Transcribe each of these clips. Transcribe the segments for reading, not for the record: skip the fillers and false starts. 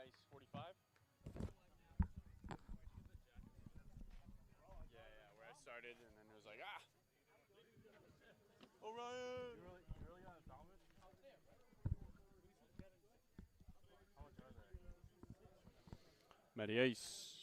ice 45. Yeah, where I started, and then it was like, Orion! You really got a Falmouth? How much are they? Matty Ice.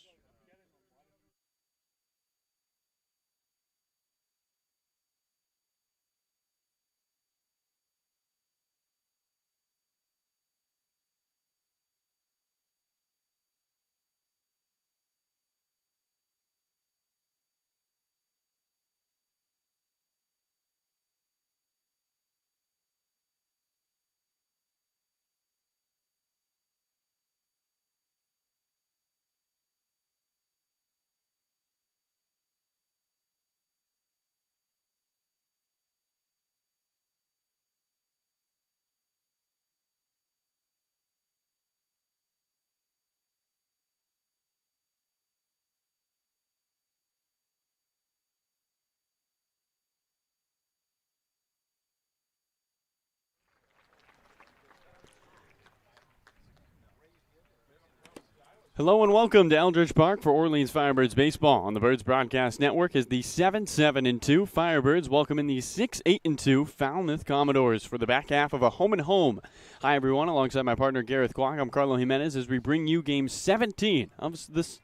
Hello and welcome to Eldridge Park for Orleans Firebirds baseball on the Birds Broadcast Network as the 7-7-2 Firebirds welcome in the 6-8-2 Falmouth Commodores for the back half of a home-and-home. Hi everyone, alongside my partner Gareth Kwok, I'm Carlo Jimenez as we bring you Game 17 of this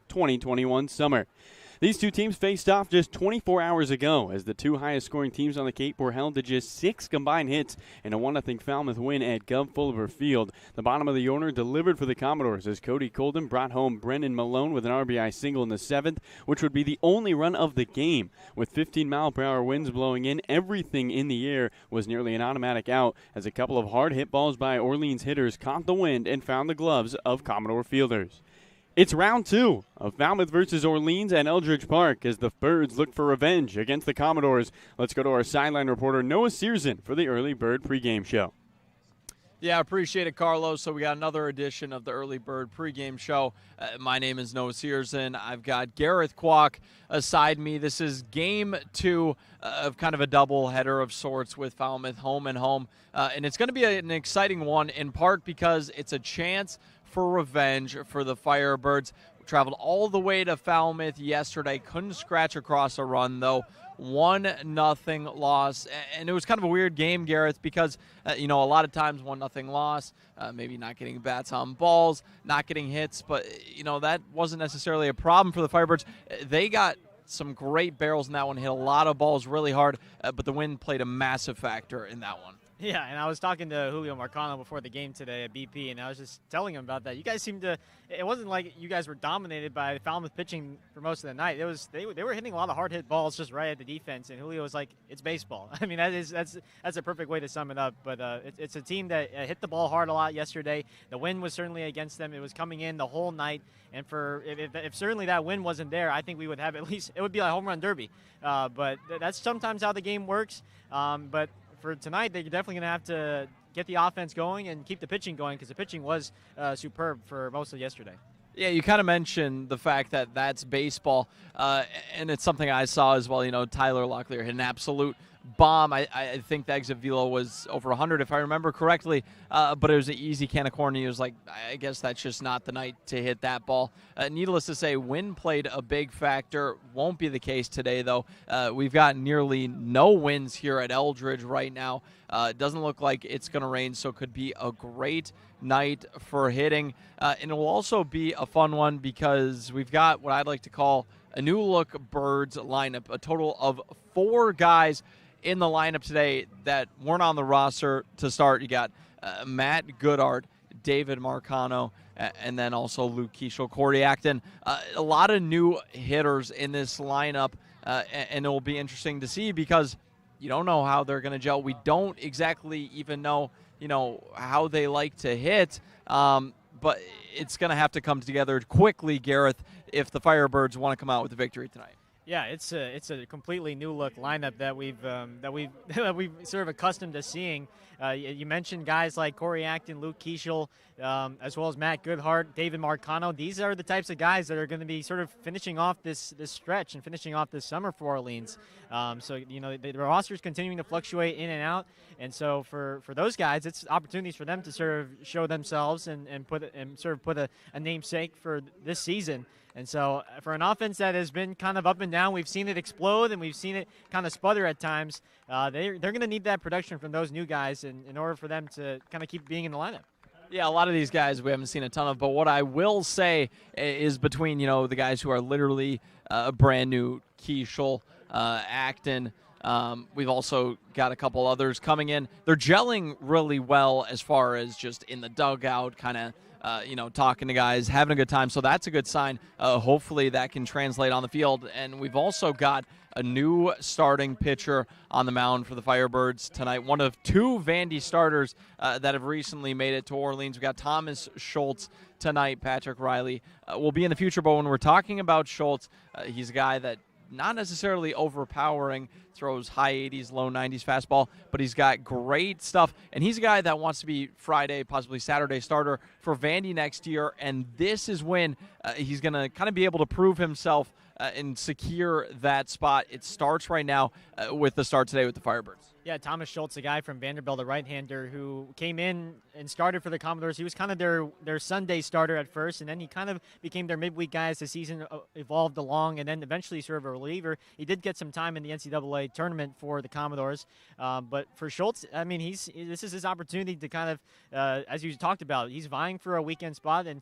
2021 summer. These two teams faced off just 24 hours ago as the two highest scoring teams on the Cape were held to just 6 combined hits in a 1-0 Falmouth win at Gov Fulliver Field. The bottom of the order delivered for the Commodores as Cody Colden brought home Brendan Malone with an RBI single in the 7th, which would be the only run of the game. With 15-mile-per-hour winds blowing in, everything in the air was nearly an automatic out as a couple of hard hit balls by Orleans hitters caught the wind and found the gloves of Commodore fielders. It's round 2 of Falmouth versus Orleans at Eldridge Park as the Birds look for revenge against the Commodores. Let's go to our sideline reporter, Noah Searson, for the Early Bird pregame show. Yeah, I appreciate it, Carlos. So we got another edition of the Early Bird pregame show. My name is Noah Searson. I've got Gareth Kwok aside me. This is Game 2 of kind of a double header of sorts with Falmouth home and home. And it's going to be an exciting one in part because it's a chance for revenge for the Firebirds. Traveled all the way to Falmouth yesterday. Couldn't scratch across a run, though. 1-0 loss. And it was kind of a weird game, Gareth, because, a lot of times 1-0 loss, maybe not getting bats on balls, not getting hits. But, that wasn't necessarily a problem for the Firebirds. They got some great barrels in that one, hit a lot of balls really hard, but the wind played a massive factor in that one. Yeah, and I was talking to Julio Marcano before the game today at BP, and I was just telling him about that. You guys seemed to – it wasn't like you guys were dominated by Falmouth pitching for most of the night. It was they were hitting a lot of hard-hit balls just right at the defense, and Julio was like, it's baseball. I mean, that's a perfect way to sum it up. But it's a team that hit the ball hard a lot yesterday. The wind was certainly against them. It was coming in the whole night, and if certainly that wind wasn't there, I think we would have at least – it would be like home run derby. But that's sometimes how the game works. But for tonight, they're definitely going to have to get the offense going and keep the pitching going because the pitching was superb for most of yesterday. Yeah, you kind of mentioned the fact that that's baseball, and it's something I saw as well. Tyler Locklear hit an absolute bomb. I think the exit velo was over 100 if I remember correctly, but it was an easy can of corn. He was like, I guess that's just not the night to hit that ball. Needless to say, wind played a big factor. Won't be the case today, though. We've got nearly no winds here at Eldridge right now. It doesn't look like it's going to rain, so it could be a great night for hitting. And it will also be a fun one because we've got what I'd like to call a new look Birds lineup, a total of 4 guys in the lineup today that weren't on the roster to start. You got Matt Goodart, David Marcano, and then also Luke Keishel, Corey Acton. A lot of new hitters in this lineup, and it will be interesting to see because you don't know how they're going to gel. We don't exactly even know, how they like to hit, but it's going to have to come together quickly, Gareth, if the Firebirds want to come out with a victory tonight. Yeah, it's a completely new look lineup that we've that we've sort of accustomed to seeing. You mentioned guys like Corey Acton, Luke Keishel, as well as Matt Goodhart, David Marcano. These are the types of guys that are going to be sort of finishing off this stretch and finishing off this summer for Orleans. So the roster is continuing to fluctuate in and out, and so for those guys, it's opportunities for them to sort of show themselves and put a namesake for this season. And so for an offense that has been kind of up and down, we've seen it explode and we've seen it kind of sputter at times. They're going to need that production from those new guys in order for them to kind of keep being in the lineup. Yeah, a lot of these guys we haven't seen a ton of, but what I will say is between, the guys who are literally brand new, Keishel, Acton, we've also got a couple others coming in. They're gelling really well as far as just in the dugout, kind of talking to guys, having a good time. So that's a good sign. Hopefully that can translate on the field. And we've also got a new starting pitcher on the mound for the Firebirds tonight. One of two Vandy starters that have recently made it to Orleans. We've got Thomas Schultz tonight. Patrick Riley will be in the future. But when we're talking about Schultz, he's a guy that not necessarily overpowering, throws high 80s, low 90s fastball, but he's got great stuff. And he's a guy that wants to be Friday, possibly Saturday starter for Vandy next year. And this is when he's going to kind of be able to prove himself and secure that spot. It starts right now with the start today with the Firebirds. Yeah, Thomas Schultz, a guy from Vanderbilt, a right-hander who came in and started for the Commodores. He was kind of their Sunday starter at first, and then he kind of became their midweek guy as the season evolved along, and then eventually sort of a reliever. He did get some time in the NCAA tournament for the Commodores, but for Schultz, I mean, this is his opportunity to kind of, as you talked about, he's vying for a weekend spot, and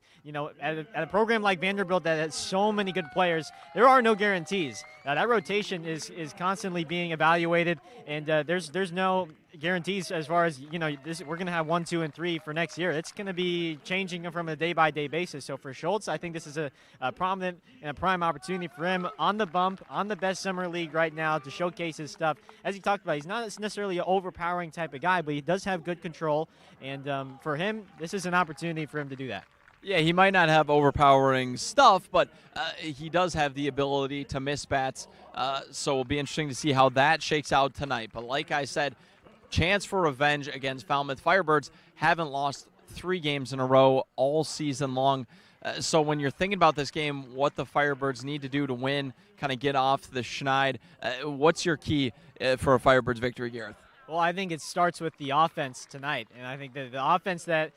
at a program like Vanderbilt that has so many good players, there are no guarantees. That rotation is constantly being evaluated, and there's no guarantees as far as we're going to have 1, 2, and 3 for next year. It's going to be changing from a day-by-day basis. So for Schultz, I think this is a prominent and a prime opportunity for him on the bump, on the best summer league right now to showcase his stuff. As he talked about, he's not necessarily an overpowering type of guy, but he does have good control, and for him, this is an opportunity for him to do that. Yeah, he might not have overpowering stuff, but he does have the ability to miss bats. So it'll be interesting to see how that shakes out tonight. But like I said, chance for revenge against Falmouth. Firebirds haven't lost 3 games in a row all season long. So when you're thinking about this game, what the Firebirds need to do to win, kind of get off the schneid, what's your key for a Firebirds victory, Gareth? Well, I think it starts with the offense tonight, and I think that the offense that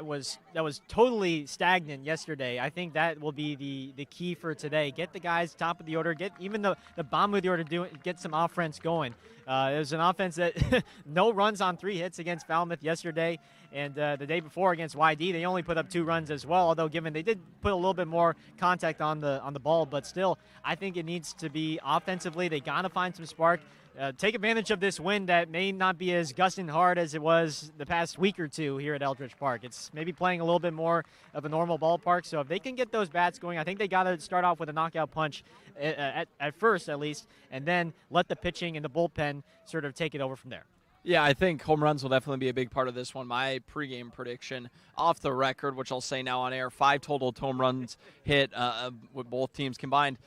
was totally stagnant yesterday, I think that will be the key for today. Get the guys top of the order, get even the bottom of the order, get some offense going. It was an offense that no runs on 3 hits against Falmouth yesterday, and the day before against YD, they only put up 2 runs as well, although given they did put a little bit more contact on the ball, but still, I think it needs to be offensively. They got to find some spark. Take advantage of this wind that may not be as gusting hard as it was the past week or two here at Eldridge Park. It's maybe playing a little bit more of a normal ballpark, so if they can get those bats going, I think they got to start off with a knockout punch at first at least, and then let the pitching and the bullpen sort of take it over from there. Yeah, I think home runs will definitely be a big part of this one. My pregame prediction off the record, which I'll say now on air, 5 total home runs hit with both teams combined.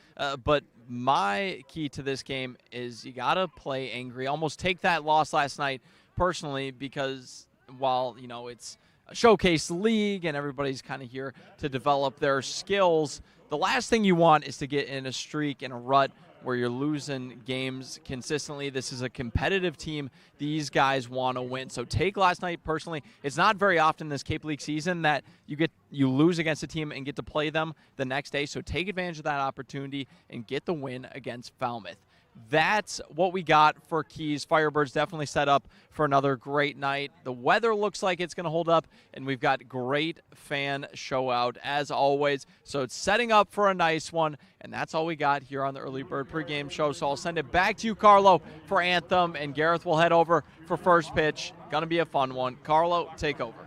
But my key to this game is you got to play angry. Almost take that loss last night personally because while, it's a showcase league and everybody's kind of here to develop their skills, the last thing you want is to get in a streak and a rut where you're losing games consistently. This is a competitive team. These guys want to win. So take last night personally. It's not very often this Cape League season that you lose against a team and get to play them the next day. So take advantage of that opportunity and get the win against Falmouth. That's what we got for Keys. Firebirds definitely set up for another great night. The weather looks like it's going to hold up, and we've got great fan show out as always. So it's setting up for a nice one, and that's all we got here on the Early Bird pregame show. So I'll send it back to you, Carlo, for Anthem, and Gareth will head over for first pitch. Going to be a fun one. Carlo, take over.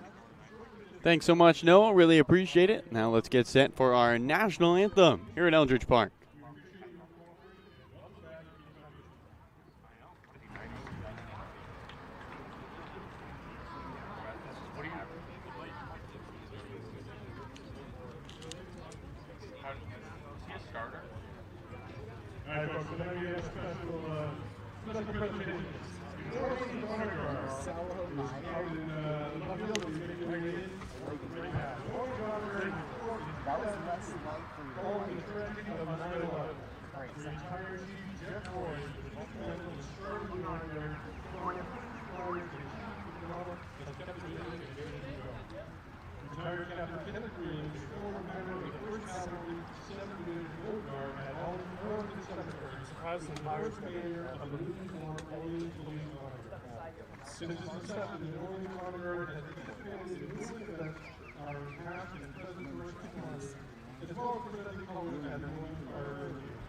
Thanks so much, Noah. Really appreciate it. Now let's get set for our national anthem here at Eldridge Park. All right, folks. Since its inception, the only Commodore has participated in this event are past and present first performers, as well as presenting colors at the Women's Firebirds Games.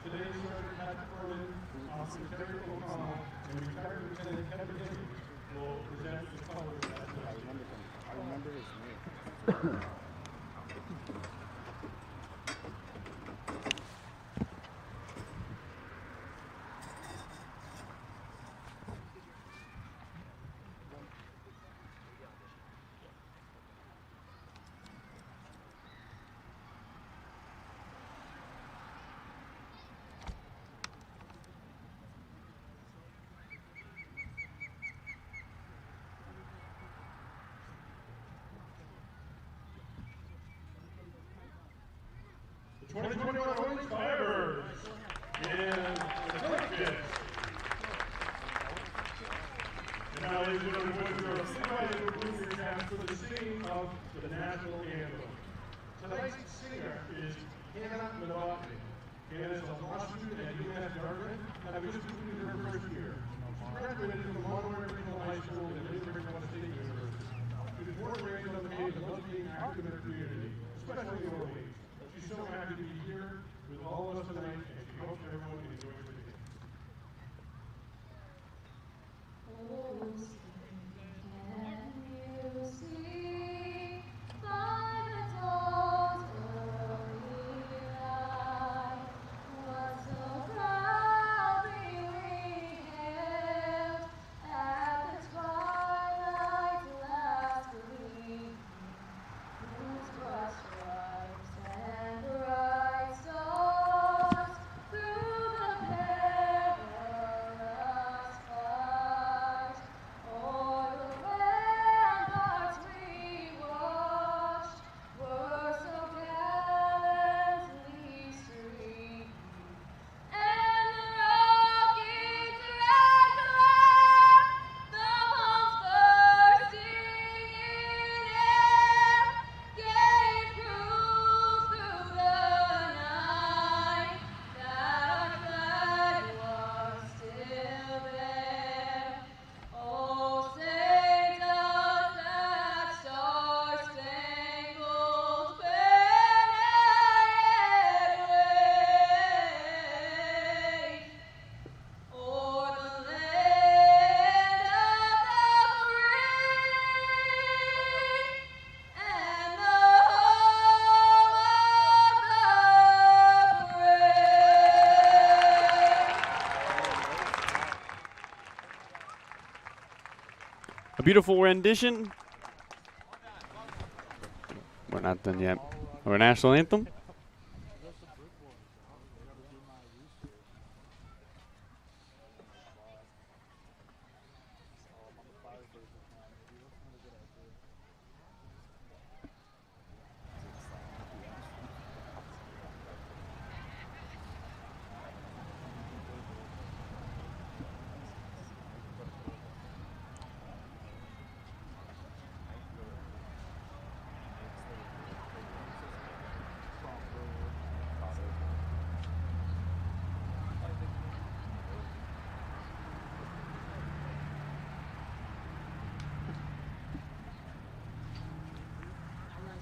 Today's starter Patrick Corlin, Officer Terry O'Connell, and retired Lieutenant Kevin Higgins will present the colors at the I remember his name. The 2021 Alumni Firebirds and the Commodores. And now, ladies and gentlemen, boys and girls, sit by and remove your caps for the singing of the national anthem. Tonight's singer is Hannah Novotny. Hannah is a law student at UMass Dartmouth, having just completed her first year. She graduated from Commodore Regional High School and Michigan State University. She was born and raised on the page and loves being active in her community, especially in Orleans. She's so happy to be here with all of us tonight, and she hopes everyone enjoys the game. Can you see by the dawn's early light what so proudly we hailed at the twilight's last gleam, whose broad stripes and bright stars through the perilous fight o'er the ramparts we watched were so gallantly streamed, and the rocket's red glare, the bombs bursting in air, gave proof through the night that our flag was still there. Oh, say does that star-spangled banner yet wave o'er the land of the free and the home of the brave? A beautiful rendition. We're not done yet. Our national anthem.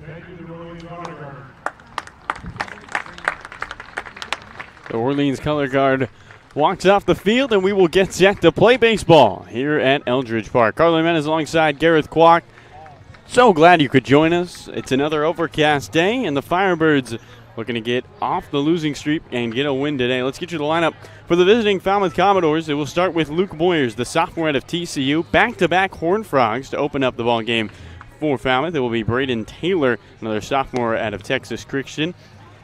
Thank you to the Orleans Honor Guard. The Orleans Color Guard walks off the field, and we will get set to play baseball here at Eldridge Park. Carly Menace alongside Gareth Kwok. So glad you could join us. It's another overcast day, and the Firebirds looking to get off the losing streak and get a win today. Let's get you the lineup for the visiting Falmouth Commodores. It will start with Luke Boyers, the sophomore out of TCU, back-to-back Horned Frogs to open up the ball game for Falmouth. It will be Braden Taylor, another sophomore out of Texas Christian.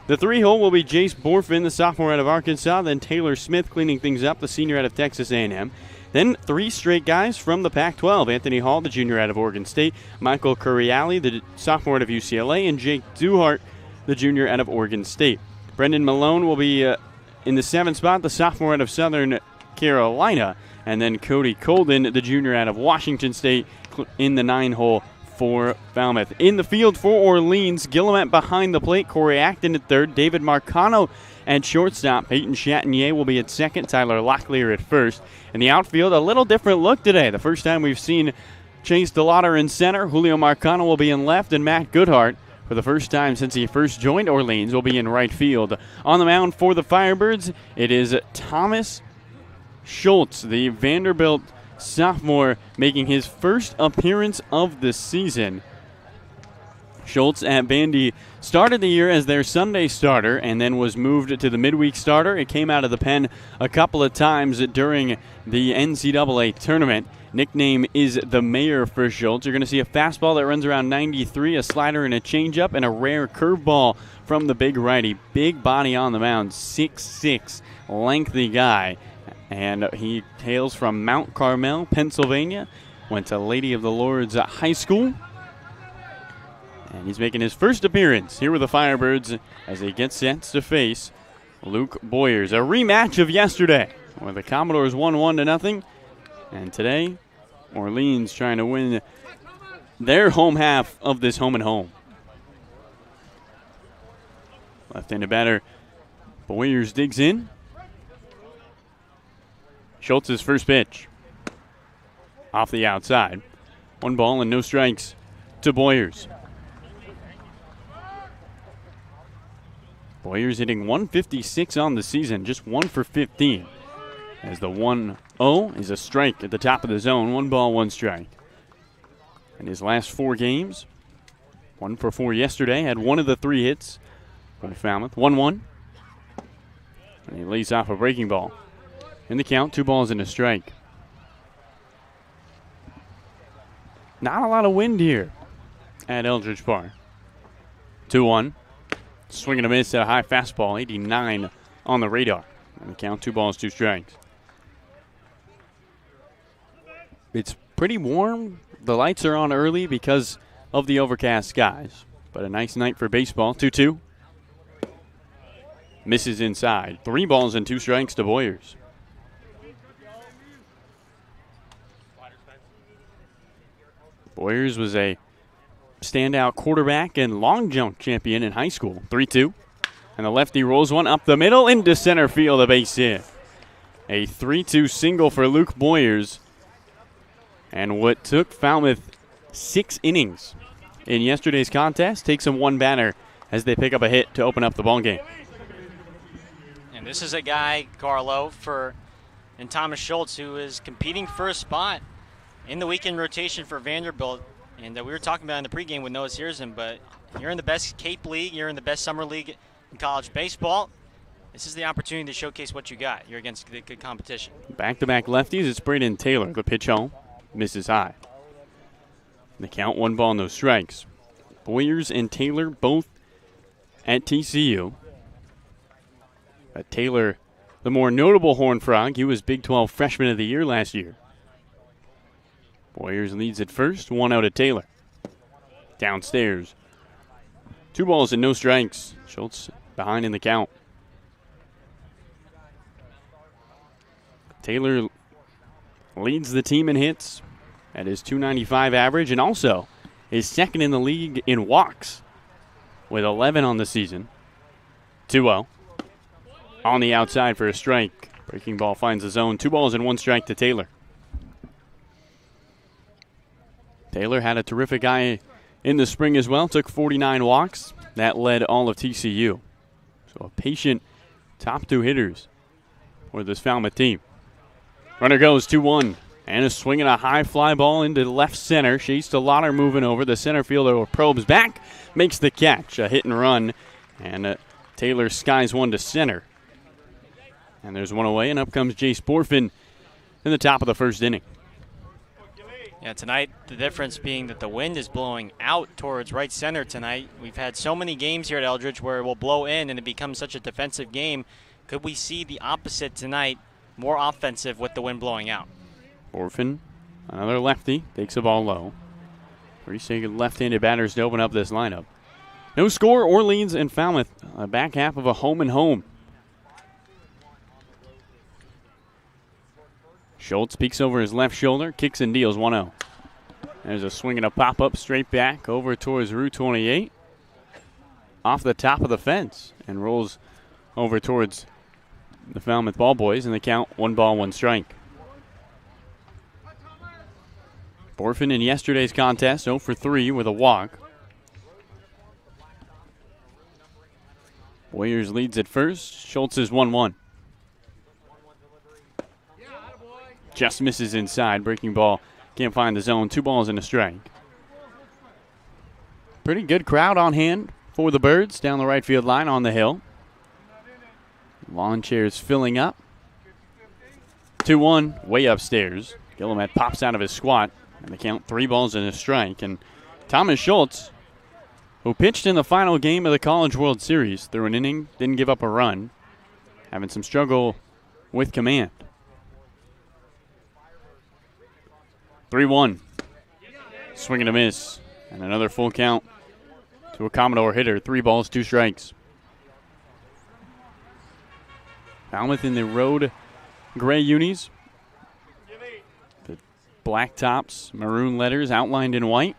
The 3-hole will be Jace Borfin, the sophomore out of Arkansas, then Taylor Smith cleaning things up, the senior out of Texas A&M. Then 3 straight guys from the Pac-12, Anthony Hall, the junior out of Oregon State, Michael Curiali, the sophomore out of UCLA, and Jake Duhart, the junior out of Oregon State. Brendan Malone will be in the 7th spot, the sophomore out of Southern Carolina, and then Cody Colden, the junior out of Washington State, in the 9-hole for Falmouth. In the field for Orleans, Guillemette behind the plate, Corey Acton at third, David Marcano at shortstop, Peyton Chatinier will be at second, Tyler Locklear at first. In the outfield, a little different look today. The first time we've seen Chase DeLauder in center, Julio Marcano will be in left, and Matt Goodhart, for the first time since he first joined Orleans, will be in right field. On the mound for the Firebirds, it is Thomas Schultz, the Vanderbilt sophomore, making his first appearance of the season. Schultz at Vandy started the year as their Sunday starter and then was moved to the midweek starter. It came out of the pen a couple of times during the NCAA tournament. Nickname is the Mayor for Schultz. You're going to see a fastball that runs around 93, a slider and a changeup, and a rare curveball from the big righty. Big body on the mound, 6'6", lengthy guy. And he hails from Mount Carmel, Pennsylvania. Went to Lady of the Lords High School. And he's making his first appearance here with the Firebirds as he gets set to face Luke Boyers. A rematch of yesterday, where the Commodores won 1-0. And today, Orleans trying to win their home half of this home and home. Left-handed batter Boyers digs in. Schultz's first pitch. Off the outside. 1 ball and no strikes to Boyers. Boyers hitting 156 on the season, just 1 for 15. As the 1-0 is a strike at the top of the zone. 1 ball, 1 strike. In his last 4 games, 1 for 4 yesterday, had 1 of the 3 hits for Falmouth. 1-1. And he lays off a breaking ball. In the count, 2 balls and a strike. Not a lot of wind here at Eldridge Park. 2-1. Swing and a miss at a high fastball, 89 on the radar. In the count, 2 balls, 2 strikes. It's pretty warm. The lights are on early because of the overcast skies. But a nice night for baseball. 2-2. Misses inside. 3 balls and 2 strikes to Boyers. Boyers was a standout quarterback and long jump champion in high school. 3-2. And the lefty rolls one up the middle into center field, a base hit. A 3-2 single for Luke Boyers. And what took Falmouth 6 innings in yesterday's contest takes them 1 batter as they pick up a hit to open up the ballgame. And this is a guy, Carlo, and Thomas Schultz, who is competing for a spot in the weekend rotation for Vanderbilt. And we were talking about in the pregame with Noah Searson, but you're in the best Cape League, you're in the best summer league in college baseball. This is the opportunity to showcase what you got. You're against good competition. Back-to-back lefties. It's Braden Taylor. The pitch home misses high. The count, 1 ball, no strikes. Boyers and Taylor both at TCU. But Taylor, the more notable Horned Frog, he was Big 12 Freshman of the Year last year. Boyers leads at first, 1 out at Taylor. Downstairs. 2 balls and no strikes. Schultz behind in the count. Taylor leads the team in hits at his .295 average and also is second in the league in walks with 11 on the season. 2-0. On the outside for a strike. Breaking ball finds the zone. 2 balls and 1 strike to Taylor. Taylor had a terrific eye in the spring as well. Took 49 walks. That led all of TCU. So a patient top 2 hitters for this Falmouth team. Runner goes 2-1. And a swing and a high fly ball into left center. Chase DeLauder moving over. The center fielder probes back. Makes the catch. A hit and run. And Taylor skies one to center. And there's one away. And up comes Jace Borfin in the top of the first inning. Yeah, tonight the difference being that the wind is blowing out towards right center tonight. We've had so many games here at Eldridge where it will blow in and it becomes such a defensive game. Could we see the opposite tonight, more offensive with the wind blowing out? Orphan, another lefty, takes the ball low. Pretty left-handed batters to open up this lineup. No score, Orleans and Falmouth, a back half of a home and home. Schultz peeks over his left shoulder, kicks and deals 1-0. There's a swing and a pop-up straight back over towards Route 28. Off the top of the fence and rolls over towards the Falmouth ball boys, and the count 1-1 strike. Orphan in yesterday's contest 0 for 3 with a walk. Warriors leads at first. Schultz is 1-1. Just misses inside. Breaking ball. Can't find the zone. 2 balls and a strike. Pretty good crowd on hand for the Birds down the right field line on the hill. Lawn chairs filling up. 2-1 way upstairs. Gillimet pops out of his squat. And they count 3 balls and a strike. And Thomas Schultz, who pitched in the final game of the College World Series, threw an inning, didn't give up a run, having some struggle with command. 3-1. Swing and a miss. And another full count to a Commodore hitter. 3 balls, 2 strikes. Falmouth in the road gray unis. The black tops, maroon letters outlined in white,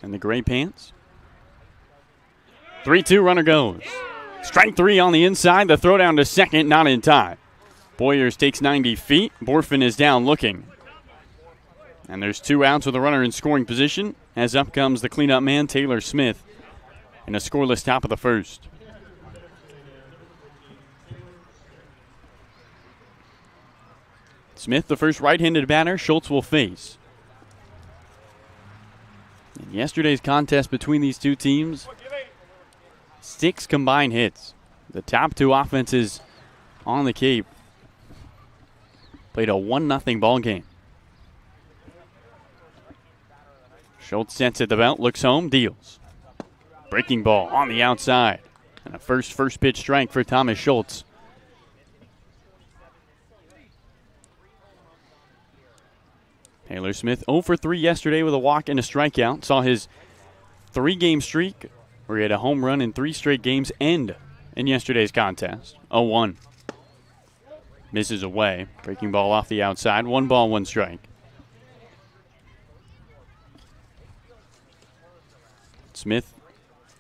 and the gray pants. 3-2, runner goes. Strike 3 on the inside. The throw down to second, not in time. Boyers takes 90 feet. Borfin is down looking. And there's 2 outs with a runner in scoring position, as up comes the cleanup man, Taylor Smith, in a scoreless top of the first. Smith, the first right-handed batter, Schultz will face. In yesterday's contest between these two teams, 6 combined hits. The top 2 offenses on the Cape played a 1-0 ball game. Schultz sets at the belt, looks home, deals. Breaking ball on the outside. And a first pitch strike for Thomas Schultz. Taylor Smith 0 for 3 yesterday with a walk and a strikeout. Saw his 3-game streak where he had a home run in 3 straight games end in yesterday's contest. 0-1. Misses away. Breaking ball off the outside. 1 ball, 1 strike. Smith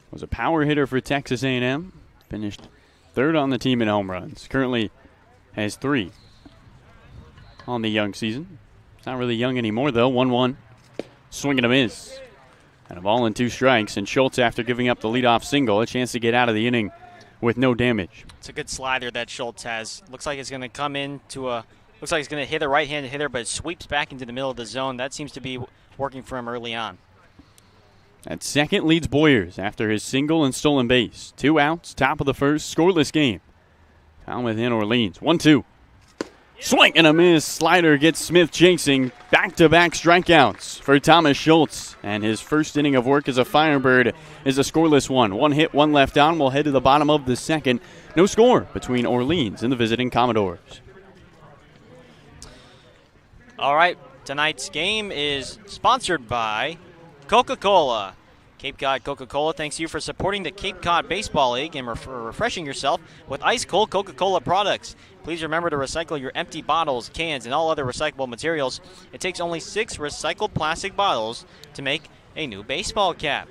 was a power hitter for Texas A&M. Finished 3rd on the team in home runs. Currently has 3 on the young season. It's not really young anymore, though. 1-1. Swing and a miss. And a ball and 2 strikes. And Schultz, after giving up the leadoff single, a chance to get out of the inning with no damage. It's a good slider that Schultz has. Looks like it's going to come into a. Looks like it's going to hit a right-handed hitter, but it sweeps back into the middle of the zone. That seems to be working for him early on. At second leads Boyers after his single and stolen base. 2 outs, top of the first, scoreless game. Falmouth in Orleans. 1-2. Swing and a miss. Slider gets Smith chasing. Back-to-back strikeouts for Thomas Schultz. And his first inning of work as a Firebird is a scoreless one. 1 hit, 1 left on. We'll head to the bottom of the second. No score between Orleans and the visiting Commodores. All right, tonight's game is sponsored by Coca-Cola. Cape Cod Coca-Cola thanks you for supporting the Cape Cod Baseball League and for refreshing yourself with ice-cold Coca-Cola products. Please remember to recycle your empty bottles, cans, and all other recyclable materials. It takes only 6 recycled plastic bottles to make a new baseball cap.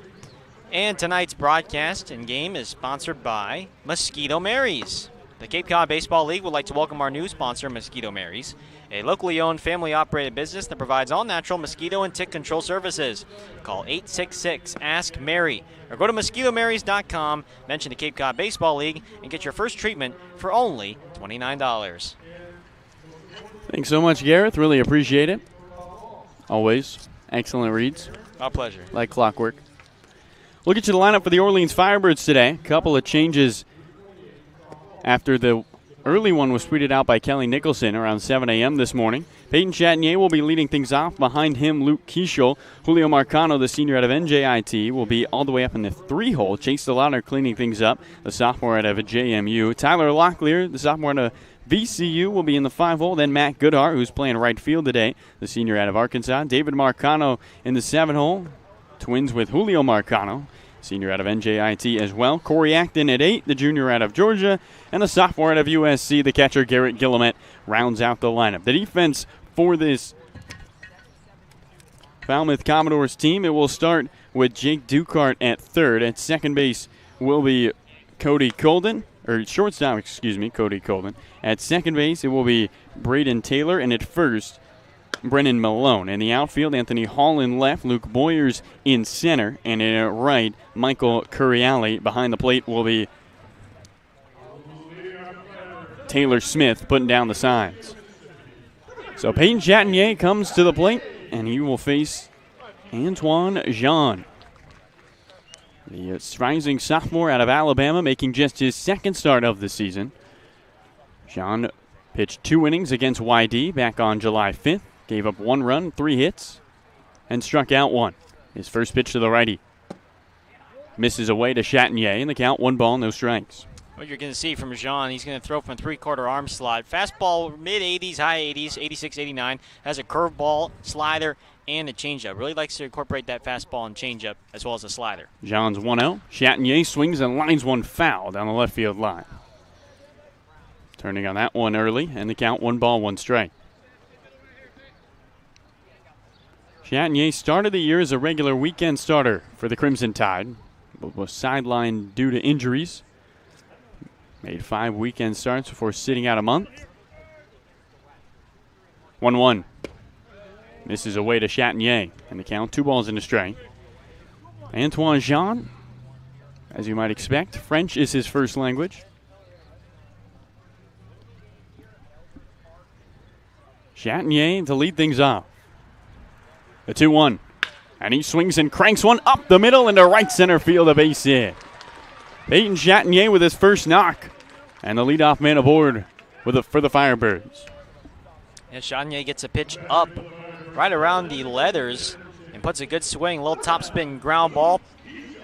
And tonight's broadcast and game is sponsored by Mosquito Mary's. The Cape Cod Baseball League would like to welcome our new sponsor, Mosquito Mary's, a locally owned, family-operated business that provides all-natural mosquito and tick control services. Call 866-ASK-MARY or go to mosquitomarys.com, mention the Cape Cod Baseball League, and get your first treatment for only $29. Thanks so much, Gareth. Really appreciate it. Always. Excellent reads. Our pleasure. Like clockwork. Look at you the lineup for the Orleans Firebirds today. A couple of changes after the early one was tweeted out by Kelly Nicholson around 7 a.m. this morning. Peyton Chatinier will be leading things off. Behind him, Luke Kieschel. Julio Marcano, the senior out of NJIT, will be all the way up in the 3-hole. Chase DeLauder cleaning things up, the sophomore out of JMU. Tyler Locklear, the sophomore out of VCU, will be in the 5-hole. Then Matt Goodhart, who's playing right field today, the senior out of Arkansas. David Marcano in the 7-hole. Twins with Julio Marcano, senior out of NJIT as well. Corey Acton at 8, the junior out of Georgia. And the sophomore out of USC, the catcher Garrett Guillemette, rounds out the lineup. The defense for this Falmouth Commodores team, it will start with Jake Ducart at third. At second base will be Cody Colden, or shortstop, Cody Colden. At second base, it will be Braden Taylor, and at first, Brennan Malone. In the outfield, Anthony Hall in left, Luke Boyers in center, and at right, Michael Curiali. Behind the plate will be Taylor Smith putting down the signs. So Peyton Chatinier comes to the plate, and he will face Antoine Jean, the rising sophomore out of Alabama, making just his second start of the season. Jean pitched 2 innings against YD back on July 5th, gave up 1 run, 3 hits, and struck out 1. His first pitch to the righty misses away to Chatinier, in the count 1 ball, no strikes. What you're going to see from Jean, he's going to throw from 3/4 arm slot. Fastball mid-80s, high 80s, 86, 89. Has a curveball, slider, and a changeup. Really likes to incorporate that fastball and changeup as well as a slider. Jean's 1-0. Chatinier swings and lines one foul down the left field line. Turning on that one early, and the count 1 ball, 1 strike. Chatinier started the year as a regular weekend starter for the Crimson Tide, but was sidelined due to injuries. Made 5 weekend starts before sitting out a month. 1-1. Misses away to Chatinier, and the count 2 balls and a strike. Antoine Jean, as you might expect, French is his first language. Chatinier to lead things off. The 2-1. And he swings and cranks one up the middle into right center field, a base hit. Peyton Chatinier with his first knock. And the leadoff man aboard for the Firebirds. And Chatinier gets a pitch up right around the leathers and puts a good swing. A little topspin ground ball.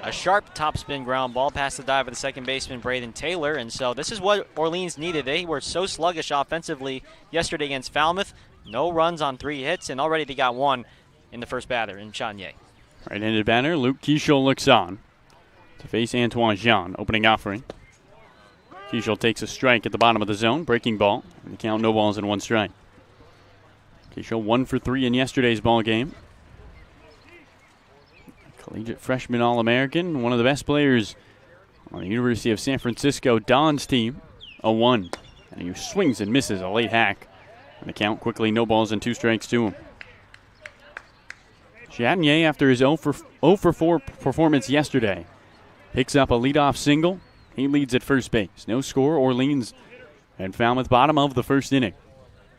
A sharp topspin ground ball past the dive of the second baseman, Braden Taylor. And so this is what Orleans needed. They were so sluggish offensively yesterday against Falmouth. No runs on 3 hits, and already they got 1 in the first batter in Chatinier. Right-handed batter, Luke Kieschel looks on to face Antoine Jean, opening offering. Kieschel takes a strike at the bottom of the zone, breaking ball, and the count 0 balls and 1 strike. Kieschel 1 for 3 in yesterday's ball game. Collegiate freshman All-American, one of the best players on the University of San Francisco Dons team. 0-1, and he swings and misses a late hack. And the count quickly 0 balls and 2 strikes to him. Chatinier, after his 0 for 4 performance yesterday, picks up a leadoff single. He leads at first base. No score. Orleans and Falmouth bottom of the first inning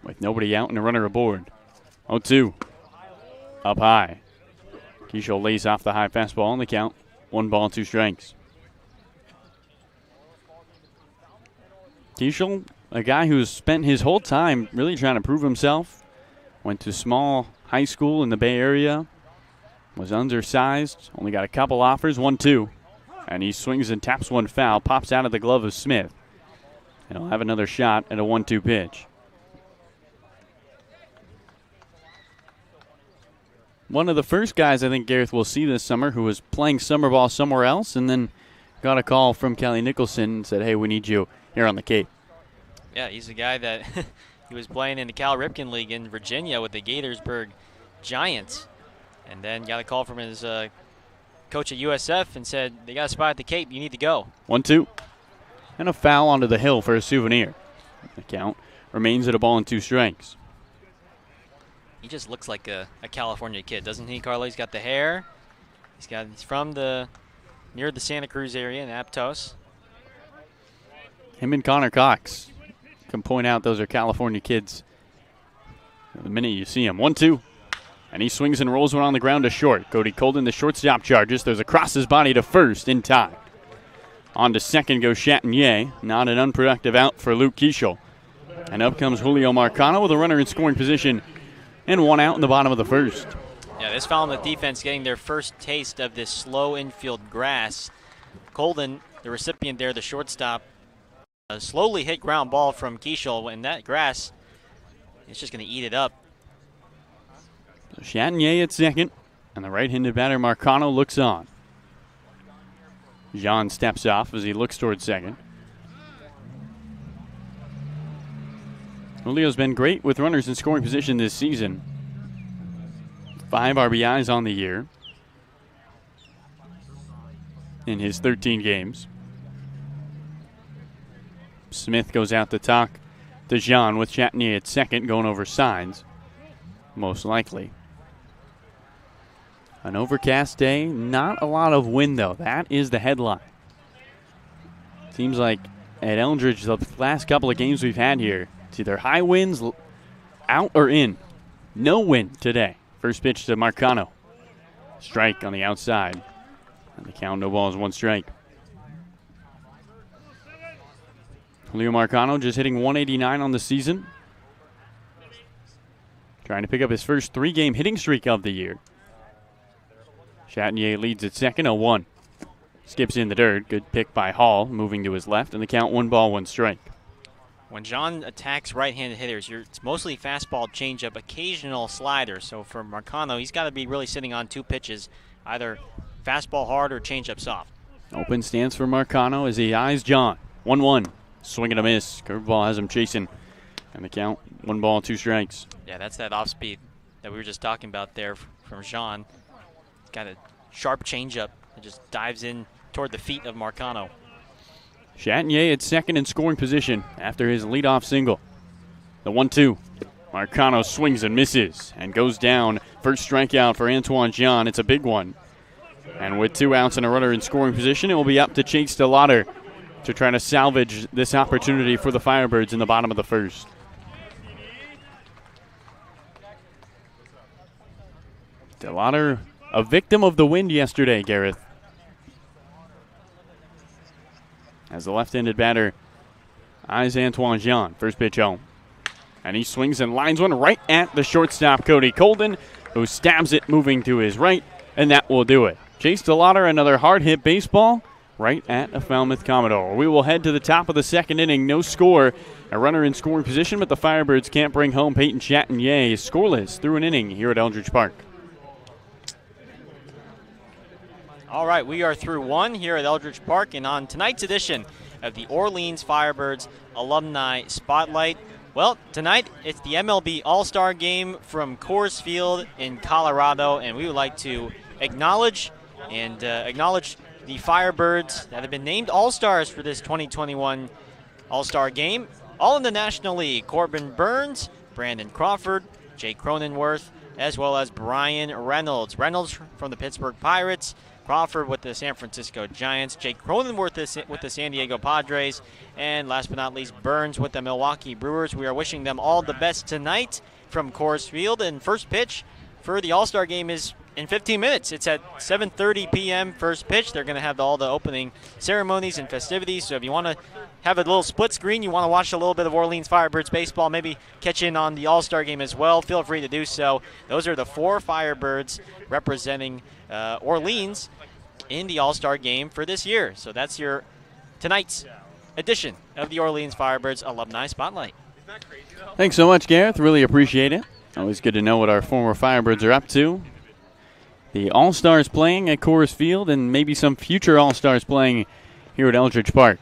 with nobody out and a runner aboard. 0-2. Up high. Kieschel lays off the high fastball, and the count 1 ball, 2 strikes. Kieschel, a guy who's spent his whole time really trying to prove himself. Went to small high school in the Bay Area. Was undersized. Only got a couple offers. 1-2. And he swings and taps one foul. Pops out of the glove of Smith. And he'll have another shot at a 1-2 pitch. One of the first guys I think Gareth will see this summer who was playing summer ball somewhere else and then got a call from Kelly Nicholson and said, hey, we need you here on the Cape. Yeah, he's a guy that he was playing in the Cal Ripken League in Virginia with the Gaithersburg Giants. And then got a call from his coach at USF and said, they got a spot at the Cape, you need to go. 1-2. And a foul onto the hill for a souvenir. The count remains at a ball and 2 strikes. He just looks like a California kid, doesn't he, Carlo? He's got the hair. He's from near the Santa Cruz area in Aptos. Him and Connor Cox can point out those are California kids the minute you see him. 1-2. And he swings and rolls one on the ground to short. Cody Colden, the shortstop, charges. There's across his body to first in time. On to second goes Chatinier. Not an unproductive out for Luke Keischel. And up comes Julio Marcano with a runner in scoring position and one out in the bottom of the first. Yeah, this Falmouth defense getting their first taste of this slow infield grass. Colden, the recipient there, the shortstop, slowly hit ground ball from Keischel, and that grass, it's just going to eat it up. So Chatinier at second, and the right-handed batter Marcano looks on. Jean steps off as he looks towards second. Julio's been great with runners in scoring position this season. 5 RBIs on the year in his 13 games. Smith goes out to talk to Jean with Chatinier at second, going over signs, most likely. An overcast day, not a lot of wind though. That is the headline. Seems like at Eldridge, the last couple of games we've had here, it's either high winds out or in. No wind today. First pitch to Marcano. Strike on the outside. And the count, no balls, 1 strike. Julio Marcano just hitting 189 on the season. Trying to pick up his first 3-game hitting streak of the year. Chatinier leads at second, 0-1. Skips in the dirt. Good pick by Hall, moving to his left, and the count 1 ball, 1 strike. When John attacks right-handed hitters, it's mostly fastball, changeup, occasional slider. So for Marcano, he's got to be really sitting on 2 pitches, either fastball hard or changeup soft. Open stance for Marcano as he eyes John. 1-1. Swing and a miss. Curveball has him chasing. And the count, 1 ball, 2 strikes. Yeah, that's that off speed that we were just talking about there from Jean. He's got a sharp changeup that just dives in toward the feet of Marcano. Chatinier at second in scoring position after his leadoff single. The 1-2. Marcano swings and misses and goes down. First strikeout for Antoine Jean. It's a big one. And with 2 outs and a runner in scoring position, it will be up to Chase DeLauder to try to salvage this opportunity for the Firebirds in the bottom of the first. DeLauder, a victim of the wind yesterday, Gareth. As the left-handed batter eyes Antoine Jean. First pitch home. And he swings and lines one right at the shortstop, Cody Colden, who stabs it moving to his right, and that will do it. Chase DeLauder, another hard-hit baseball right at a Falmouth Commodore. We will head to the top of the second inning. No score. A runner in scoring position, but the Firebirds can't bring home Peyton Chatinier. Scoreless through an inning here at Eldridge Park. All right, we are through 1 here at Eldridge Park, and on tonight's edition of the Orleans Firebirds Alumni Spotlight. Well, tonight it's the MLB All-Star Game from Coors Field in Colorado, and we would like to acknowledge the Firebirds that have been named All-Stars for this 2021 All-Star Game. All in the National League: Corbin Burns, Brandon Crawford, Jake Cronenworth, as well as Brian Reynolds. Reynolds from the Pittsburgh Pirates, Crawford with the San Francisco Giants, Jake Cronenworth with the San Diego Padres, and last but not least, Burns with the Milwaukee Brewers. We are wishing them all the best tonight from Coors Field, and first pitch for the All-Star Game is in 15 minutes. It's at 7:30 p.m. first pitch. They're going to have all the opening ceremonies and festivities, so if you want to have a little split screen, you want to watch a little bit of Orleans Firebirds baseball, maybe catch in on the All-Star Game as well, feel free to do so. Those are the 4 Firebirds representing Orleans in the All-Star Game for this year. So that's your tonight's edition of the Orleans Firebirds Alumni Spotlight. Thanks so much, Gareth. Really appreciate it. Always good to know what our former Firebirds are up to. The All-Stars playing at Coors Field, and maybe some future All-Stars playing here at Eldridge Park.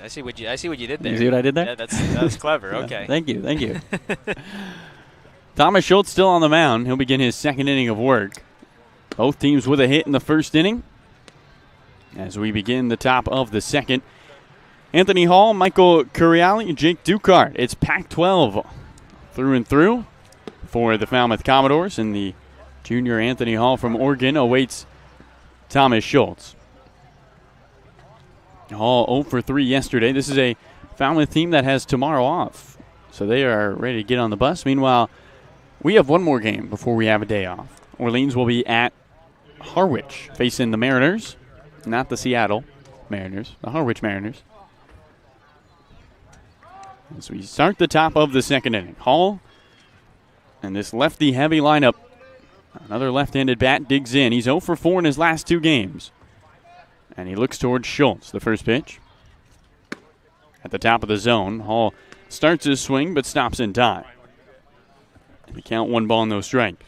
I see what you did there. You see what I did there? Yeah, that's clever. Okay. Thank you. Thomas Schultz still on the mound. He'll begin his second inning of work. Both teams with a hit in the first inning. As we begin the top of the second, Anthony Hall, Michael Curiali, Jake Ducart. It's Pac-12 through and through for the Falmouth Commodores, and the junior Anthony Hall from Oregon awaits Thomas Schultz. Hall 0 for 3 yesterday. This is a Falmouth team that has tomorrow off, so they are ready to get on the bus. Meanwhile, we have one more game before we have a day off. Orleans will be at Harwich facing the Mariners. not the Seattle Mariners, the Harwich Mariners. As we start the top of the second inning, Hall and this lefty-heavy lineup. Another left-handed bat digs in. He's 0 for 4 in his last 2 games. And he looks towards Schultz, the first pitch. At the top of the zone, Hall starts his swing but stops in time. And the count 1 ball, no strikes.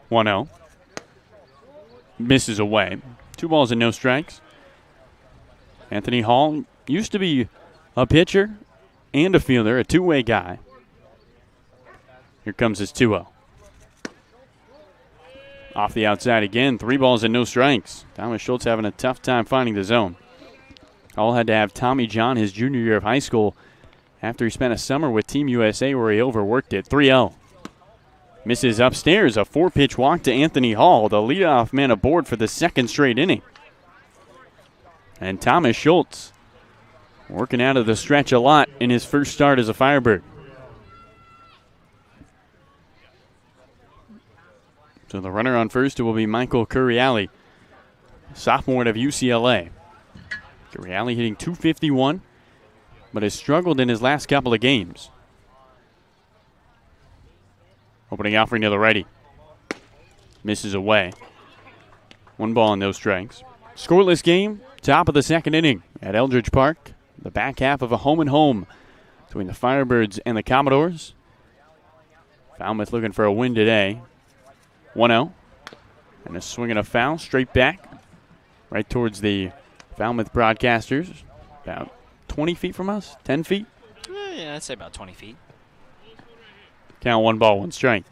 1-0. Misses away. 2 balls and no strikes. Anthony Hall used to be a pitcher and a fielder, a two-way guy. Here comes his 2-0. Off the outside again, 3 balls and no strikes. Thomas Schultz having a tough time finding the zone. Hall had to have Tommy John his junior year of high school after he spent a summer with Team USA where he overworked it. 3-0. Misses upstairs, a 4-pitch walk to Anthony Hall, the leadoff man aboard for the second straight inning. And Thomas Schultz working out of the stretch a lot in his first start as a Firebird. So the runner on first will be Michael Curiali, sophomore out of UCLA. Curiali hitting .251, but has struggled in his last couple of games. Opening offering to the righty. Misses away. 1 ball and no strikes. Scoreless game, top of the second inning at Eldridge Park. The back half of a home-and-home between the Firebirds and the Commodores. Falmouth looking for a win today. 1-0. And a swing and a foul straight back. Right towards the Falmouth broadcasters. About 20 feet from us? 10 feet? Yeah, I'd say about 20 feet. Count 1 ball, 1 strike.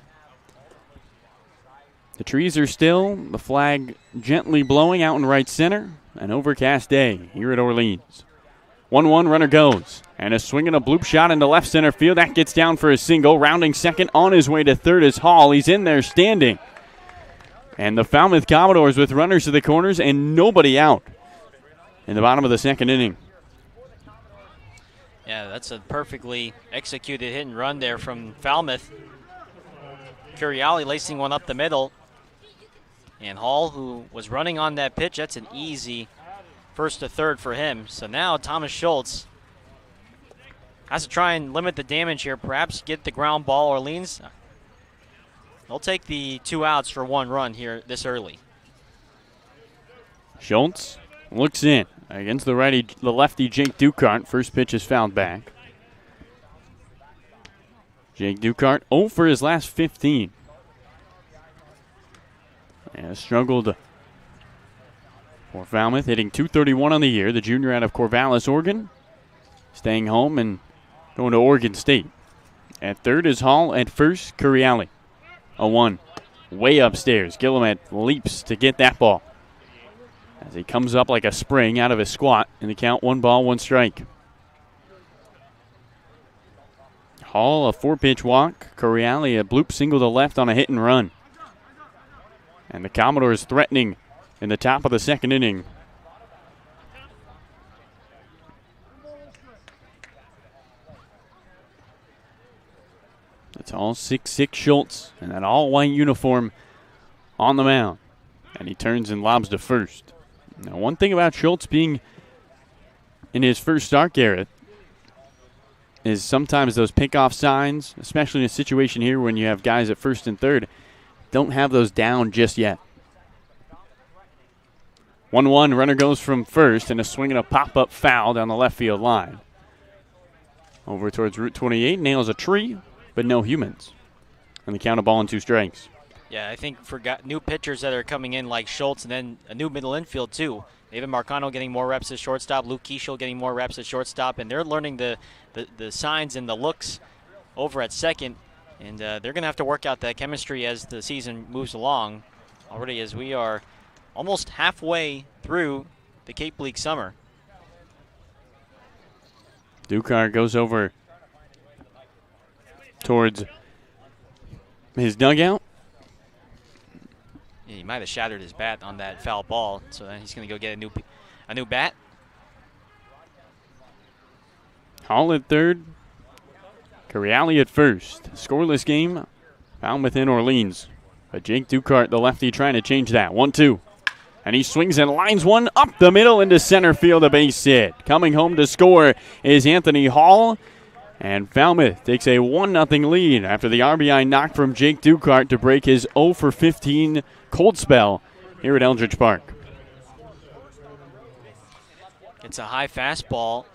The trees are still, the flag gently blowing out in right center. An overcast day here at Orleans. 1-1, runner goes. And a swing and a bloop shot into left center field. That gets down for a single. Rounding second on his way to third is Hall. He's in there standing. And the Falmouth Commodores with runners to the corners and nobody out in the bottom of the second inning. Yeah, that's a perfectly executed hit and run there from Falmouth. Curiali lacing one up the middle. And Hall, who was running on that pitch, that's an easy first to third for him. So now Thomas Schultz has to try and limit the damage here, perhaps get the ground ball. Orleans, they'll take the 2 outs for 1 run here this early. Schultz looks in against the lefty Jake Ducart. First pitch is fouled back. Jake Ducart 0 for his last 15. And struggled for Falmouth, hitting .231 on the year. The junior out of Corvallis, Oregon, staying home and going to Oregon State. At third is Hall. At first, Curiali. A 1. Way upstairs. Guillemette leaps to get that ball as he comes up like a spring out of his squat. In the count, 1 ball, 1 strike. Hall, a 4-pitch walk. Curiali, a bloop single to left on a hit and run. And the Commodores threatening in the top of the second inning. It's all 6'6" Schultz in that all-white uniform on the mound. And he turns and lobs to first. Now, one thing about Schultz being in his first start, Garrett, is sometimes those pickoff signs, especially in a situation here when you have guys at first and third, don't have those down just yet. 1-1, runner goes from first, and a swing and a pop-up foul down the left field line. Over towards Route 28, nails a tree, but no humans. And the count, a ball and 2 strikes. Yeah, I think for new pitchers that are coming in like Schultz and then a new middle infield too. David Marcano getting more reps at shortstop, Luke Keishel getting more reps at shortstop, and they're learning the signs and the looks over at second. And they're going to have to work out that chemistry as the season moves along. Already as we are almost halfway through the Cape League summer. Ducart goes over towards his dugout. Yeah, he might have shattered his bat on that foul ball, so then he's going to go get a new bat. Hall at third. Curiali at first. Scoreless game. Falmouth in Orleans. But Jake Ducart, the lefty, trying to change that. 1-2. And he swings and lines one up the middle into center field, a base hit. Coming home to score is Anthony Hall. And Falmouth takes a 1-0 lead after the RBI knock from Jake Ducart to break his 0-for-15 cold spell here at Eldridge Park. It's a high fastball.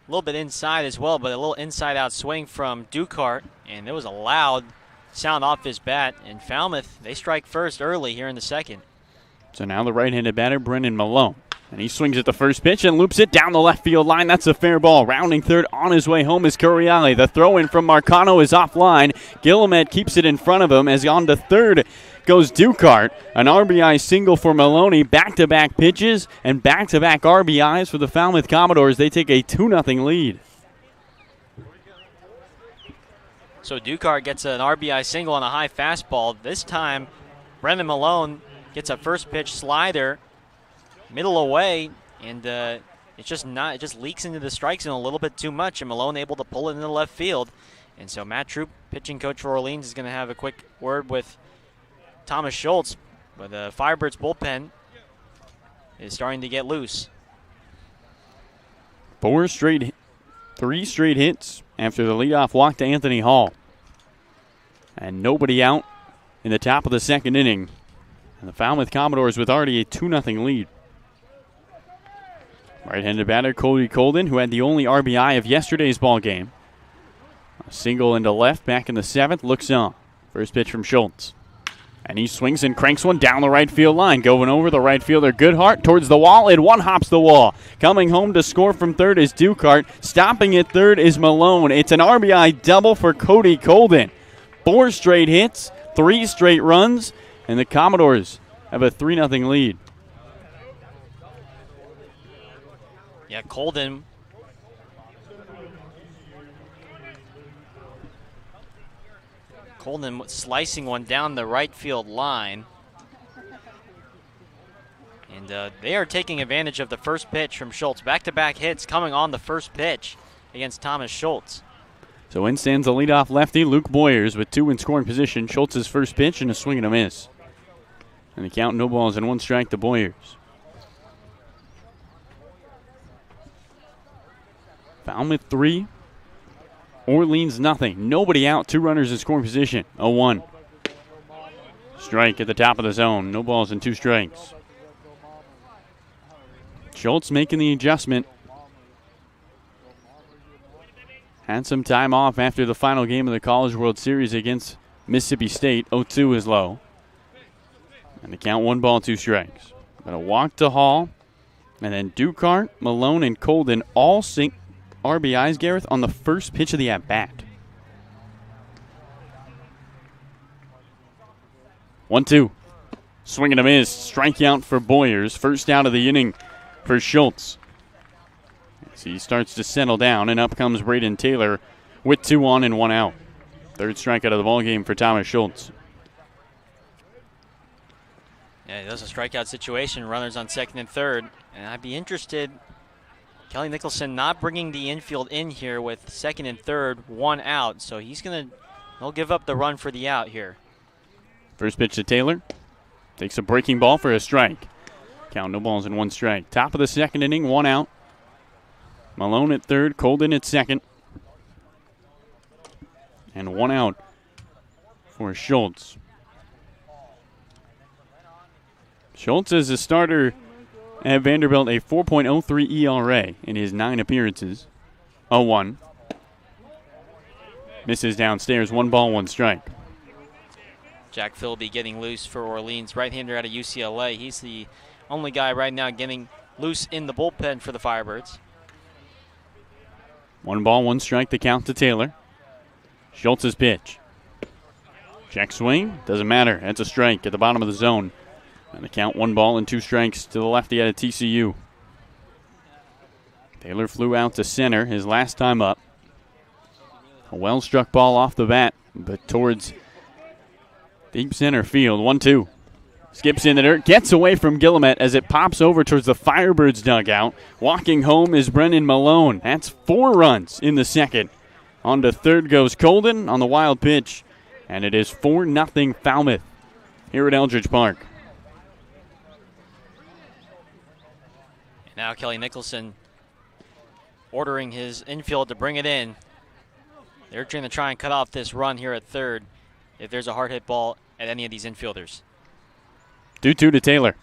A little bit inside as well, but a little inside-out swing from Ducart. And there was a loud sound off his bat. And Falmouth, they strike first early here in the second. So now the right-handed batter, Brennan Malone. And he swings at the first pitch and loops it down the left field line. That's a fair ball. Rounding third on his way home is Curiale. The throw-in from Marcano is offline. Guillemette keeps it in front of him as on to third goes Ducart. An RBI single for Maloney. Back-to-back pitches and back-to-back RBIs for the Falmouth Commodores. They take a 2-0 lead. So Ducart gets an RBI single on a high fastball. This time, Brendan Malone gets a first pitch slider, middle away, and it just leaks into the strike zone a little bit too much, and Malone able to pull it into left field. And so Matt Troop, pitching coach for Orleans, is going to have a quick word with Thomas Schultz. But the Firebirds bullpen is starting to get loose. 3 straight hits after the leadoff walk to Anthony Hall. And nobody out in the top of the second inning. And the Falmouth Commodores with already a 2-0 lead. Right-handed batter Cody Colden, who had the only RBI of yesterday's ball game. A single into left back in the 7th, looks on. First pitch from Schultz. And he swings and cranks one down the right field line. Going over the right fielder Goodhart towards the wall, and one hops the wall. Coming home to score from third is Ducart. Stopping at third is Malone. It's an RBI double for Cody Colden. 4 straight hits, 3 straight runs, and the Commodores have a 3-0 lead. Yeah, Colden slicing one down the right field line. And they are taking advantage of the first pitch from Schultz. Back-to-back hits coming on the first pitch against Thomas Schultz. So in stands the leadoff lefty, Luke Boyers, with 2 in scoring position. Schultz's first pitch and a swing and a miss. And the count, no balls and 1 strike to Boyers. Falmouth 3, Orleans nothing. Nobody out, 2 runners in scoring position. 0-1. Strike at the top of the zone. No balls and 2 strikes. Schultz making the adjustment. Had some time off after the final game of the College World Series against Mississippi State. 0-2 is low. And the count, 1 ball, 2 strikes. Got a walk to Hall. And then Ducart, Malone, and Colden all sink RBIs, Gareth, on the first pitch of the at-bat. 1-2. Swing and a miss. Strikeout for Boyers. First out of the inning for Schultz. As he starts to settle down, and up comes Braden Taylor with 2 on and 1 out. Third strikeout of the ballgame for Thomas Schultz. Yeah, there's a strikeout situation. Runners on second and third. And I'd be interested, Kelly Nicholson not bringing the infield in here with second and third, 1 out. So he'll give up the run for the out here. First pitch to Taylor. Takes a breaking ball for a strike. Count, no balls and 1 strike. Top of the second inning, 1 out. Malone at third, Colden at second. And 1 out for Schultz. Schultz is a starter at Vanderbilt, a 4.03 ERA in his 9 appearances. 0-1. Misses downstairs, 1 ball, 1 strike. Jack Philby getting loose for Orleans. Right-hander out of UCLA. He's the only guy right now getting loose in the bullpen for the Firebirds. 1 ball, 1 strike, the count to Taylor. Schultz's pitch. Check swing, doesn't matter. That's a strike at the bottom of the zone. And the count, 1 ball and 2 strikes to the lefty out of TCU. Taylor flew out to center his last time up. A well-struck ball off the bat, but towards deep center field. 1-2. Skips in the dirt, gets away from Guillemette as it pops over towards the Firebirds dugout. Walking home is Brennan Malone. That's 4 runs in the second. On to third goes Colden on the wild pitch. And it is 4-0 Falmouth here at Eldridge Park. And now Kelly Nicholson ordering his infield to bring it in. They're going to try and cut off this run here at third if there's a hard hit ball at any of these infielders. 2-2 to Taylor.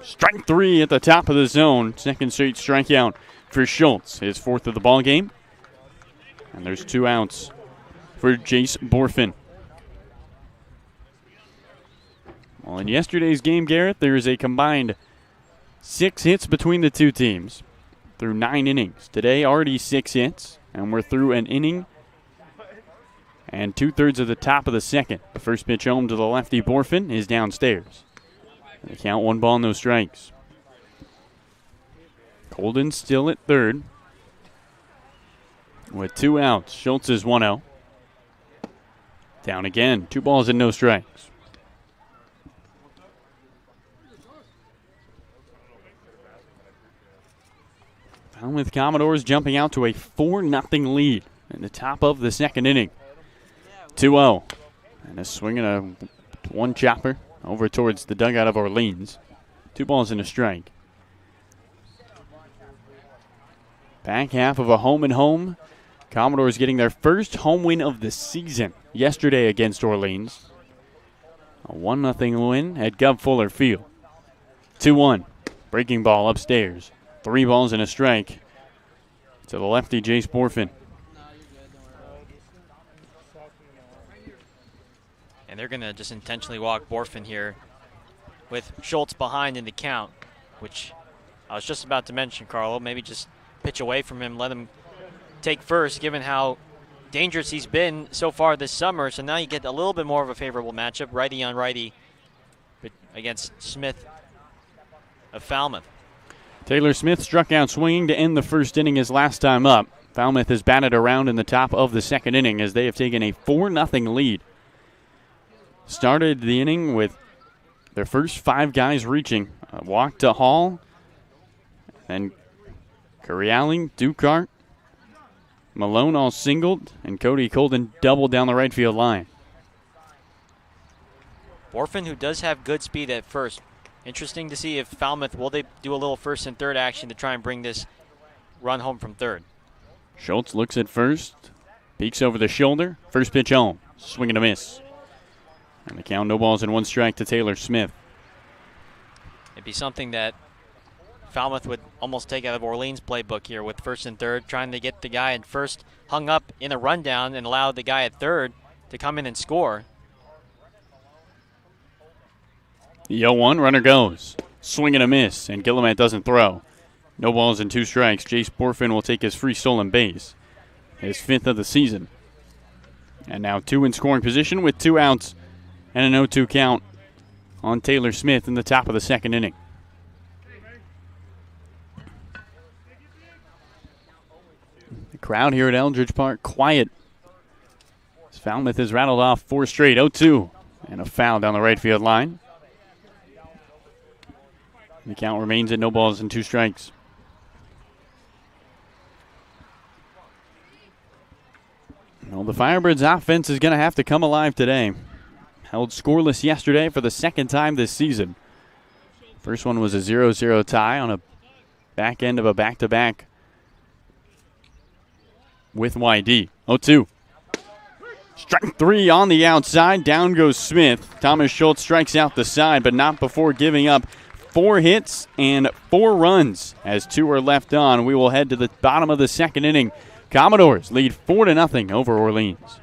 Strike 3 at the top of the zone. Second straight strikeout for Schultz. His 4th of the ball game. And there's 2 outs for Jace Borfin. Well, in yesterday's game, Garrett, there is a combined 6 hits between the two teams through 9 innings. Today, already 6 hits, and we're through an inning and 2/3 of the top of the second. The first pitch home to the lefty Borfin is downstairs. They count 1 ball, no strikes. Colden still at third with 2 outs. Schultz is 1-0. Down again, 2 balls and no strikes. Falmouth Commodores jumping out to a 4-0 lead in the top of the second inning. 2-0. And a swing and a 1 chopper over towards the dugout of Orleans. 2 balls and a strike. Back half of a home and home. Commodores getting their first home win of the season yesterday against Orleans. A 1-0 win at Gov Fuller Field. 2-1. Breaking ball upstairs. 3 balls and a strike to the lefty Jace Borfin. And they're going to just intentionally walk Borfin here with Schultz behind in the count, which I was just about to mention, Carlo. Maybe just pitch away from him, let him take first, given how dangerous he's been so far this summer. So now you get a little bit more of a favorable matchup, righty on righty against Smith of Falmouth. Taylor Smith struck out swinging to end the first inning his last time up. Falmouth has batted around in the top of the second inning as they have taken a 4-0 lead. Started the inning with their first 5 guys reaching. Walk to Hall, and Cariali, Dukart, Malone all singled, and Cody Colden doubled down the right field line. Borfin, who does have good speed at first. Interesting to see if Falmouth, will they do a little first and third action to try and bring this run home from third. Schultz looks at first, peeks over the shoulder, first pitch home, swing and a miss. And the count, no balls and 1 strike to Taylor Smith. It'd be something that Falmouth would almost take out of Orleans' playbook here with first and third, trying to get the guy at first hung up in a rundown and allow the guy at third to come in and score. The 0-1, runner goes. Swing and a miss, and Guillemette doesn't throw. No balls and 2 strikes. Jace Borfin will take his free stolen base, his 5th of the season. And now 2 in scoring position with 2 outs and an 0-2 count on Taylor Smith in the top of the second inning. The crowd here at Eldridge Park quiet. Falmouth has rattled off 4 straight. 0-2 and a foul down the right field line. The count remains at no balls and 2 strikes. Well, the Firebirds offense is going to have to come alive today. Held scoreless yesterday for the 2nd time this season. First one was a 0-0 tie on a back end of a back-to-back with YD. 0-2. Strike 3 on the outside. Down goes Smith. Thomas Schultz strikes out the side, but not before giving up 4 hits and 4 runs. As 2 are left on, we will head to the bottom of the second inning. Commodores lead 4-0 over Orleans.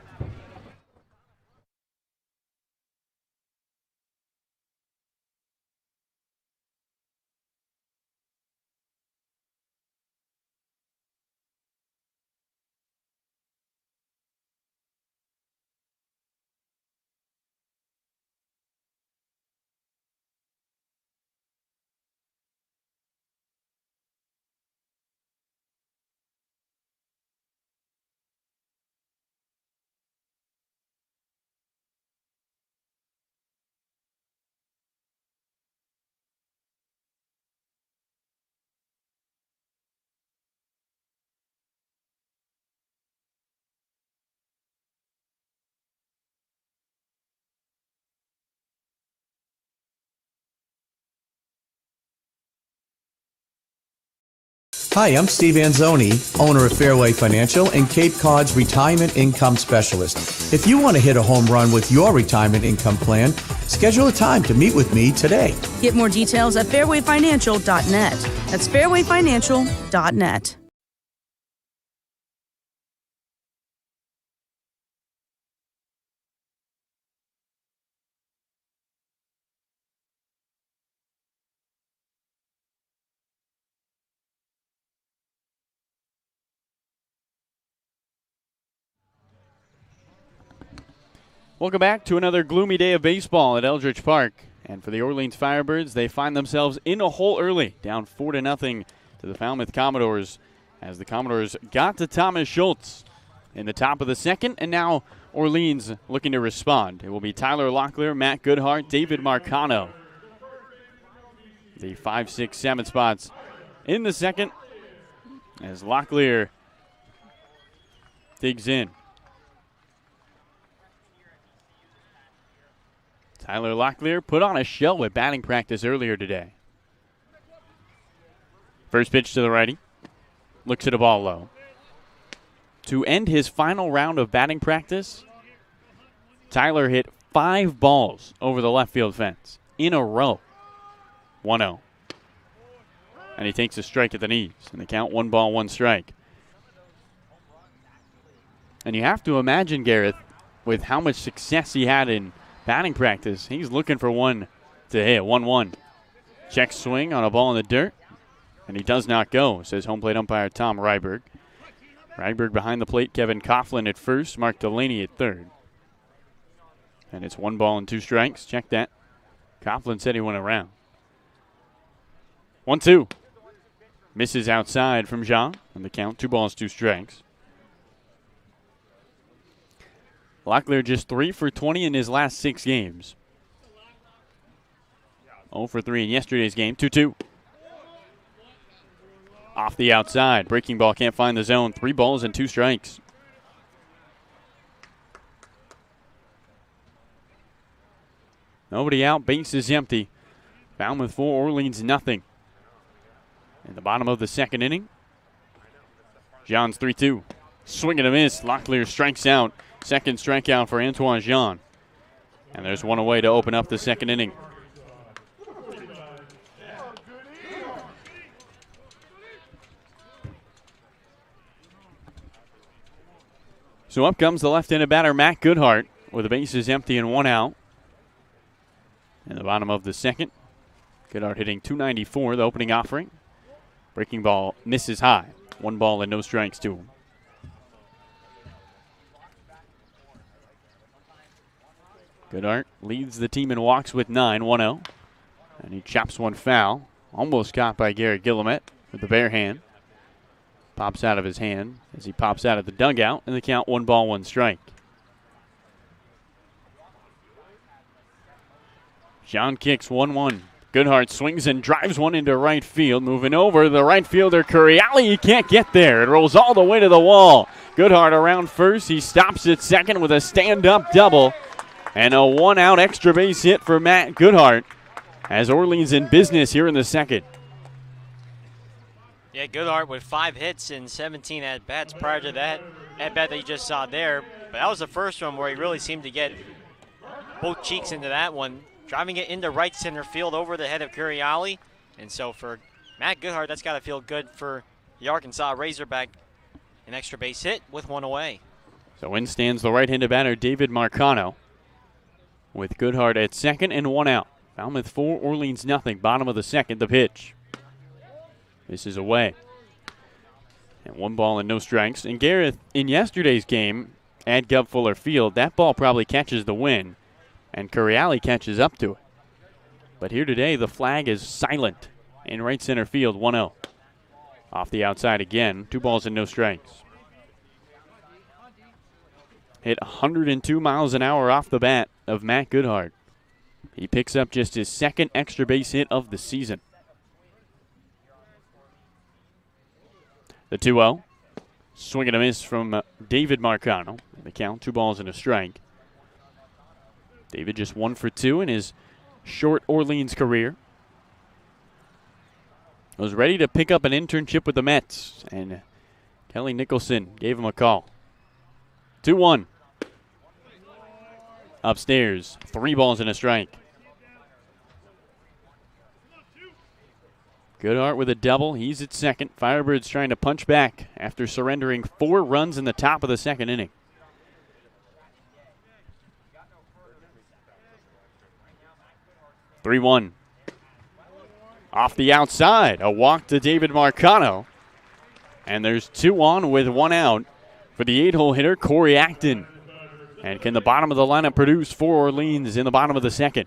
Hi, I'm Steve Anzoni, owner of Fairway Financial and Cape Cod's Retirement Income Specialist. If you want to hit a home run with your retirement income plan, schedule a time to meet with me today. Get more details at fairwayfinancial.net. That's fairwayfinancial.net. Welcome back to another gloomy day of baseball at Eldridge Park. And for the Orleans Firebirds, they find themselves in a hole early, down 4-0 to the Falmouth Commodores, as the Commodores got to Thomas Schultz in the top of the second, and now Orleans looking to respond. It will be Tyler Locklear, Matt Goodhart, David Marcano. The 5, 6, 7 spots in the second as Locklear digs in. Tyler Locklear put on a show at batting practice earlier today. First pitch to the righty. Looks at a ball low. To end his final round of batting practice, Tyler hit 5 balls over the left field fence in a row. 1-0. And he takes a strike at the knees. And the count 1 ball, 1 strike. And you have to imagine, Gareth, with how much success he had in batting practice, he's looking for one to hit. 1-1. Check swing on a ball in the dirt, and he does not go, says home plate umpire Tom Ryberg. Ryberg behind the plate, Kevin Coughlin at first, Mark Delaney at third. And it's 1 ball and 2 strikes. Check that. Coughlin said he went around. 1-2. Misses outside from Jean, and the count 2 balls, 2 strikes. Locklear just 3 for 20 in his last 6 games. 0 for 3 in yesterday's game. 2-2. Off the outside. Breaking ball can't find the zone. 3 balls and 2 strikes. Nobody out. Base is empty. Falmouth 4, Orleans nothing. In the bottom of the second inning, Jean's 3-2. Swing and a miss. Locklear strikes out. Second strikeout for Antoine Jean. And there's one away to open up the second inning. So up comes the left-handed batter, Matt Goodhart, with the bases empty and 1 out. In the bottom of the second, Goodhart hitting .294, the opening offering. Breaking ball misses high. 1 ball and no strikes to him. Goodhart leads the team in walks with 9, 1-0. And he chops one foul. Almost caught by Garrett Guillemette with the bare hand. Pops out of his hand as he pops out of the dugout. And the count 1 ball, 1 strike. Jean kicks 1-1. Goodhart swings and drives one into right field. Moving over, the right fielder, Curiali, he can't get there. It rolls all the way to the wall. Goodhart around first. He stops at second with a stand-up double. And a 1-out extra base hit for Matt Goodhart as Orleans in business here in the second. Yeah, Goodhart with 5 hits and 17 at-bats prior to that at-bat that you just saw there. But that was the first one where he really seemed to get both cheeks into that one, driving it into right center field over the head of Curiali. And so for Matt Goodhart, that's got to feel good for the Arkansas Razorback. An extra base hit with 1 away. So in stands the right-handed batter, David Marcano, with Goodhart at second and 1 out. Falmouth 4, Orleans nothing. Bottom of the second, the pitch. This is away. And 1 ball and no strikes. And Gareth, in yesterday's game at Guv Fuller Field, that ball probably catches the wind, and Curiali catches up to it. But here today, the flag is silent in right center field, 1-0. Off the outside again, 2 balls and no strikes. Hit 102 miles an hour off the bat of Matt Goodhart. He picks up just his 2nd extra base hit of the season. The 2-0. Swing and a miss from David Marcano. The count, 2 balls and a strike. David just 1 for 2 in his short Orleans career. was ready to pick up an internship with the Mets, and Kelly Nicholson gave him a call. 2-1. Upstairs, 3 balls and a strike. Goodhart with a double. He's at second. Firebirds trying to punch back after surrendering 4 runs in the top of the second inning. (3-1). Off the outside, a walk to David Marcano. And there's 2 on with 1 out for the 8-hole hitter, Corey Acton. And can the bottom of the lineup produce for Orleans in the bottom of the second?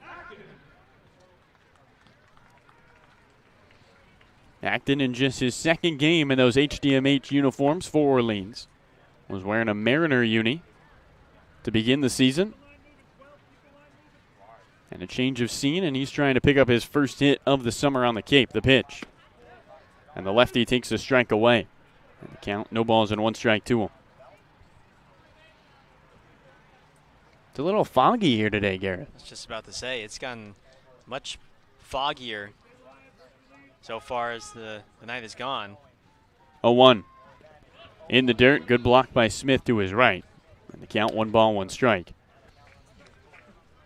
Acton in just his second game in those HDMH uniforms for Orleans. Was wearing a Mariner uni to begin the season. And a change of scene, and he's trying to pick up his first hit of the summer on the Cape, the pitch. And the lefty takes a strike away. And the count, no balls and 1 strike to him. It's a little foggy here today, Garrett. I was just about to say, it's gotten much foggier so far as the night has gone. 0-1. In the dirt, good block by Smith to his right. And the count, 1 ball, 1 strike.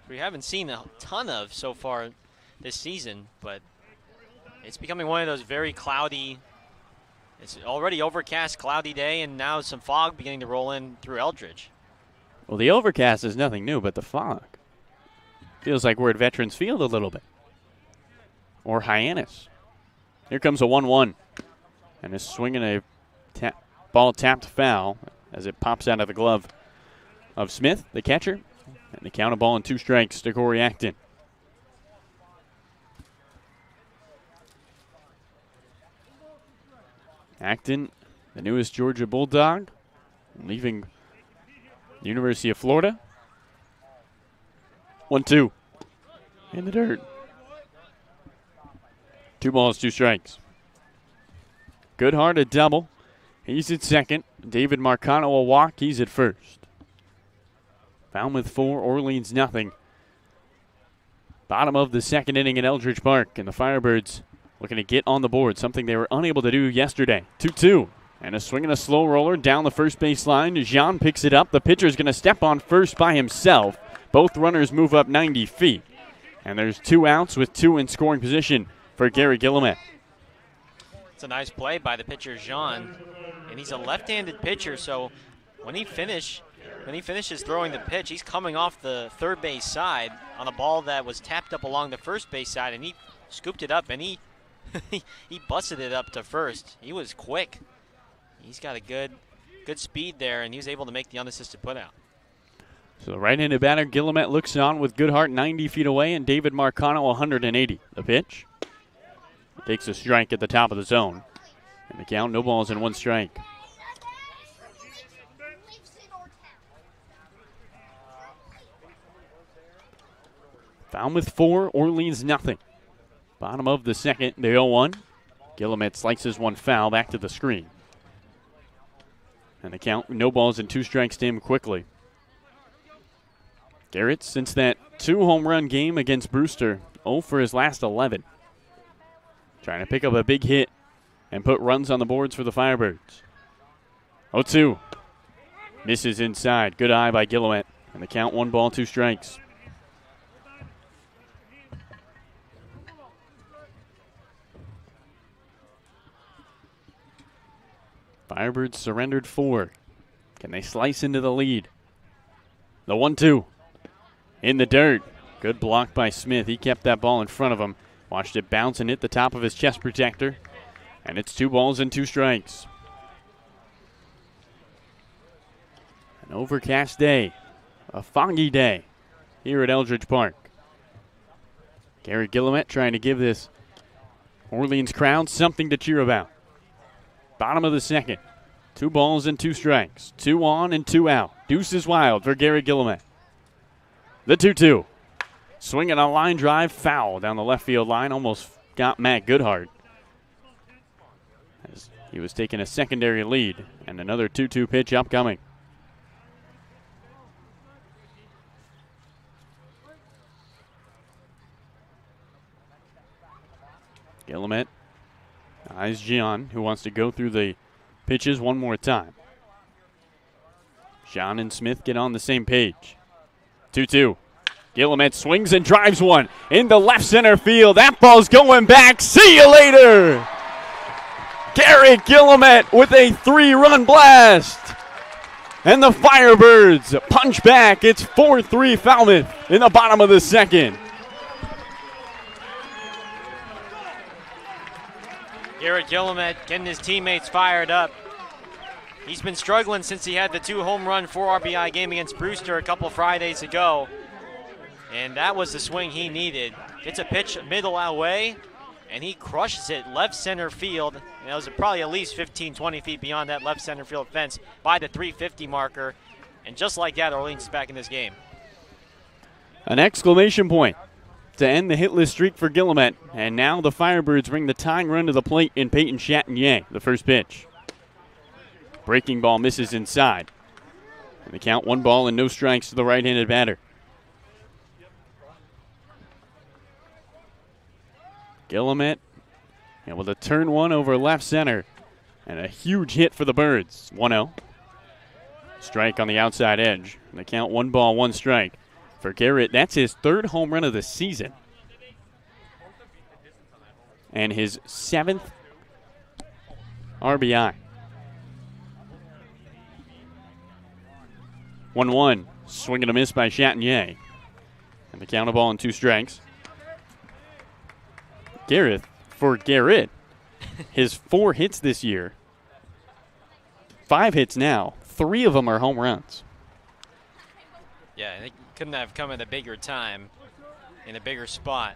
We haven't seen a ton of so far this season, but it's becoming one of those very cloudy, it's already overcast, cloudy day, and now some fog beginning to roll in through Eldridge. Well, the overcast is nothing new, but the fog feels like we're at Veterans Field a little bit. Or Hyannis. Here comes a 1-1. And is swinging a ball tapped foul as it pops out of the glove of Smith, the catcher. And the count, a ball and 2 strikes to Corey Acton. Acton, the newest Georgia Bulldog, leaving the University of Florida. 1-2. In the dirt. 2 balls, 2 strikes. Goodhart a double. He's at second. David Marcano a walk. He's at first. Falmouth 4, Orleans nothing. Bottom of the second inning at Eldridge Park, and the Firebirds looking to get on the board, something they were unable to do yesterday. 2-2, and a swing and a slow roller down the first base line. Jean picks it up. The pitcher's going to step on first by himself. Both runners move up 90 feet, and there's 2 outs with 2 in scoring position for Gary Guillemette. It's a nice play by the pitcher, Jean, and he's a left-handed pitcher, so when he finishes throwing the pitch, he's coming off the third base side on a ball that was tapped up along the first base side, and he scooped it up, and he he busted it up to first. He was quick. He's got a good speed there, and he was able to make the unassisted putout. So the right-handed batter, Guillemette, looks on with Goodhart 90 feet away, and David Marcano 180. The pitch takes a strike at the top of the zone. And the count, no balls and 1 strike. Falmouth 4, Orleans nothing. Bottom of the second, the 0-1. Guillemette slices 1 foul back to the screen. And the count, no balls and 2 strikes to him quickly. Garrett, since that 2-home run game against Brewster, 0 for his last 11. Trying to pick up a big hit and put runs on the boards for the Firebirds. 0-2. Misses inside. Good eye by Guillemette. And the count, 1 ball, 2 strikes. Firebirds surrendered 4. Can they slice into the lead? The 1-2. In the dirt. Good block by Smith. He kept that ball in front of him. Watched it bounce and hit the top of his chest protector. And it's 2 balls and 2 strikes. An overcast day. A foggy day here at Eldridge Park. Gary Guillemette trying to give this Orleans crowd something to cheer about. Bottom of the second. 2 balls and 2 strikes. 2 on and 2 out. Deuce is wild for Gary Guillemette. The 2-2. Swinging a line drive, foul down the left field line. Almost got Matt Goodhart as he was taking a secondary lead. And another 2-2 pitch upcoming. Guillemette Eyes Gian, who wants to go through the pitches one more time. John and Smith get on the same page. 2-2. Guillemette swings and drives one into left center field. That ball's going back. See you later. Garrett Guillemette with a 3-run blast. And the Firebirds punch back. It's 4-3 Falmouth in the bottom of the second. Garrett Guillemette getting his teammates fired up. He's been struggling since he had the 2 home run, 4 RBI game against Brewster a couple Fridays ago. And that was the swing he needed. Gets a pitch middle away, and he crushes it left center field. And that was probably at least 15, 20 feet beyond that left center field fence by the 350 marker. And just like that, Orleans is back in this game. An exclamation point to end the hitless streak for Guillemette. And now the Firebirds bring the tying run to the plate in Peyton Chatinier, the first pitch. Breaking ball misses inside. And the count 1 ball and no strikes to the right-handed batter. Guillemette, and with a turn 1 over left center. And a huge hit for the Birds. 1-0. Strike on the outside edge. And the count 1 ball, 1 strike. For Garrett, that's his 3rd home run of the season. And his 7th RBI. 1-1. Swing and a miss by Chatinier. And the count, a ball and 2 strikes. Garrett, his 4 hits this year. 5 hits now. 3 of them are home runs. Yeah, I think couldn't have come at a bigger time in a bigger spot.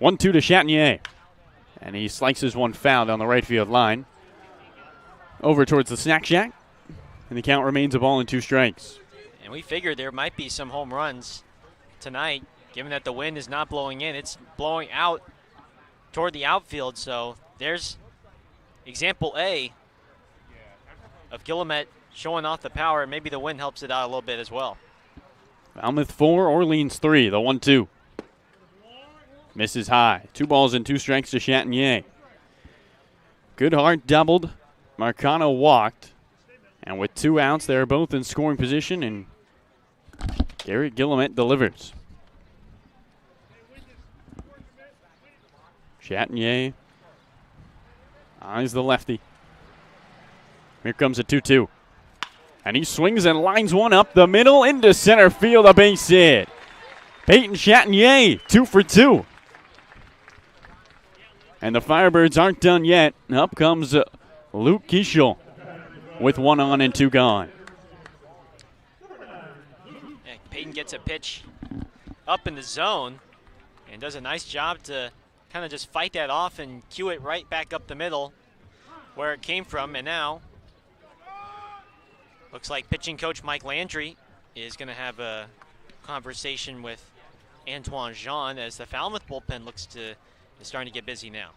1-2 to Chatinier. And he slices one foul down the right field line. Over towards the snack shack. And the count remains a ball and 2 strikes. And we figured there might be some home runs tonight, given that the wind is not blowing in. It's blowing out toward the outfield. So there's example A of Guillemette showing off the power. Maybe the wind helps it out a little bit as well. Falmouth 4, Orleans 3, the 1-2. Misses high. 2 balls and 2 strikes to Chatinier. Goodhart doubled. Marcano walked. And with 2 outs, they're both in scoring position, and Garrett Guillemette delivers. Chatinier eyes the lefty. Here comes a 2-2. And he swings and lines one up the middle into center field, a base hit. Peyton Chatinier, 2 for 2. And the Firebirds aren't done yet. Up comes Luke Kieshel with 1 on and 2 gone. Yeah, Peyton gets a pitch up in the zone and does a nice job to kind of just fight that off and cue it right back up the middle where it came from. And now looks like pitching coach Mike Landry is going to have a conversation with Antoine Jean as the Falmouth bullpen looks to is starting to get busy now.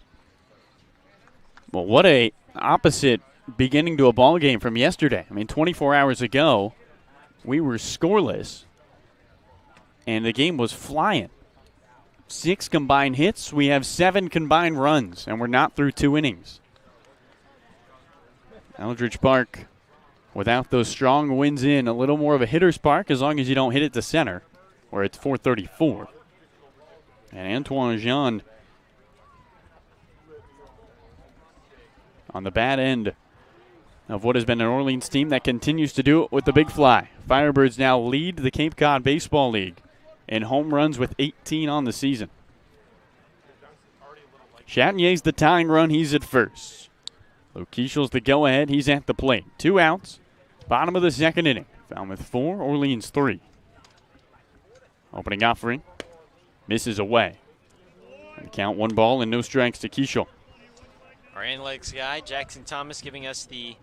Well, what a opposite beginning to a ball game from yesterday. I mean, 24 hours ago, we were scoreless, and the game was flying. 6 combined hits. We have 7 combined runs, and we're not through 2 innings. Eldridge Park, without those strong winds in, a little more of a hitter's park as long as you don't hit it to center, where it's 434. And Antoine Jean on the bad end of what has been an Orleans team that continues to do it with the big fly. Firebirds now lead the Cape Cod Baseball League in home runs with 18 on the season. Chatinier's the tying run. He's at first. Luke Kieshel's the go-ahead. He's at the plate. 2 outs. Bottom of the second inning. Falmouth 4, Orleans 3. Opening offering. Misses away. And count 1 ball and no strikes to Kieshel. Our analytics guy, Jackson Thomas, giving us the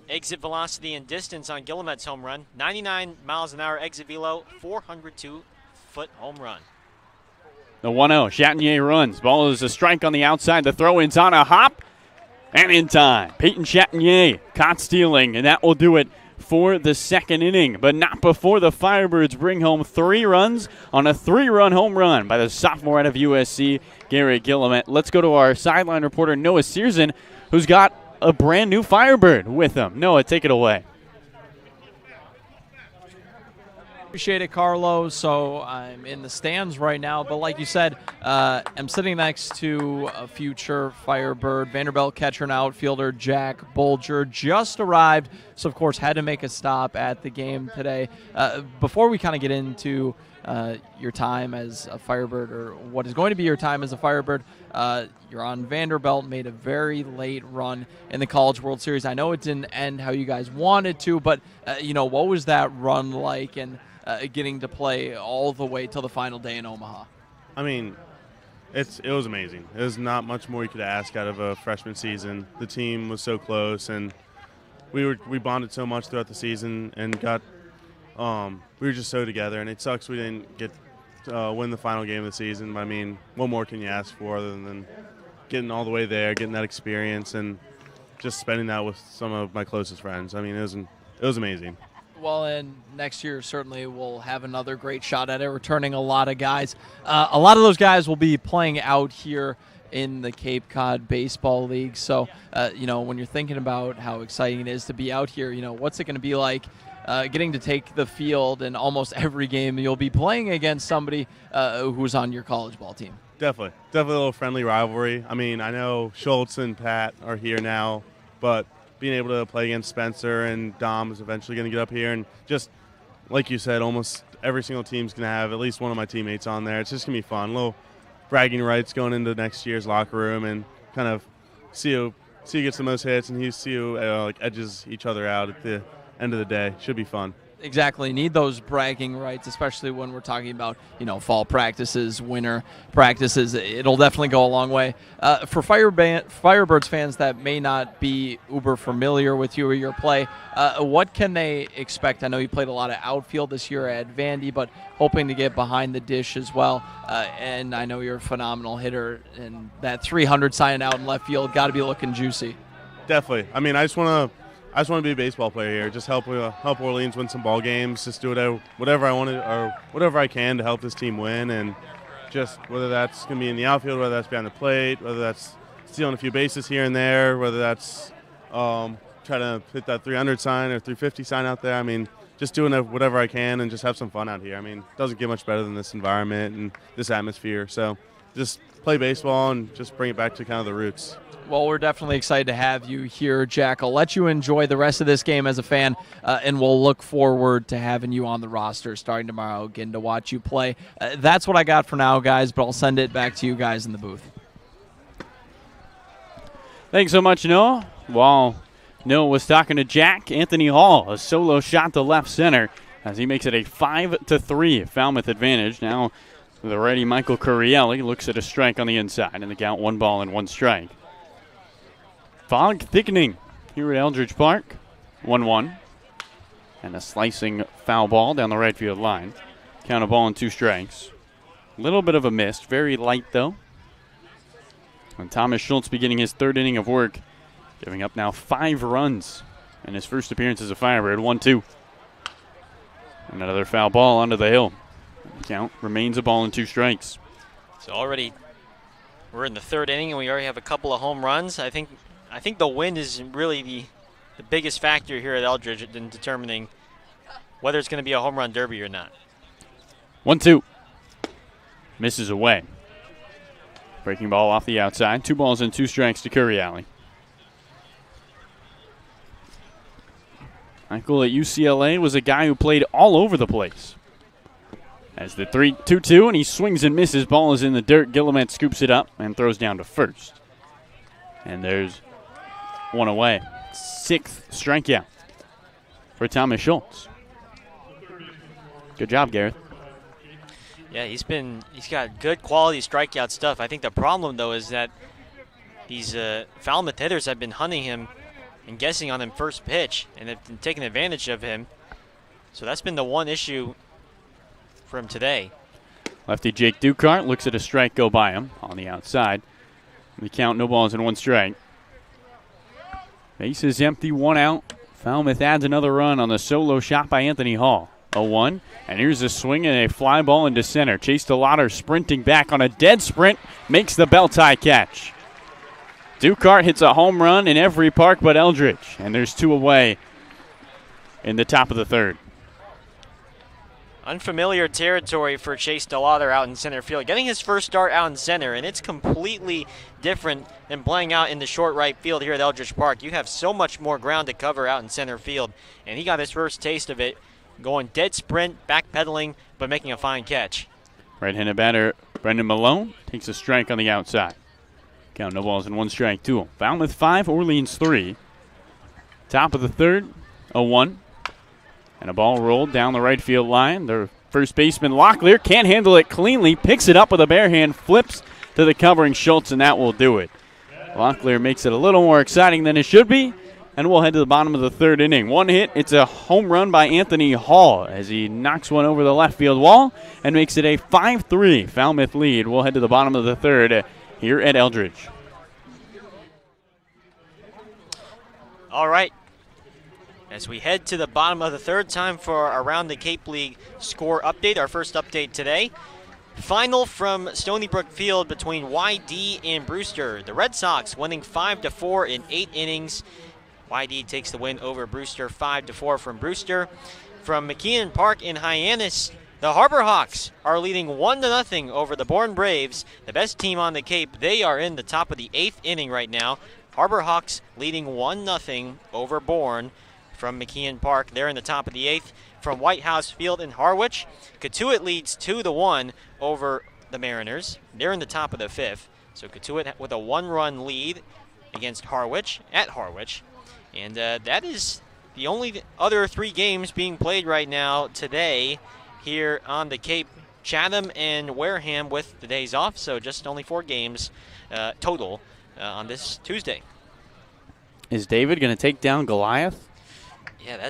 exit velocity and distance on Guillemette's home run. 99 miles an hour exit velo, 402-foot home run. The 1-0. Chatinier runs. Ball is a strike on the outside. The throw-in's on a hop. And in time. Peyton Chatinier caught stealing, and that will do it for the second inning, but not before the Firebirds bring home 3 runs on a 3-run home run by the sophomore out of USC, Garrett Gillimet. Let's go to our sideline reporter, Noah Searson, who's got a brand new Firebird with him. Noah, take it away. Appreciate it, Carlo. So I'm in the stands right now, but like you said, I'm sitting next to a future Firebird. Vanderbilt catcher and outfielder Jack Bolger just arrived, so of course had to make a stop at the game today. Before we kind of get into your time as a Firebird, or what is going to be your time as a Firebird, you're on Vanderbilt, made a very late run in the College World Series. I know it didn't end how you guys wanted to, but what was that run like, and getting to play all the way till the final day in Omaha? I mean, it was amazing. There's not much more you could ask out of a freshman season. The team was so close, and we bonded so much throughout the season, and we were just so together. And it sucks we didn't get win the final game of the season. But I mean, what more can you ask for other than getting all the way there, getting that experience, and just spending that with some of my closest friends? I mean, it was amazing. Well, and next year certainly we'll have another great shot at it, returning a lot of guys. A lot of those guys will be playing out here in the Cape Cod Baseball League. So, when you're thinking about how exciting it is to be out here, what's it going to be like getting to take the field in almost every game you'll be playing against somebody who's on your college ball team? Definitely a little friendly rivalry. I mean, I know Schultz and Pat are here now, but being able to play against Spencer and Dom is eventually going to get up here. And just like you said, almost every single team's going to have at least one of my teammates on there. It's just going to be fun. A little bragging rights going into next year's locker room, and kind of see who gets the most hits, and see who edges each other out at the end of the day. Should be fun. Exactly. Need those bragging rights, especially when we're talking about, fall practices, winter practices. It'll definitely go a long way. For Firebirds fans that may not be uber familiar with you or your play, what can they expect? I know you played a lot of outfield this year at Vandy, but hoping to get behind the dish as well. And I know you're a phenomenal hitter, and that 300 signing out in left field got to be looking juicy. Definitely. I mean, I just want to be a baseball player here. Just help Orleans win some ball games. Just do whatever I want to, or whatever I can to help this team win. And just whether that's going to be in the outfield, whether that's behind the plate, whether that's stealing a few bases here and there, whether that's trying to hit that 300 sign or 350 sign out there. I mean, just doing whatever I can and just have some fun out here. I mean, it doesn't get much better than this environment and this atmosphere. So just play baseball and just bring it back to kind of the roots. Well, we're definitely excited to have you here, Jack. I'll let you enjoy the rest of this game as a fan, and we'll look forward to having you on the roster starting tomorrow, getting to watch you play. That's what I got for now, guys, but I'll send it back to you guys in the booth. Thanks so much, Noah. While Noah was talking to Jack, Anthony Hall, a solo shot to left center as he makes it a 5-3 Falmouth advantage. Now the righty Michael Curielli looks at a strike on the inside, and the count 1-1 Fog thickening here at Eldridge Park. 1-1. And a slicing foul ball down the right field line. Count a ball and 2 strikes. Little bit of a miss. Very light, though. And Thomas Schultz beginning his 3rd inning of work. Giving up now 5 runs in his first appearance as a Firebird. 1-2. And another foul ball onto the hill. The count remains a ball and 2 strikes. So already we're in the 3rd inning, and we already have a couple of home runs. I think the wind is really the biggest factor here at Eldridge in determining whether it's going to be a home run derby or not. 1-2. Misses away. Breaking ball off the outside. 2 balls and 2 strikes to Curielli. Michael at UCLA was a guy who played all over the place. As the 3-2-2, and he swings and misses. Ball is in the dirt. Gillimet scoops it up and throws down to first. And there's one away. 6th strikeout for Thomas Schultz. Good job, Gareth. Yeah, he's got good quality strikeout stuff. I think the problem, though, is that these Falmouth hitters have been hunting him and guessing on him first pitch, and have been taking advantage of him. So that's been the one issue for him today. Lefty Jake Dukart looks at a strike go by him on the outside. The count, no balls and 1 strike. Base is empty, 1 out Falmouth adds another run on the solo shot by Anthony Hall. 0-1, and here's a swing and a fly ball into center. Chase DeLauder sprinting back on a dead sprint, makes the belt tie catch. Dukart hits a home run in every park but Eldridge, and there's 2 away in the top of the third. Unfamiliar territory for Chase DeLauder out in center field. Getting his first start out in center, and it's completely different than playing out in the short right field here at Eldridge Park. You have so much more ground to cover out in center field, and he got his first taste of it, going dead sprint, backpedaling, but making a fine catch. Right-handed batter Brendan Malone takes a strike on the outside. Count no balls and 1 strike to him. Falmouth 5, Orleans 3. Top of the third, 0-1. And a ball rolled down the right field line. Their first baseman Locklear can't handle it cleanly, picks it up with a bare hand, flips to the covering Schultz, and that will do it. Locklear makes it a little more exciting than it should be, and we'll head to the bottom of the third inning. 1 hit, it's a home run by Anthony Hall as he knocks one over the left field wall and makes it a 5-3 Falmouth lead. We'll head to the bottom of the third here at Eldridge. All right. As we head to the bottom of the third, time for our Around the Cape League score update, our first update today. Final from Stony Brook Field between YD and Brewster. The Red Sox winning 5-4 in 8 innings. YD takes the win over Brewster, 5-4 from Brewster. From McKeon Park in Hyannis, the Harbor Hawks are leading 1-0 over the Bourne Braves, the best team on the Cape. They are in the top of the 8th inning right now. Harbor Hawks leading 1-0 over Bourne. From McKeon Park, they're in the top of the 8th. From White House Field in Harwich, Cotuit leads 2-1 over the Mariners. They're in the top of the 5th. So Cotuit with a 1-run lead against Harwich, at Harwich. And that is the only other 3 games being played right now today here on the Cape. Chatham and Wareham with the days off, so just only 4 games total on this Tuesday. Is David going to take down Goliath? Yeah,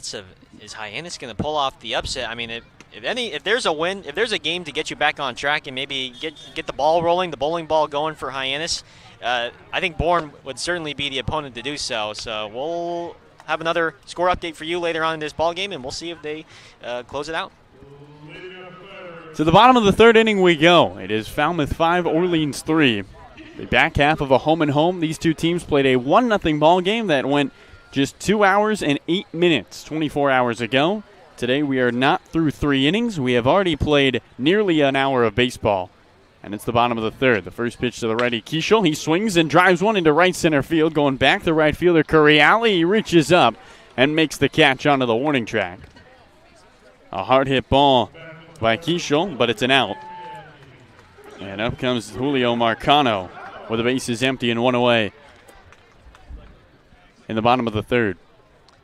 is Hyannis going to pull off the upset? I mean, if there's a win, if there's a game to get you back on track and maybe get the ball rolling, the bowling ball going for Hyannis, I think Bourne would certainly be the opponent to do so. So we'll have another score update for you later on in this ball game, and we'll see if they close it out. To the bottom of the third inning we go. It is Falmouth 5, Orleans 3. The back half of a home-and-home. These 2 teams played a 1-0 ball game that went just 2 hours and 8 minutes 24 hours ago. Today we are not through 3 innings. We have already played nearly an hour of baseball. And it's the bottom of the third. The first pitch to the righty, Keischel. He swings and drives one into right center field. Going back to right fielder, Curiali. He reaches up and makes the catch onto the warning track. A hard hit ball by Keischel, but it's an out. And up comes Julio Marcano with the bases empty and 1 away in the bottom of the third.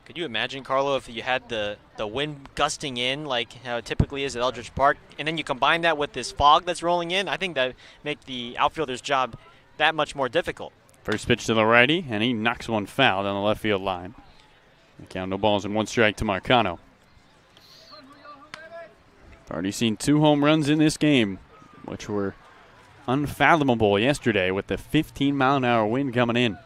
Could you imagine, Carlo, if you had the wind gusting in like how it typically is at Eldridge Park, and then you combine that with this fog that's rolling in? I think that would make the outfielder's job that much more difficult. First pitch to the righty, and he knocks one foul down the left field line. The count, no balls and 1 strike to Marcano. Already seen 2 home runs in this game, which were unfathomable yesterday with the 15-mile-an-hour wind coming in.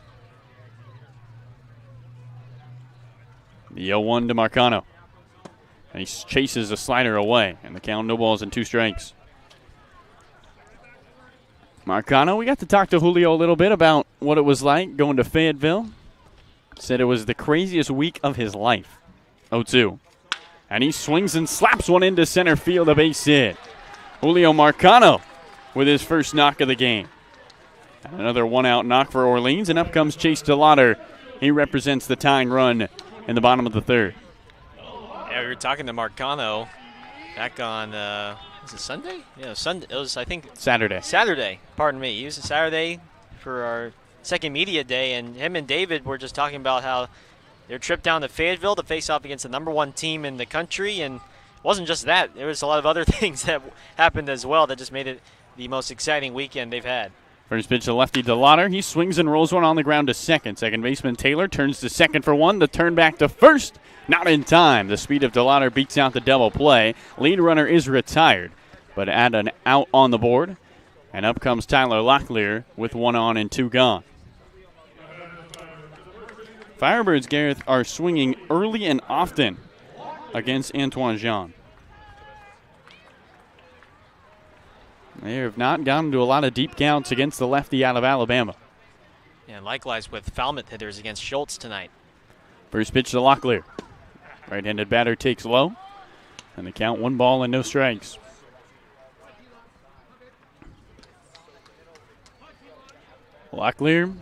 The 0-1 to Marcano. And he chases a slider away. And the count, no balls and 2 strikes. Marcano, we got to talk to Julio a little bit about what it was like going to Fayetteville. Said it was the craziest week of his life. 0-2. And he swings and slaps one into center field, a base hit. Julio Marcano with his first knock of the game. And another 1-out knock for Orleans. And up comes Chase DeLauder. He represents the tying run in the bottom of the third. Yeah, we were talking to Marcano back on, was it Sunday? Yeah, Sunday. It was, I think, Saturday. Saturday, pardon me. It was a Saturday for our second media day, and him and David were just talking about how their trip down to Fayetteville to face off against the #1 team in the country, and it wasn't just that. There was a lot of other things that happened as well that just made it the most exciting weekend they've had. First pitch to lefty DeLauder. He swings and rolls one on the ground to second. Second baseman Taylor turns to second for one. The turn back to first. Not in time. The speed of DeLauder beats out the double play. Lead runner is retired, but add an out on the board. And up comes Tyler Locklear with 1 on and 2 gone. Firebirds, Gareth, are swinging early and often against Antoine Jean. They have not gotten to a lot of deep counts against the lefty out of Alabama. And likewise with Falmouth hitters against Schultz tonight. First pitch to Locklear. Right-handed batter takes low. And the count 1 ball and no strikes. Locklear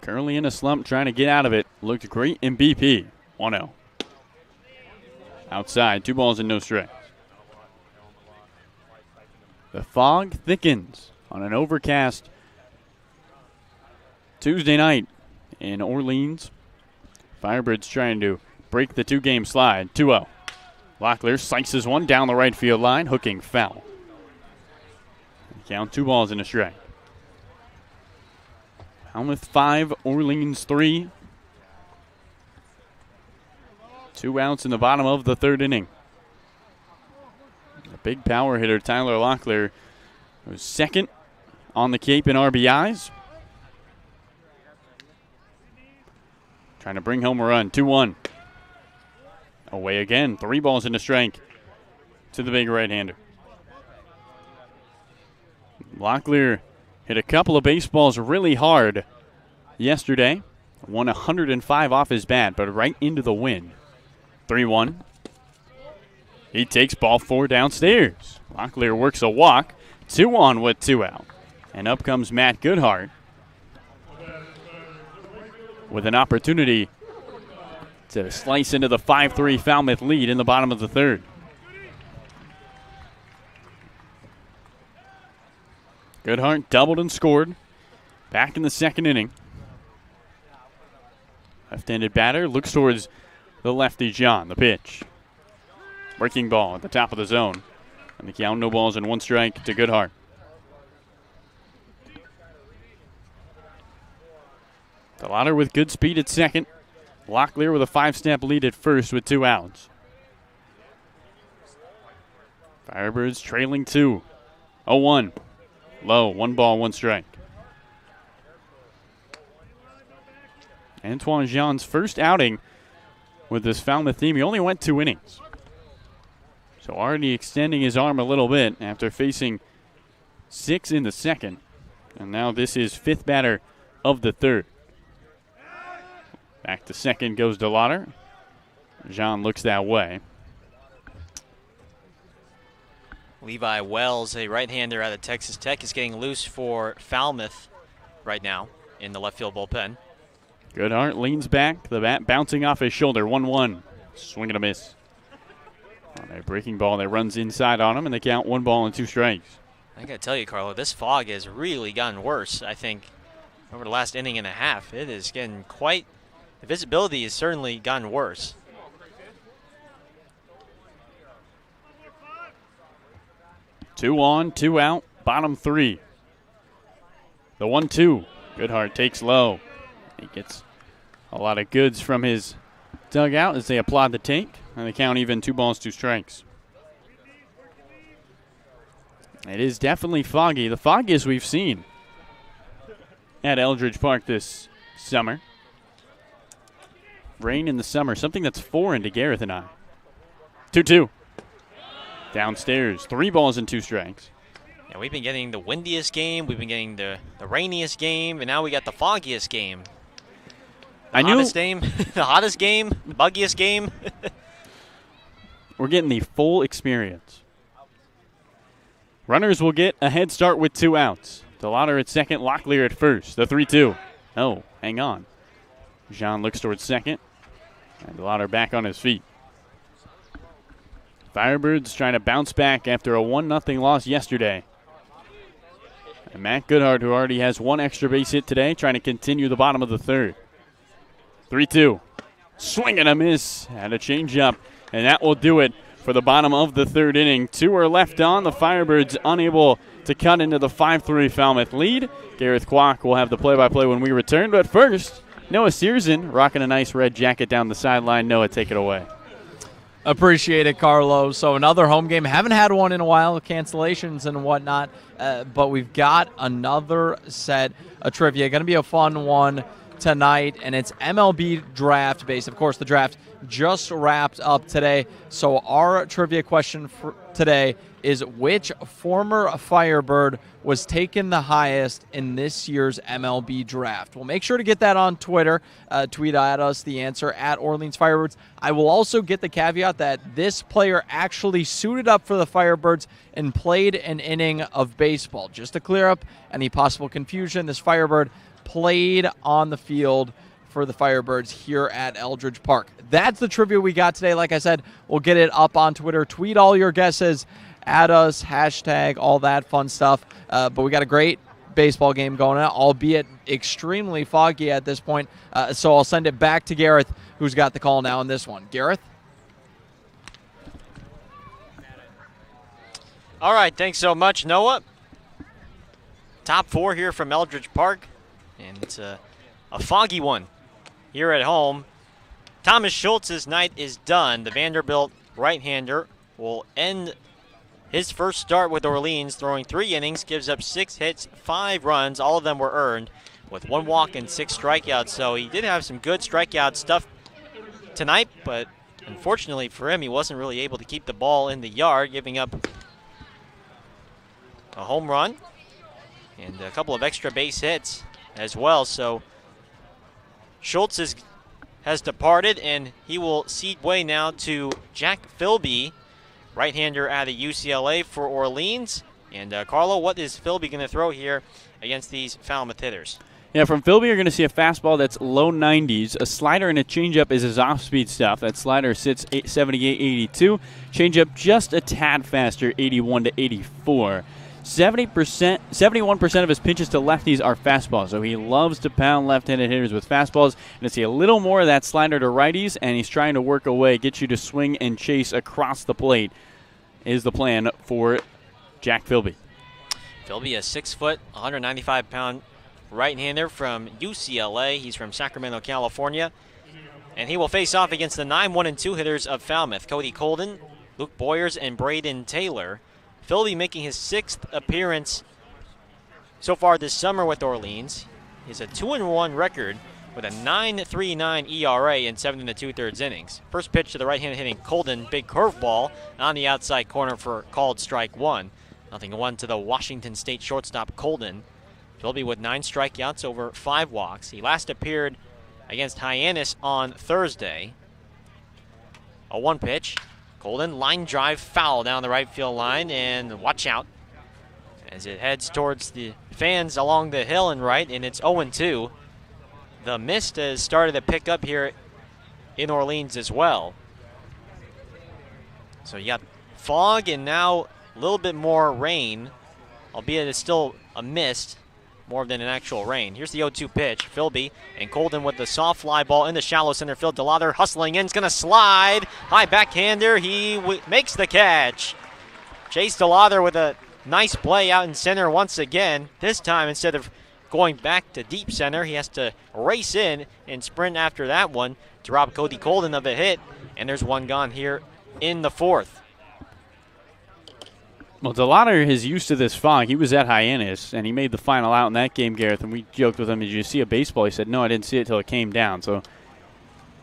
currently in a slump trying to get out of it. Looked great in BP. 1-0. Outside, 2 balls and no strikes. The fog thickens on an overcast Tuesday night in Orleans. Firebirds trying to break the 2-game slide. 2-0. Locklear slices one down the right field line, hooking foul. Count 2 balls and a strike. Falmouth 5, Orleans 3. 2 outs in the bottom of the 3rd inning. A big power hitter, Tyler Locklear, was 2nd on the Cape in RBIs. Trying to bring home a run. 2-1. Away again. 3 balls and a strike to the big right-hander. Locklear hit a couple of baseballs really hard yesterday. Won 105 off his bat, but right into the wind. 3-1. He takes ball 4 downstairs. Locklear works a walk. 2 on with 2 out. And up comes Matt Goodhart with an opportunity to slice into the 5-3 Falmouth lead in the bottom of the 3rd. Goodhart doubled and scored. Back in the 2nd inning. Left-handed batter looks towards the lefty John. The pitch. Breaking ball at the top of the zone. And the count, no balls and 1 strike to Goodhart. DeLauder with good speed at 2nd. Locklear with a 5-step lead at 1st with 2 outs. Firebirds trailing 2. 0-1. Low, 1 ball, 1 strike. Antoine Jean's first outing with this Falmouth team. He only went 2 innings. So already extending his arm a little bit after facing 6 in the 2nd. And now this is 5th batter of the 3rd. Back to 2nd goes DeLauder. Jean looks that way. Levi Wells, a right-hander out of Texas Tech, is getting loose for Falmouth right now in the left field bullpen. Goodhart leans back, the bat bouncing off his shoulder. 1-1. Swing and a miss. On a breaking ball that runs inside on him, and they count 1 ball and 2 strikes. I got to tell you, Carlo, this fog has really gotten worse, I think, over the last inning and a half. It is getting quite, the visibility has certainly gotten worse. Two on, 2 out, bottom 3. The 1-2. Goodhart takes low. He gets a lot of goods from his dugout as they applaud the take. And they count even 2 balls, 2 strikes. It is definitely foggy. The foggiest we've seen at Eldridge Park this summer. Rain in the summer, something that's foreign to Gareth and I. 2-2. Downstairs, 3 balls and 2 strikes. Yeah, we've been getting the windiest game, we've been getting the rainiest game, and now we got the foggiest game. The hottest game, the hottest game, the buggiest game. We're getting the full experience. Runners will get a head start with 2 outs. DeLauder at 2nd, Locklear at 1st. The 3-2. Oh, hang on. Jean looks towards 2nd. And DeLauder back on his feet. Firebirds trying to bounce back after a 1-0 loss yesterday. And Matt Goodhart, who already has 1 extra base hit today, trying to continue the bottom of the 3rd. 3-2. Swing and a miss. And a changeup. And that will do it for the bottom of the 3rd inning. 2 are left on. The Firebirds unable to cut into the 5-3 Falmouth lead. Gareth Kwok will have the play-by-play when we return. But first, Noah Searson rocking a nice red jacket down the sideline. Noah, take it away. Appreciate it, Carlo. So another home game. Haven't had one in a while, cancellations and whatnot. But we've got another set of trivia. Going to be a fun one. tonight, and it's MLB draft based. Of course, the draft just wrapped up today. So our trivia question for today is, which former Firebird was taken the highest in this year's MLB draft? We'll make sure to get that on Twitter. Tweet at us the answer at Orleans Firebirds. I will also get the caveat that this player actually suited up for the Firebirds and played an inning of baseball. Just to clear up any possible confusion, this Firebird played on the field for the Firebirds here at Eldridge Park. That's the trivia we got today. Like I said, we'll get it up on Twitter. Tweet all your guesses at us, hashtag, all that fun stuff. But we got a great baseball game going on, albeit extremely foggy at this point. So I'll send it back to Gareth, who's got the call now in this one. Gareth? All right, thanks so much, Noah. Top 4 here from Eldridge Park, and it's a foggy one here at home. Thomas Schultz's night is done. The Vanderbilt right-hander will end his first start with Orleans, throwing 3 innings, gives up 6 hits, 5 runs. All of them were earned with 1 walk and 6 strikeouts. So he did have some good strikeout stuff tonight, but unfortunately for him, he wasn't really able to keep the ball in the yard, giving up a home run and a couple of extra base hits as well. So Schultz has departed, and he will cede way now to Jack Philby, right-hander out of UCLA for Orleans. And Carlo, what is Philby going to throw here against these Falmouth hitters? Yeah, from Philby, you're going to see a fastball that's low 90s. A slider and a changeup is his off-speed stuff. That slider sits 78-82. Changeup just a tad faster, 81-84. 71% of his pitches to lefties are fastballs, so he loves to pound left-handed hitters with fastballs. And to see a little more of that slider to righties, and he's trying to work away, get you to swing and chase across the plate is the plan for Jack Philby. Philby, a 6-foot, 195-pound right-hander from UCLA. He's from Sacramento, California. And he will face off against the 9-1-2 hitters of Falmouth, Cody Colden, Luke Boyers, and Braden Taylor. Philby making his 6th appearance so far this summer with Orleans. He's a 2-1 record with a 9.39 ERA in 7 2/3 innings. First pitch to the right-handed hitting Colden, big curveball on the outside corner for called strike 1. 0-1 to the Washington State shortstop Colden. Philby with 9 strikeouts over 5 walks. He last appeared against Hyannis on Thursday. A 1 pitch. Colden, line drive foul down the right field line, and watch out as it heads towards the fans along the hill and right, and it's 0-2. The mist has started to pick up here in Orleans as well. So you got fog and now a little bit more rain, albeit it's still a mist more than an actual rain. Here's the 0-2 pitch. Philby and Colden with the soft fly ball in the shallow center field. DeLauder hustling in, is going to slide. High backhander, he makes the catch. Chase DeLauder with a nice play out in center once again. This time, instead of going back to deep center, he has to race in and sprint after that one to rob Cody Colden of a hit. And there's one gone here in the 4th. Well, DeLauder is used to this fog. He was at Hyannis, and he made the final out in that game, Gareth, and we joked with him, did you see a baseball? He said, no, I didn't see it till it came down. So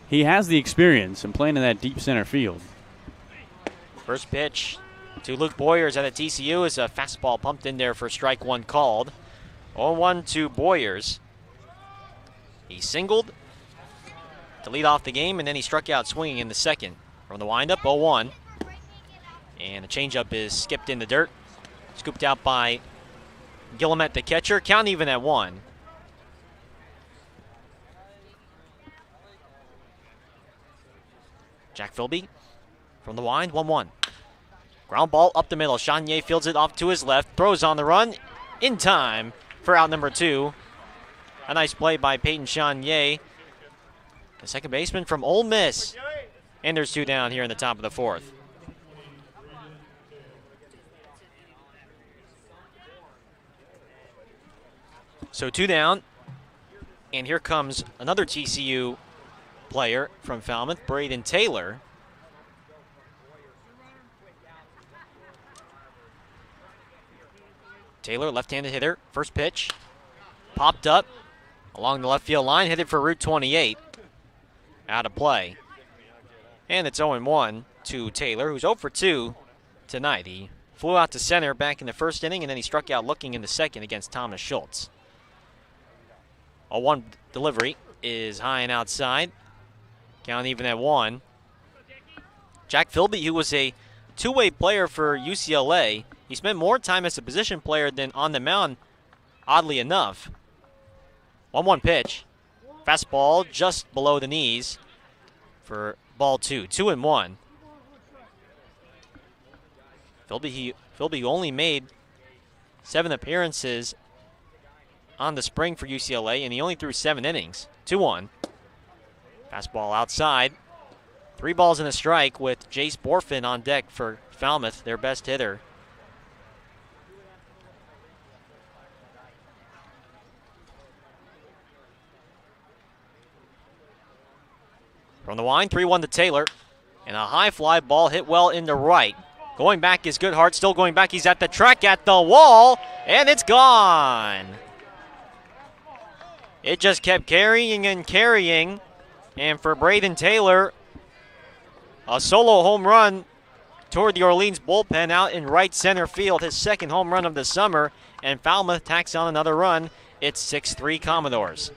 he has the experience in playing in that deep center field. First pitch to Luke Boyers out of TCU is a fastball pumped in there for strike 1 called. 0-1 to Boyers. He singled to lead off the game, and then he struck out swinging in the second. From the windup, 0-1. And a changeup is skipped in the dirt. Scooped out by Guillemette, the catcher. Count even at 1. Jack Philby from the wind, 1-1. Ground ball up the middle. Chanier fields it off to his left. Throws on the run in time for out number 2. A nice play by Peyton Chanier, the second baseman from Ole Miss. And there's 2 down here in the top of the 4th. So 2 down, and here comes another TCU player from Falmouth, Braden Taylor. Taylor, left-handed hitter, first pitch, popped up, Along the left field line, headed for Route 28. Out of play. And it's 0-1 to Taylor, who's 0 for 2 tonight. He flew out to center back in the first inning, and then he struck out looking in the second against Thomas Schultz. A 1 delivery is high and outside. Count even at 1. Jack Philby, who was a two-way player for UCLA, he spent more time as a position player than on the mound, oddly enough. 1-1 pitch. Fastball just below the knees for ball 2. 2-1. Philby only made 7 appearances on the spring for UCLA, and he only threw 7 innings. 2-1. Fastball outside. 3 balls and a strike with Jace Borfin on deck for Falmouth, their best hitter. From the line, 3-1 to Taylor. And a high fly ball hit well into right. Going back is Goodhart, still going back. He's at the track, at the wall, and it's gone. It just kept carrying and carrying. And for Braden Taylor, a solo home run toward the Orleans bullpen out in right center field. His second home run of the summer. And Falmouth tacks on another run. It's 6-3 Commodores.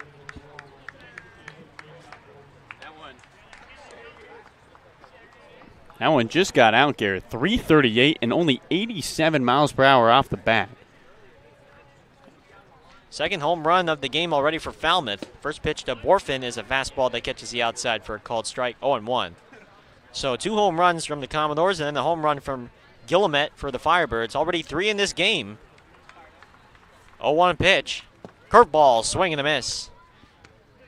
That one just got out, Garrett. 338 and only 87 miles per hour off the bat. Second home run of the game already for Falmouth. First pitch to Borfin is a fastball that catches the outside for a called strike. 0-1. So 2 home runs from the Commodores and then the home run from Guillemette for the Firebirds. Already 3 in this game. 0-1 pitch. Curveball, swing and a miss.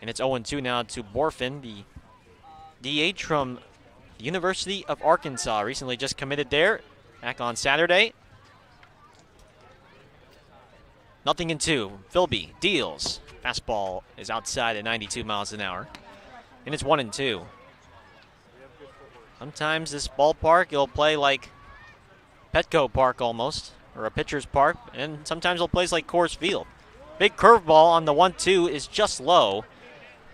And it's 0-2 now to Borfin, the DH from the University of Arkansas. Recently just committed there, back on Saturday. 0-2. Philby deals. Fastball is outside at 92 miles an hour. And it's 1-2. Sometimes this ballpark, it'll play like Petco Park almost, or a pitcher's park, and sometimes it'll play like Coors Field. Big curveball on the 1-2 is just low.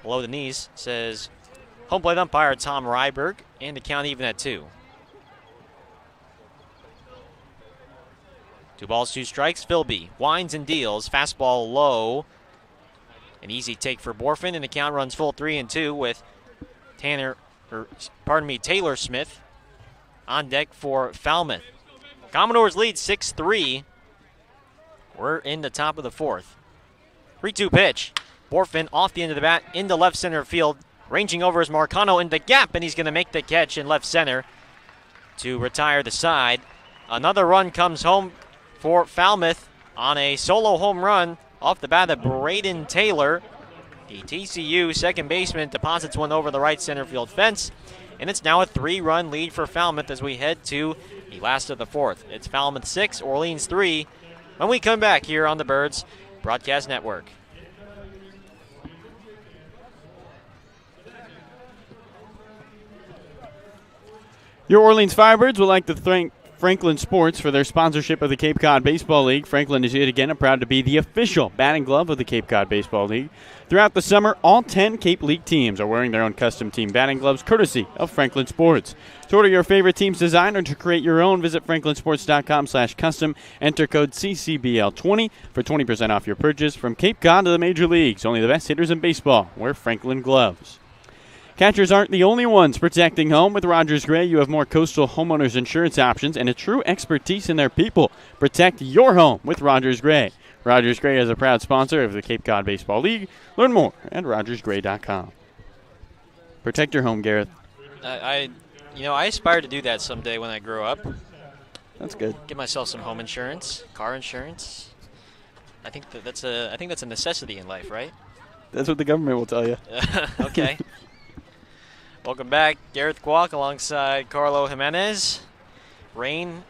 Below the knees, says home plate umpire Tom Ryberg, and the count even at 2. 2 balls, 2 strikes. Philby winds and deals. Fastball low. An easy take for Borfin, and the count runs full 3-2 with Taylor Smith on deck for Falmouth. Commodores lead 6-3. We're in the top of the 4th. 3-2 pitch. Borfin off the end of the bat into left center field. Ranging over is Marcano in the gap, and he's going to make the catch in left center to retire the side. Another run comes home for Falmouth on a solo home run off the bat of Braden Taylor. The TCU second baseman deposits one over the right center field fence, and it's now a 3-run lead for Falmouth as we head to the last of the 4th. It's Falmouth 6, Orleans 3 when we come back here on the Birds Broadcast Network. Your Orleans Firebirds would like to thank Franklin Sports for their sponsorship of the Cape Cod Baseball League. Franklin is yet again proud to be the official batting glove of the Cape Cod Baseball League. Throughout the summer, all 10 Cape League teams are wearing their own custom team batting gloves, courtesy of Franklin Sports. To order your favorite team's design or to create your own, visit franklinsports.com/custom. Enter code CCBL20 for 20% off your purchase. From Cape Cod to the major leagues, only the best hitters in baseball wear Franklin gloves. Catchers aren't the only ones protecting home. With Rogers Gray, you have more coastal homeowners insurance options and a true expertise in their people. Protect your home with Rogers Gray. Rogers Gray is a proud sponsor of the Cape Cod Baseball League. Learn more at rogersgray.com. Protect your home, Gareth. I aspire to do that someday when I grow up. That's good. Get myself some home insurance, car insurance. I think that's a necessity in life, right? That's what the government will tell you. Okay. Welcome back, Gareth Kwok alongside Carlo Jimenez. Rain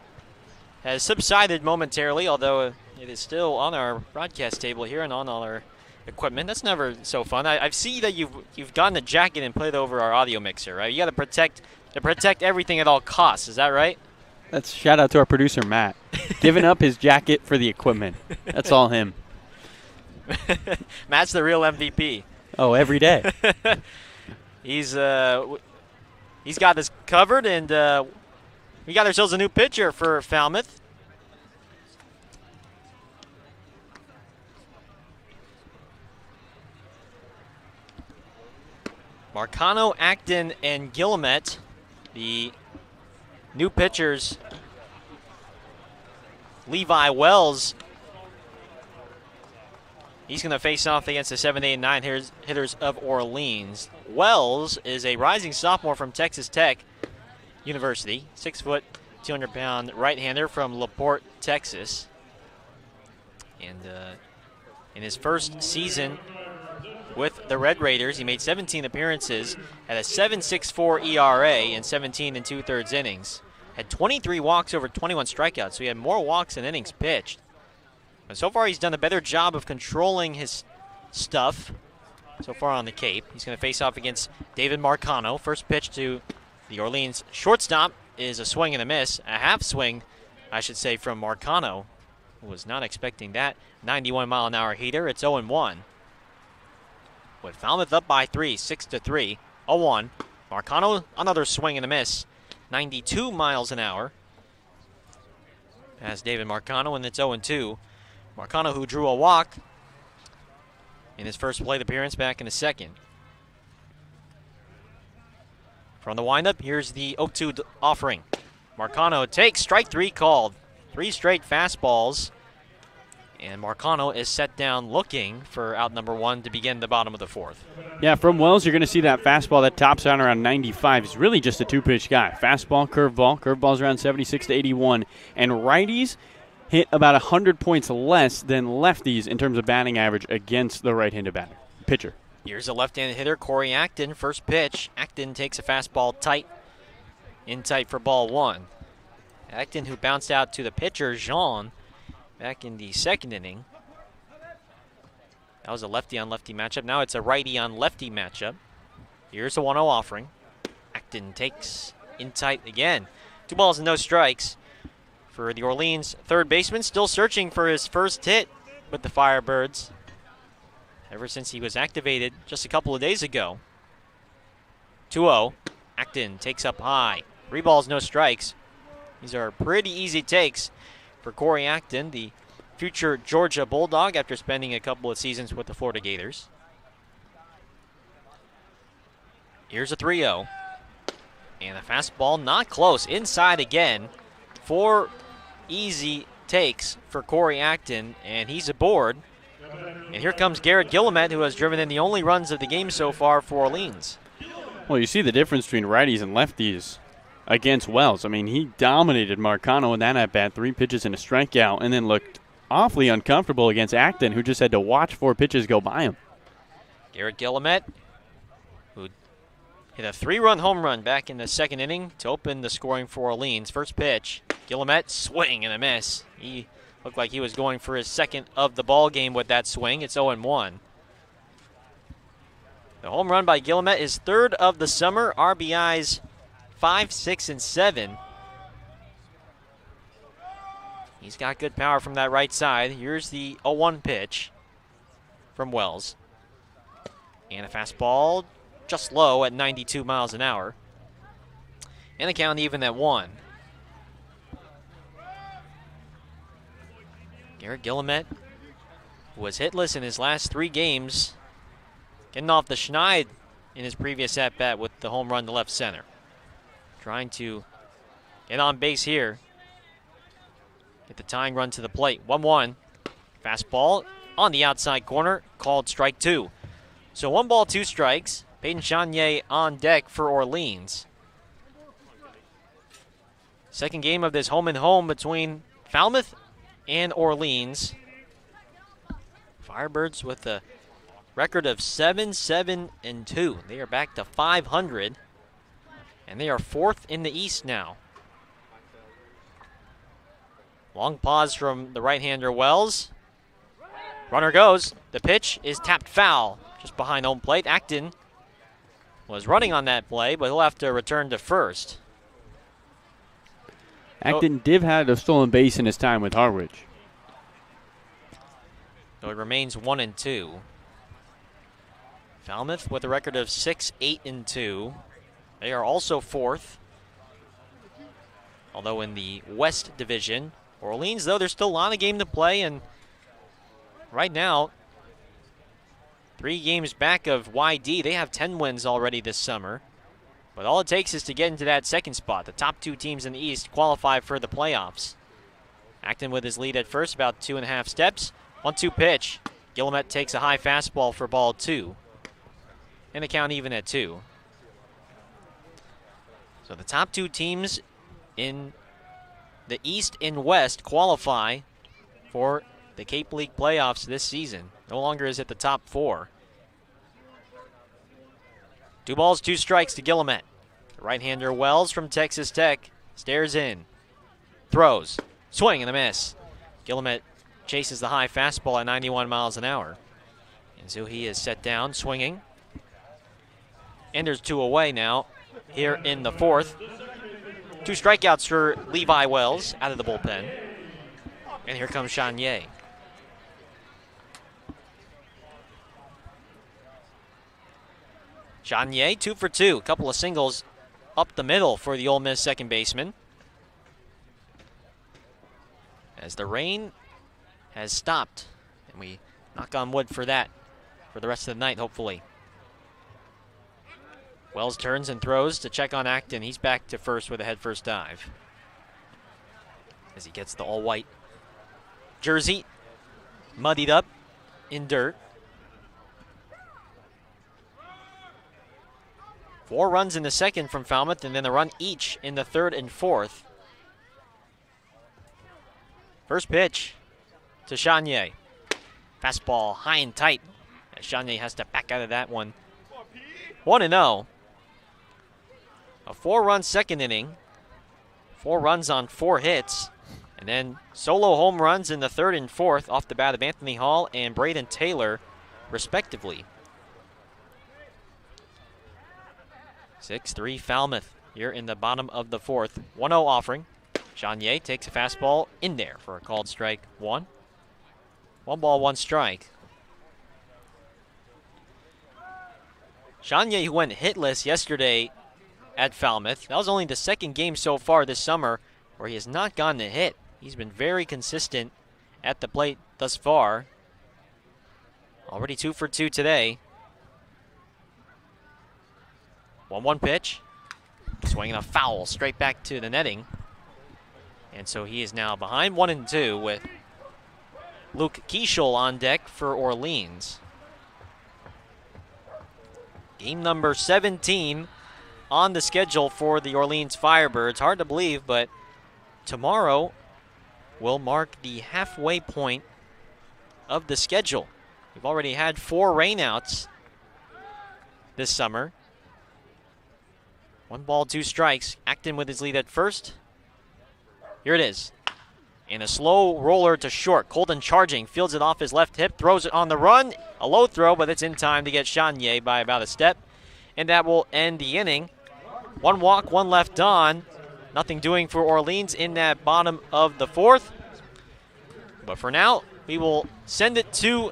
has subsided momentarily, although it is still on our broadcast table here and on all our equipment. That's never so fun. I see that you've gotten a jacket and put it over our audio mixer, right? You got to protect everything at all costs. Is that right? That's shout out to our producer Matt, giving up his jacket for the equipment. That's all him. Matt's the real MVP. Oh, every day. He's got this covered, and we got ourselves a new pitcher for Falmouth. Marcano, Acton, and Guillemette, the new pitchers. Levi Wells, he's going to face off against the 7, 8, and 9 hitters of Orleans. Wells is a rising sophomore from Texas Tech University, 6 foot, 200-pound right-hander from LaPorte, Texas. And in his first season with the Red Raiders, he made 17 appearances at a 7.64 ERA in 17 2/3 innings. Had 23 walks over 21 strikeouts, so he had more walks than innings pitched. But so far, he's done a better job of controlling his stuff so far on the Cape. He's going to face off against David Marcano. First pitch to the Orleans shortstop is a swing and a miss. A half swing, I should say, from Marcano. Was not expecting that. 91-mile-an-hour heater. It's 0-1. With Falmouth up by 3, 6-3. 0-1. Marcano, another swing and a miss. 92 miles an hour. As David Marcano, and it's 0-2. Marcano, who drew a walk in his first plate appearance back in the second. From the windup, here's the 0-2 offering. Marcano takes strike 3 called. 3 straight fastballs. And Marcano is set down looking for out number 1 to begin the bottom of the 4th. Yeah, from Wells, you're going to see that fastball that tops out around 95. He's really just a two-pitch guy. Fastball, curveball. Curveball's around 76 to 81. And righties hit about 100 points less than lefties in terms of batting average against the right-handed pitcher. Here's a left-handed hitter, Corey Acton. First pitch. Acton takes a fastball tight. In tight for ball 1. Acton, who bounced out to the pitcher, Jean, back in the second inning. That was a lefty-on-lefty matchup. Now it's a righty-on-lefty matchup. Here's a 1-0 offering. Acton takes in tight again. 2 balls and no strikes for the Orleans third baseman. Still searching for his first hit with the Firebirds ever since he was activated just a couple of days ago. 2-0. Acton takes up high. 3 balls, no strikes. These are pretty easy takes for Corey Acton, the future Georgia Bulldog, after spending a couple of seasons with the Florida Gators. Here's a 3-0. And a fastball not close. Inside again. 4 easy takes for Corey Acton, and he's aboard. And here comes Garrett Guillemette, who has driven in the only runs of the game so far for Orleans. Well, you see the difference between righties and lefties against Wells. I mean, he dominated Marcano in that at-bat, 3 pitches and a strikeout, and then looked awfully uncomfortable against Acton, who just had to watch 4 pitches go by him. Garrett Guillemette, who hit a 3-run home run back in the second inning to open the scoring for Orleans. First pitch, Guillemette, swing and a miss. He looked like he was going for his second of the ball game with that swing. It's 0-1. The home run by Guillemette is 3rd of the summer. RBIs 5, 6, and 7. He's got good power from that right side. Here's the 0-1 pitch from Wells. And a fastball just low at 92 miles an hour. And the count even at 1. Garrett Guillemette was hitless in his last 3 games, getting off the schneid in his previous at-bat with the home run to left center. Trying to get on base here. Get the tying run to the plate. 1-1. Fastball on the outside corner, called strike 2. So 1 ball, 2 strikes. Peyton Chanier on deck for Orleans. Second game of this home-and-home between Falmouth and Orleans. Firebirds with a record of 7-7-2. They are back to 500. And they are 4th in the East now. Long pause from the right-hander Wells. Runner goes. The pitch is tapped foul just behind home plate. Acton was running on that play, but he'll have to return to first. Acton did have a stolen base in his time with Harwich. So it remains 1-2. Falmouth with a record of 6-8-2. They are also 4th. Although in the West Division, Orleans, though, there's still a lot of game to play, and right now, 3 games back of YD. They have 10 wins already this summer. But all it takes is to get into that second spot. The top 2 teams in the East qualify for the playoffs. Acton with his lead at first, about 2.5 steps. 1-2 pitch. Guillemette takes a high fastball for ball 2. And the count even at 2. So the top 2 teams in the East and West qualify for the Cape League playoffs this season. No longer is it the top 4. 2 balls, 2 strikes to Guillemette. The right-hander Wells from Texas Tech stares in. Throws. Swing and a miss. Guillemette chases the high fastball at 91 miles an hour. And so he is set down, swinging. And there's 2 away now here in the 4th. 2 strikeouts for Levi Wells out of the bullpen. And here comes Chanier. Chanier, 2 for 2. A couple of singles up the middle for the Ole Miss second baseman. As the rain has stopped. And we knock on wood for that for the rest of the night, hopefully. Wells turns and throws to check on Acton. He's back to first with a head-first dive. As he gets the all-white jersey muddied up in dirt. 4 runs in the second from Falmouth, and then a run each in the 3rd and 4th. First pitch to Chanier. Fastball high and tight. As Chanier has to back out of that one. 1-0. A 4-run second inning. 4 runs on 4 hits. And then solo home runs in the 3rd and 4th off the bat of Anthony Hall and Braden Taylor, respectively. 6-3 Falmouth here in the bottom of the 4th. 1-0 offering. Chanier takes a fastball in there for a called strike 1. 1 ball, 1 strike. Chanier, who went hitless yesterday at Falmouth. That was only the 2nd game so far this summer where he has not gotten a hit. He's been very consistent at the plate thus far. Already 2 for 2 today. 1-1 pitch. Swinging a foul straight back to the netting. And so he is now behind 1-2 with Luke Kieschel on deck for Orleans. Game number 17 on the schedule for the Orleans Firebirds. Hard to believe, but tomorrow will mark the halfway point of the schedule. We've already had 4 rainouts this summer. 1 ball, 2 strikes. Acton with his lead at first. Here it is. And a slow roller to short. Colden charging, fields it off his left hip, throws it on the run. A low throw, but it's in time to get Chanier by about a step. And that will end the inning. 1 walk, 1 left on. Nothing doing for Orleans in that bottom of the 4th. But for now, we will send it to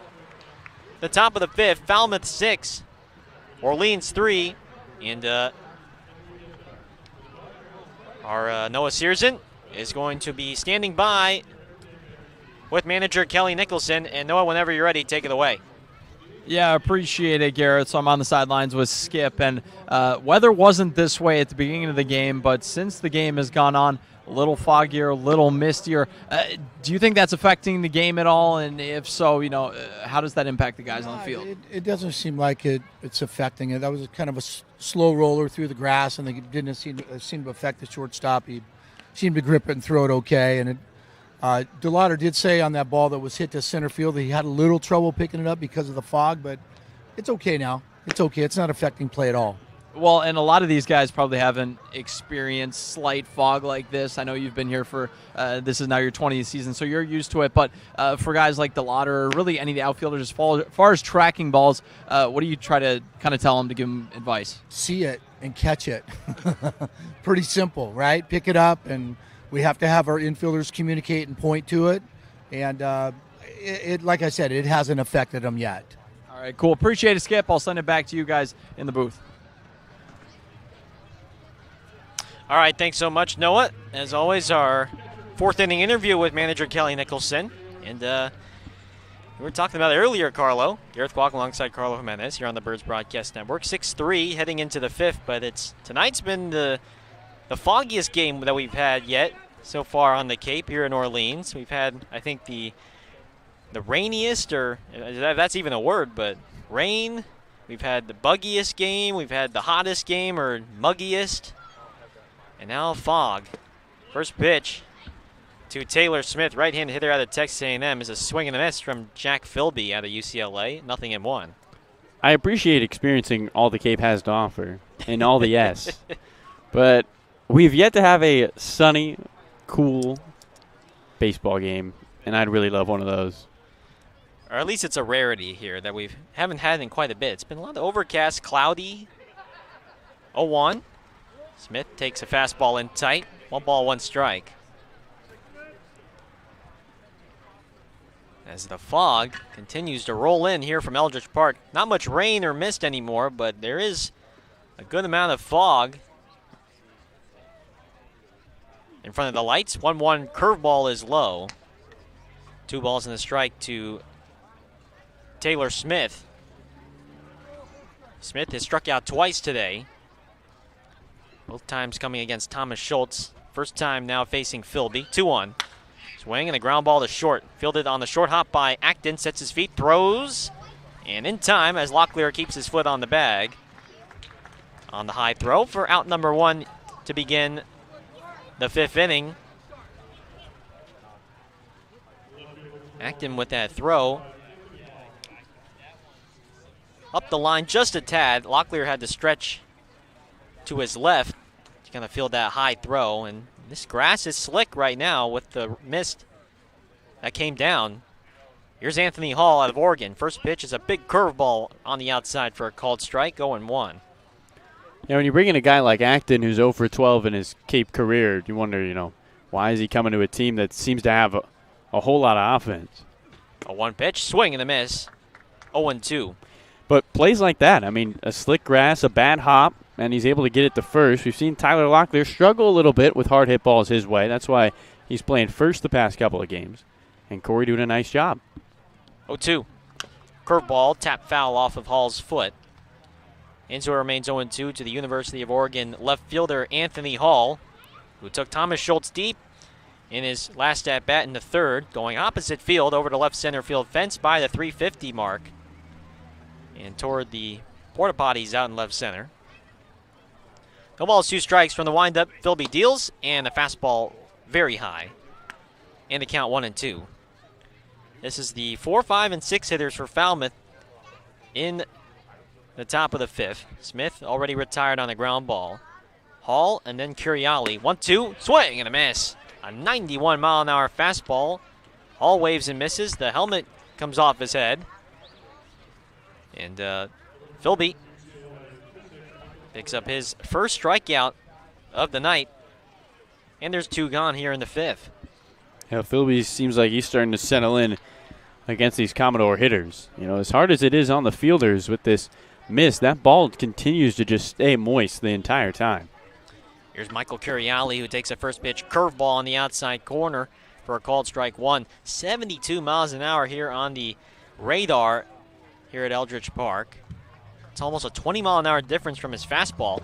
the top of the 5th. Falmouth 6, Orleans 3. And our Noah Searson is going to be standing by with manager Kelly Nicholson. And Noah, whenever you're ready, take it away. Yeah, appreciate it, Garrett. So I'm on the sidelines with Skip, and weather wasn't this way at the beginning of the game, but since the game has gone on, a little foggier, a little mistier. Do you think that's affecting the game at all? And if so, how does that impact the guys on the field? It doesn't seem like it's affecting it. That was kind of a slow roller through the grass, and it didn't seem to affect the shortstop. He seemed to grip it and throw it okay, and DeLauder did say on that ball that was hit to center field that he had a little trouble picking it up because of the fog, but it's okay now. It's okay. It's not affecting play at all. Well, and a lot of these guys probably haven't experienced slight fog like this. I know you've been here for, this is now your 20th season, so you're used to it. But for guys like DeLauder, or really any of the outfielders, as far as tracking balls, what do you try to kind of tell them to give them advice? See it and catch it. Pretty simple, right? Pick it up, and we have to have our infielders communicate and point to it. And like I said, it hasn't affected them yet. All right, cool. Appreciate it, Skip. I'll send it back to you guys in the booth. All right, thanks so much, Noah. As always, our fourth inning interview with manager Kelly Nicholson. And we were talking about it earlier, Carlo. Gareth Walk alongside Carlo Jimenez here on the Birds Broadcast Network. 6-3 heading into the fifth, but tonight's been the foggiest game that we've had yet so far on the Cape here in Orleans. We've had, I think, the rainiest, or if that's even a word, but rain. We've had the buggiest game. We've had the hottest game, or muggiest. And now fog. First pitch to Taylor Smith, right-handed hitter out of Texas A&M, is a swing and a miss from Jack Philby out of UCLA. 0-1. I appreciate experiencing all the Cape has to offer and all the yes. But we've yet to have a sunny, cool baseball game, and I'd really love one of those. Or at least it's a rarity here that we haven't had in quite a bit. It's been a lot of overcast, cloudy. 0-1. Smith takes a fastball in tight. 1 ball, 1 strike. As the fog continues to roll in here from Eldridge Park. Not much rain or mist anymore, but there is a good amount of fog in front of the lights. 1-1 curveball is low. 2 balls and a strike to Taylor Smith. Smith has struck out twice today. Both times coming against Thomas Schultz. First time now facing Philby. 2-1. Swing and a ground ball to short. Fielded on the short hop by Acton. Sets his feet, throws. And in time as Locklear keeps his foot on the bag. On the high throw for out number 1 to begin the 5th inning. Acton with that throw. Up the line just a tad. Locklear had to stretch to his left to kind of field that high throw. And this grass is slick right now with the mist that came down. Here's Anthony Hall out of Oregon. First pitch is a big curveball on the outside for a called strike, 0-1. Yeah, when you bring in a guy like Acton who's 0 for 12 in his Cape career, you wonder, why is he coming to a team that seems to have a whole lot of offense? A 1 pitch, swing and a miss, 0-2. But plays like that, a slick grass, a bad hop, and he's able to get it to first. We've seen Tyler Locklear struggle a little bit with hard hit balls his way. That's why he's playing first the past couple of games. And Corey doing a nice job. 0-2. Curveball, tap foul off of Hall's foot. Inzo remains 0-2 to the University of Oregon left fielder Anthony Hall, who took Thomas Schultz deep in his last at-bat in the 3rd, going opposite field over to left center field fence by the 350 mark and toward the porta potties out in left center. No balls, 2 strikes from the windup. Philby deals, and a fastball very high. And the count 1-2. This is the 4, 5, and 6 hitters for Falmouth in the top of the 5th. Smith already retired on a ground ball. Hall and then Curiali. 1-2, swing and a miss. A 91-mile-an-hour fastball. Hall waves and misses. The helmet comes off his head. And Philby picks up his first strikeout of the night. And there's 2 gone here in the 5th. Yeah, Philby seems like he's starting to settle in against these Commodore hitters. As hard as it is on the fielders with this miss, that ball continues to just stay moist the entire time. Here's Michael Curiali, who takes a first pitch curveball on the outside corner for a called strike 1. 72 miles an hour here on the radar here at Eldridge Park. It's almost a 20-mile-an-hour difference from his fastball.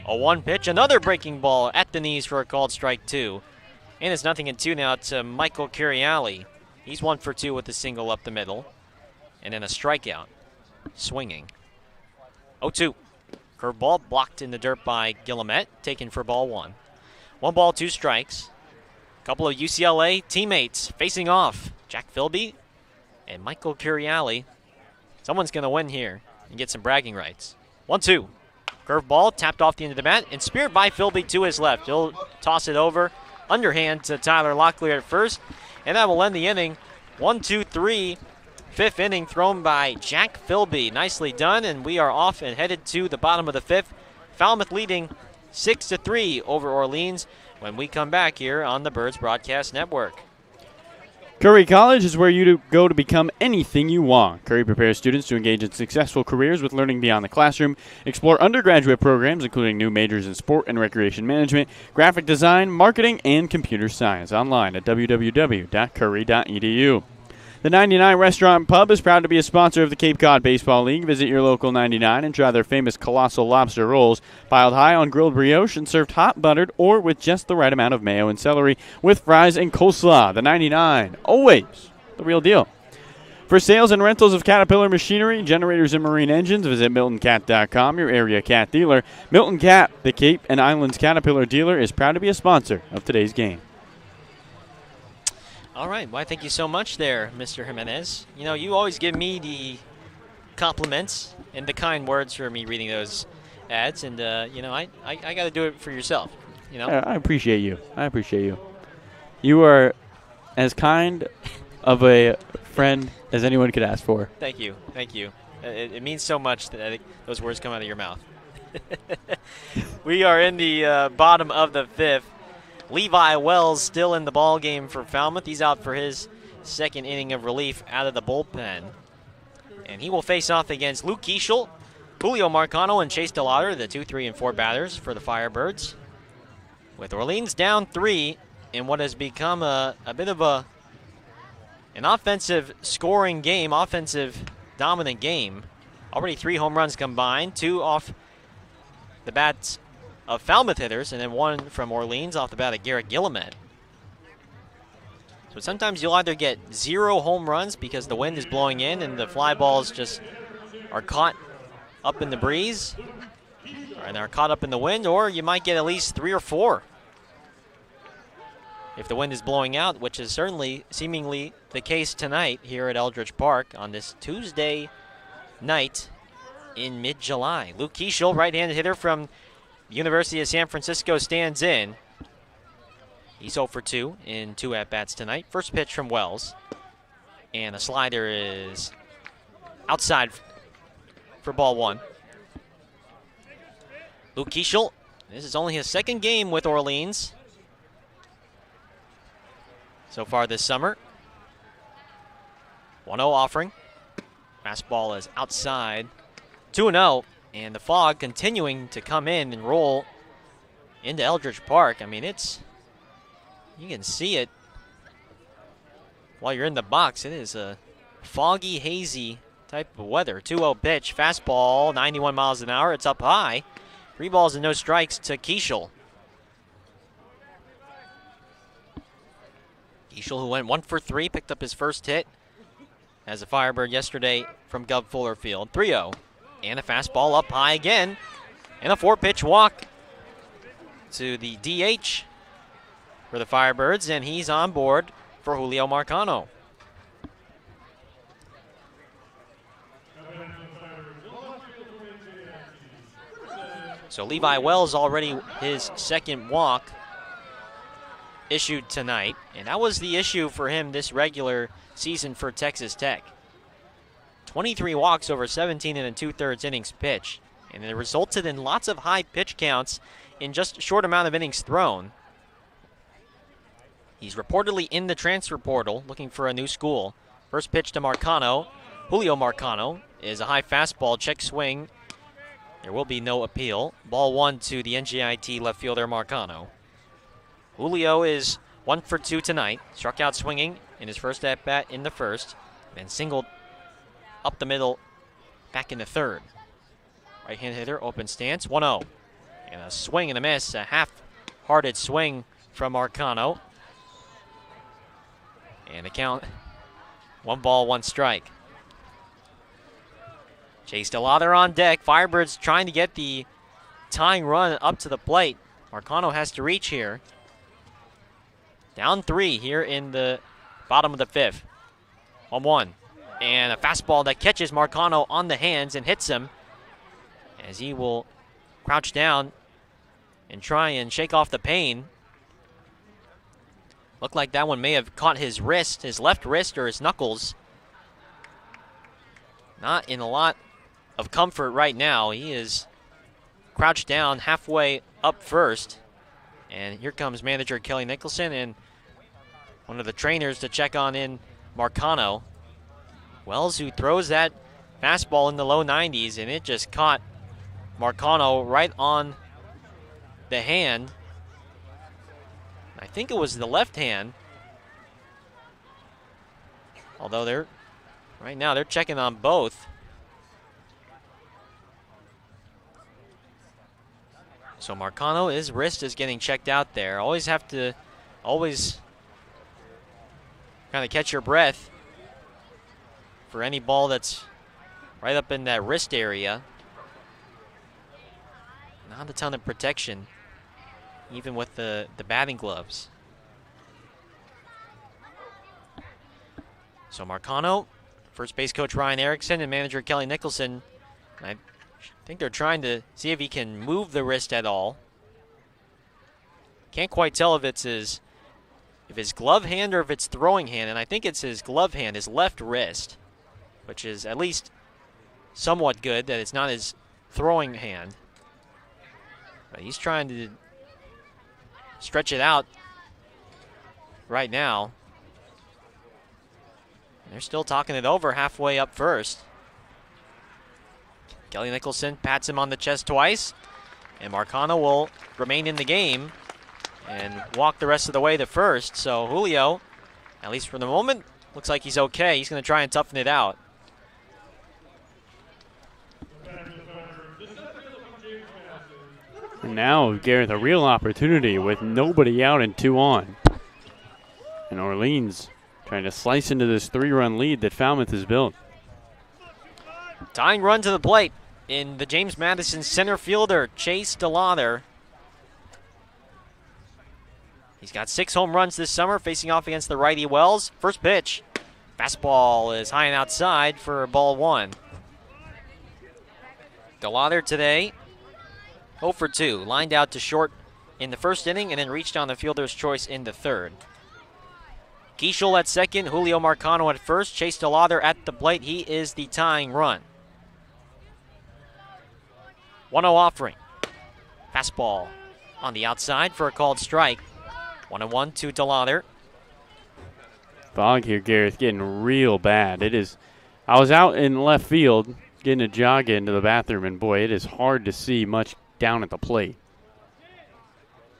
A 1 pitch, another breaking ball at the knees for a called strike 2. And it's 0-2 now to Michael Curiali. He's 1 for 2 with a single up the middle. And then a strikeout, swinging. 0-2. Curveball blocked in the dirt by Guillemette, taken for ball 1. 1 ball, 2 strikes. A couple of UCLA teammates facing off. Jack Philby and Michael Curiali. Someone's going to win here and get some bragging rights. 1-2. Curveball tapped off the end of the bat and speared by Philby to his left. He'll toss it over. Underhand to Tyler Locklear at first. And that will end the inning. 1-2-3. 5th inning thrown by Jack Philby. Nicely done, and we are off and headed to the bottom of the 5th. Falmouth leading 6-3 over Orleans when we come back here on the Birds Broadcast Network. Curry College is where you go to become anything you want. Curry prepares students to engage in successful careers with learning beyond the classroom, explore undergraduate programs including new majors in sport and recreation management, graphic design, marketing, and computer science. Online at www.curry.edu. The 99 Restaurant and Pub is proud to be a sponsor of the Cape Cod Baseball League. Visit your local 99 and try their famous colossal lobster rolls, piled high on grilled brioche and served hot buttered or with just the right amount of mayo and celery with fries and coleslaw. The 99, always the real deal. For sales and rentals of Caterpillar machinery, generators, and marine engines, visit MiltonCat.com, your area Cat dealer. Milton Cat, the Cape and Islands Caterpillar dealer, is proud to be a sponsor of today's game. All right. Well, thank you so much there, Mr. Jimenez. You know, you always give me the compliments and the kind words for me reading those ads, and, you know, I got to do it for yourself, you know? I appreciate you. I appreciate you. You are as kind of a friend as anyone could ask for. Thank you. Thank you. It means so much that those words come out of your mouth. We are in the bottom of the fifth. Levi Wells still in the ball game for Falmouth. He's out for his second inning of relief out of the bullpen. And he will face off against Luke Keischel, Julio Marcano, and Chase DeLauder, the 2, 3, and 4 batters for the Firebirds. With Orleans down 3 in what has become a bit of an offensive scoring game, offensive dominant game. Already 3 home runs combined, 2 off the bats of Falmouth hitters, and then 1 from Orleans off the bat of Garrett Gillimet. So sometimes you'll either get 0 home runs because the wind is blowing in and the fly balls just are caught up in the breeze, and are caught up in the wind, or you might get at least 3 or 4 if the wind is blowing out, which is certainly seemingly the case tonight here at Eldridge Park on this Tuesday night in mid-July. Luke Keischel, right-handed hitter from University of San Francisco, stands in. He's 0 for 2 in 2 at-bats tonight. First pitch from Wells. And the slider is outside for ball 1. Luke Keischel, this is only his second game with Orleans so far this summer. 1-0 offering. Fastball is outside. 2-0. And the fog continuing to come in and roll into Eldridge Park. I mean, you can see it while you're in the box. It is a foggy, hazy type of weather. 2-0 pitch, fastball, 91 miles an hour. It's up high. 3 balls and no strikes to Keischel. Keischel, who went 1 for 3, picked up his first hit as a Firebird yesterday from Gov Fuller Field. 3-0. And a fastball up high again. And a 4-pitch walk to the DH for the Firebirds. And he's on board for Julio Marcano. So Levi Wells already his second walk issued tonight. And that was the issue for him this regular season for Texas Tech. 23 walks over 17 and 2/3 innings pitched, and it resulted in lots of high pitch counts in just a short amount of innings thrown. He's reportedly in the transfer portal looking for a new school. First pitch to Marcano. Julio Marcano is a high fastball, check swing. There will be no appeal. Ball 1 to the NJIT left fielder Marcano. Julio is 1 for 2 tonight. Struck out swinging in his first at-bat in the first, then singled up the middle, back in the third. Right-hand hitter, open stance, 1-0. And a swing and a miss, a half-hearted swing from Marcano. And the count, 1 ball, 1 strike. Chase DeLauder on deck. Firebirds trying to get the tying run up to the plate. Marcano has to reach here. Down 3 here in the bottom of the 5th. 1-1. And a fastball that catches Marcano on the hands and hits him as he will crouch down and try and shake off the pain. Looked like that one may have caught his wrist, his left wrist or his knuckles. Not in a lot of comfort right now. He is crouched down halfway up first. And here comes manager Kelly Nicholson and one of the trainers to check on in Marcano. Wells, who throws that fastball in the low 90s, and it just caught Marcano right on the hand. I think it was the left hand. Although right now they're checking on both. So Marcano, his wrist is getting checked out there. Always kind of catch your breath for any ball that's right up in that wrist area. Not a ton of protection, even with the batting gloves. So Marcano, first base coach Ryan Erickson and manager Kelly Nicholson, I think they're trying to see if he can move the wrist at all. Can't quite tell if it's his glove hand or if it's throwing hand, and I think it's his glove hand, his left wrist, which is at least somewhat good that it's not his throwing hand. But he's trying to stretch it out right now. They're still talking it over halfway up first. Kelly Nicholson pats him on the chest twice, and Marcano will remain in the game and walk the rest of the way to first. So Julio, at least for the moment, looks like he's okay. He's going to try and toughen it out. And now, Gareth, a real opportunity with nobody out and 2 on. And Orleans trying to slice into this 3-run lead that Falmouth has built. Tying run to the plate in the James Madison center fielder, Chase DeLauder. He's got 6 home runs this summer, facing off against the righty Wells. First pitch. Fastball is high and outside for ball 1. DeLauder today 0 for 2. Lined out to short in the first inning and then reached on the fielder's choice in the third. Keischel at second, Julio Marcano at first. Chase DeLauder at the plate. He is the tying run. 1-0 offering. Fastball on the outside for a called strike. 1-1 to DeLauder. Fog here, Gareth, getting real bad. It is. I was out in left field getting a jog into the bathroom, and boy, it is hard to see much down at the plate.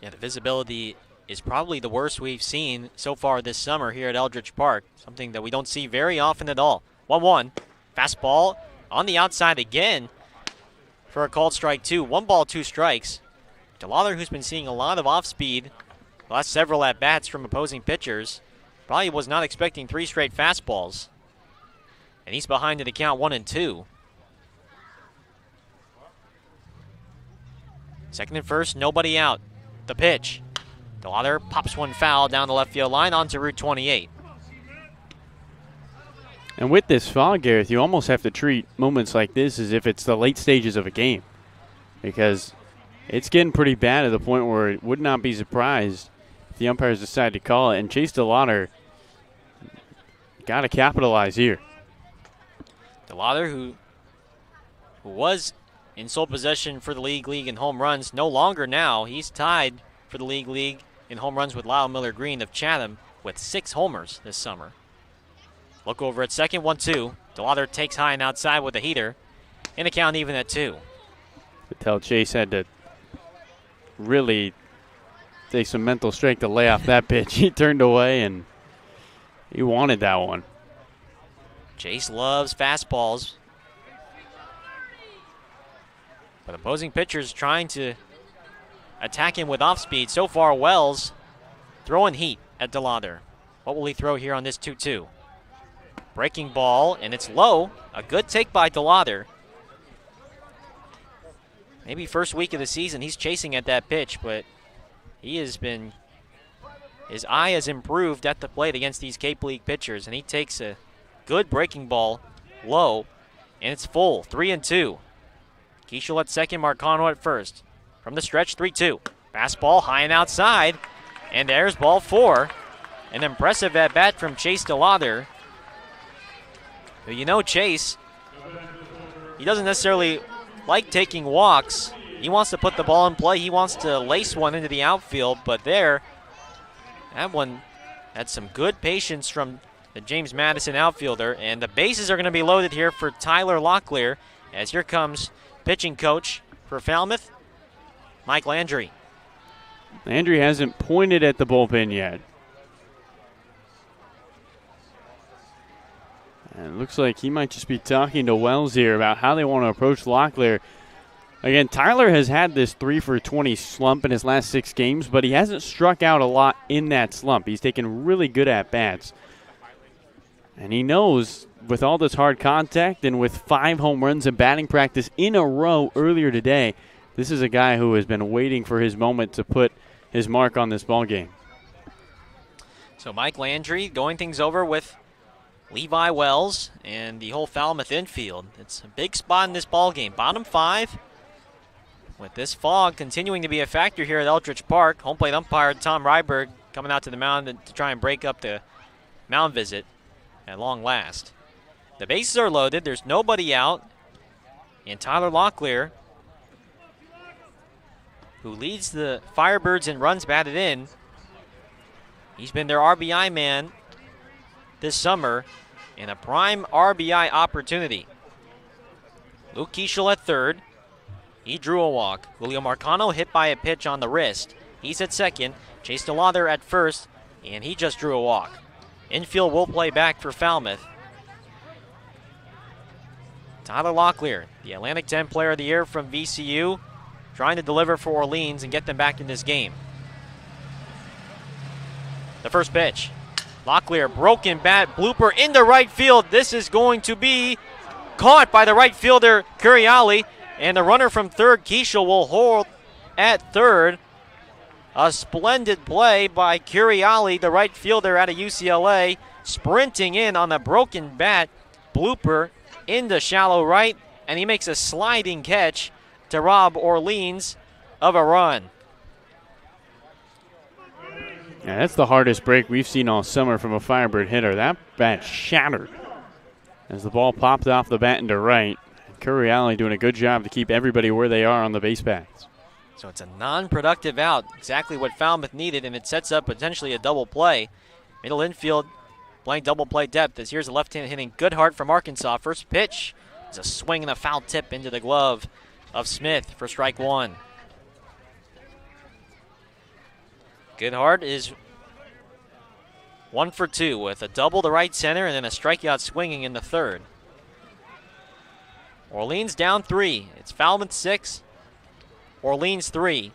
Yeah, the visibility is probably the worst we've seen so far this summer here at Eldridge Park. Something that we don't see very often at all. 1-1. Fastball on the outside again for a called strike 2. 1 ball, 2 strikes. DeLauder, who's been seeing a lot of off-speed the last several at-bats from opposing pitchers, probably was not expecting 3 straight fastballs. And he's behind in the count 1-2. Second and first, nobody out. The pitch. DeLauder pops one foul down the left field line onto Route 28. And with this fog, Gareth, you almost have to treat moments like this as if it's the late stages of a game, because it's getting pretty bad to the point where it would not be surprised if the umpires decide to call it. And Chase DeLauder got to capitalize here. DeLauder, who was in sole possession for the league in home runs, no longer now. He's tied for the league in home runs with Lyle Miller Green of Chatham with 6 homers this summer. Look over at second, 1-2. DeLauder takes high and outside with a heater, and a count even at 2. Could tell Chase had to really take some mental strength to lay off that pitch. He turned away, and he wanted that one. Chase loves fastballs, but opposing pitchers trying to attack him with off-speed. So far, Wells throwing heat at DeLauder. What will he throw here on this 2-2? Breaking ball, and it's low. A good take by DeLauder. Maybe first week of the season, he's chasing at that pitch, but his eye has improved at the plate against these Cape League pitchers, and he takes a good breaking ball low, and it's full, 3-2. Keischel at second, Marcano at first. From the stretch, 3-2. Fastball high and outside, and there's ball 4. An impressive at-bat from Chase DeLauder. You know Chase, he doesn't necessarily like taking walks. He wants to put the ball in play. He wants to lace one into the outfield, but that one Had some good patience from the James Madison outfielder, and the bases are going to be loaded here for Tyler Locklear, as here comes pitching coach for Falmouth, Mike Landry. Landry hasn't pointed at the bullpen yet. And it looks like he might just be talking to Wells here about how they want to approach Locklear. Again, Tyler has had this 3-for-20 slump in his last 6 games, but he hasn't struck out a lot in that slump. He's taken really good at-bats. And he knows with all this hard contact and with 5 home runs and batting practice in a row earlier today, this is a guy who has been waiting for his moment to put his mark on this ball game. So Mike Landry going things over with Levi Wells and the whole Falmouth infield. It's a big spot in this ball game. Bottom 5. With this fog continuing to be a factor here at Eldridge Park, home plate umpire Tom Ryberg coming out to the mound to try and break up the mound visit at long last. The bases are loaded. There's nobody out. And Tyler Locklear, who leads the Firebirds in runs batted in, he's been their RBI man this summer in a prime RBI opportunity. Luke Keischel at third. He drew a walk. Julio Marcano hit by a pitch on the wrist. He's at second. Chase DeLauder at first, and he just drew a walk. Infield will play back for Falmouth. Tyler Locklear, the Atlantic 10 Player of the Year from VCU, trying to deliver for Orleans and get them back in this game. The first pitch. Locklear, broken bat, blooper into right field. This is going to be caught by the right fielder, Curiali. And the runner from third, Keischel, will hold at third. A splendid play by Curiali, the right fielder out of UCLA, sprinting in on the broken bat, blooper into shallow right, and he makes a sliding catch to rob Orleans of a run. Yeah, that's the hardest break we've seen all summer from a Firebird hitter. That bat shattered as the ball popped off the bat into right. Curiali doing a good job to keep everybody where they are on the base paths. So it's a non-productive out, exactly what Falmouth needed, and it sets up potentially a double play. Middle infield playing double play depth as here's a left-hand hitting Goodhart from Arkansas. First pitch is a swing and a foul tip into the glove of Smith for strike 1. Goodhart is 1 for 2 with a double to right center and then a strikeout swinging in the third. Orleans down 3. It's Falmouth 6, Orleans 3.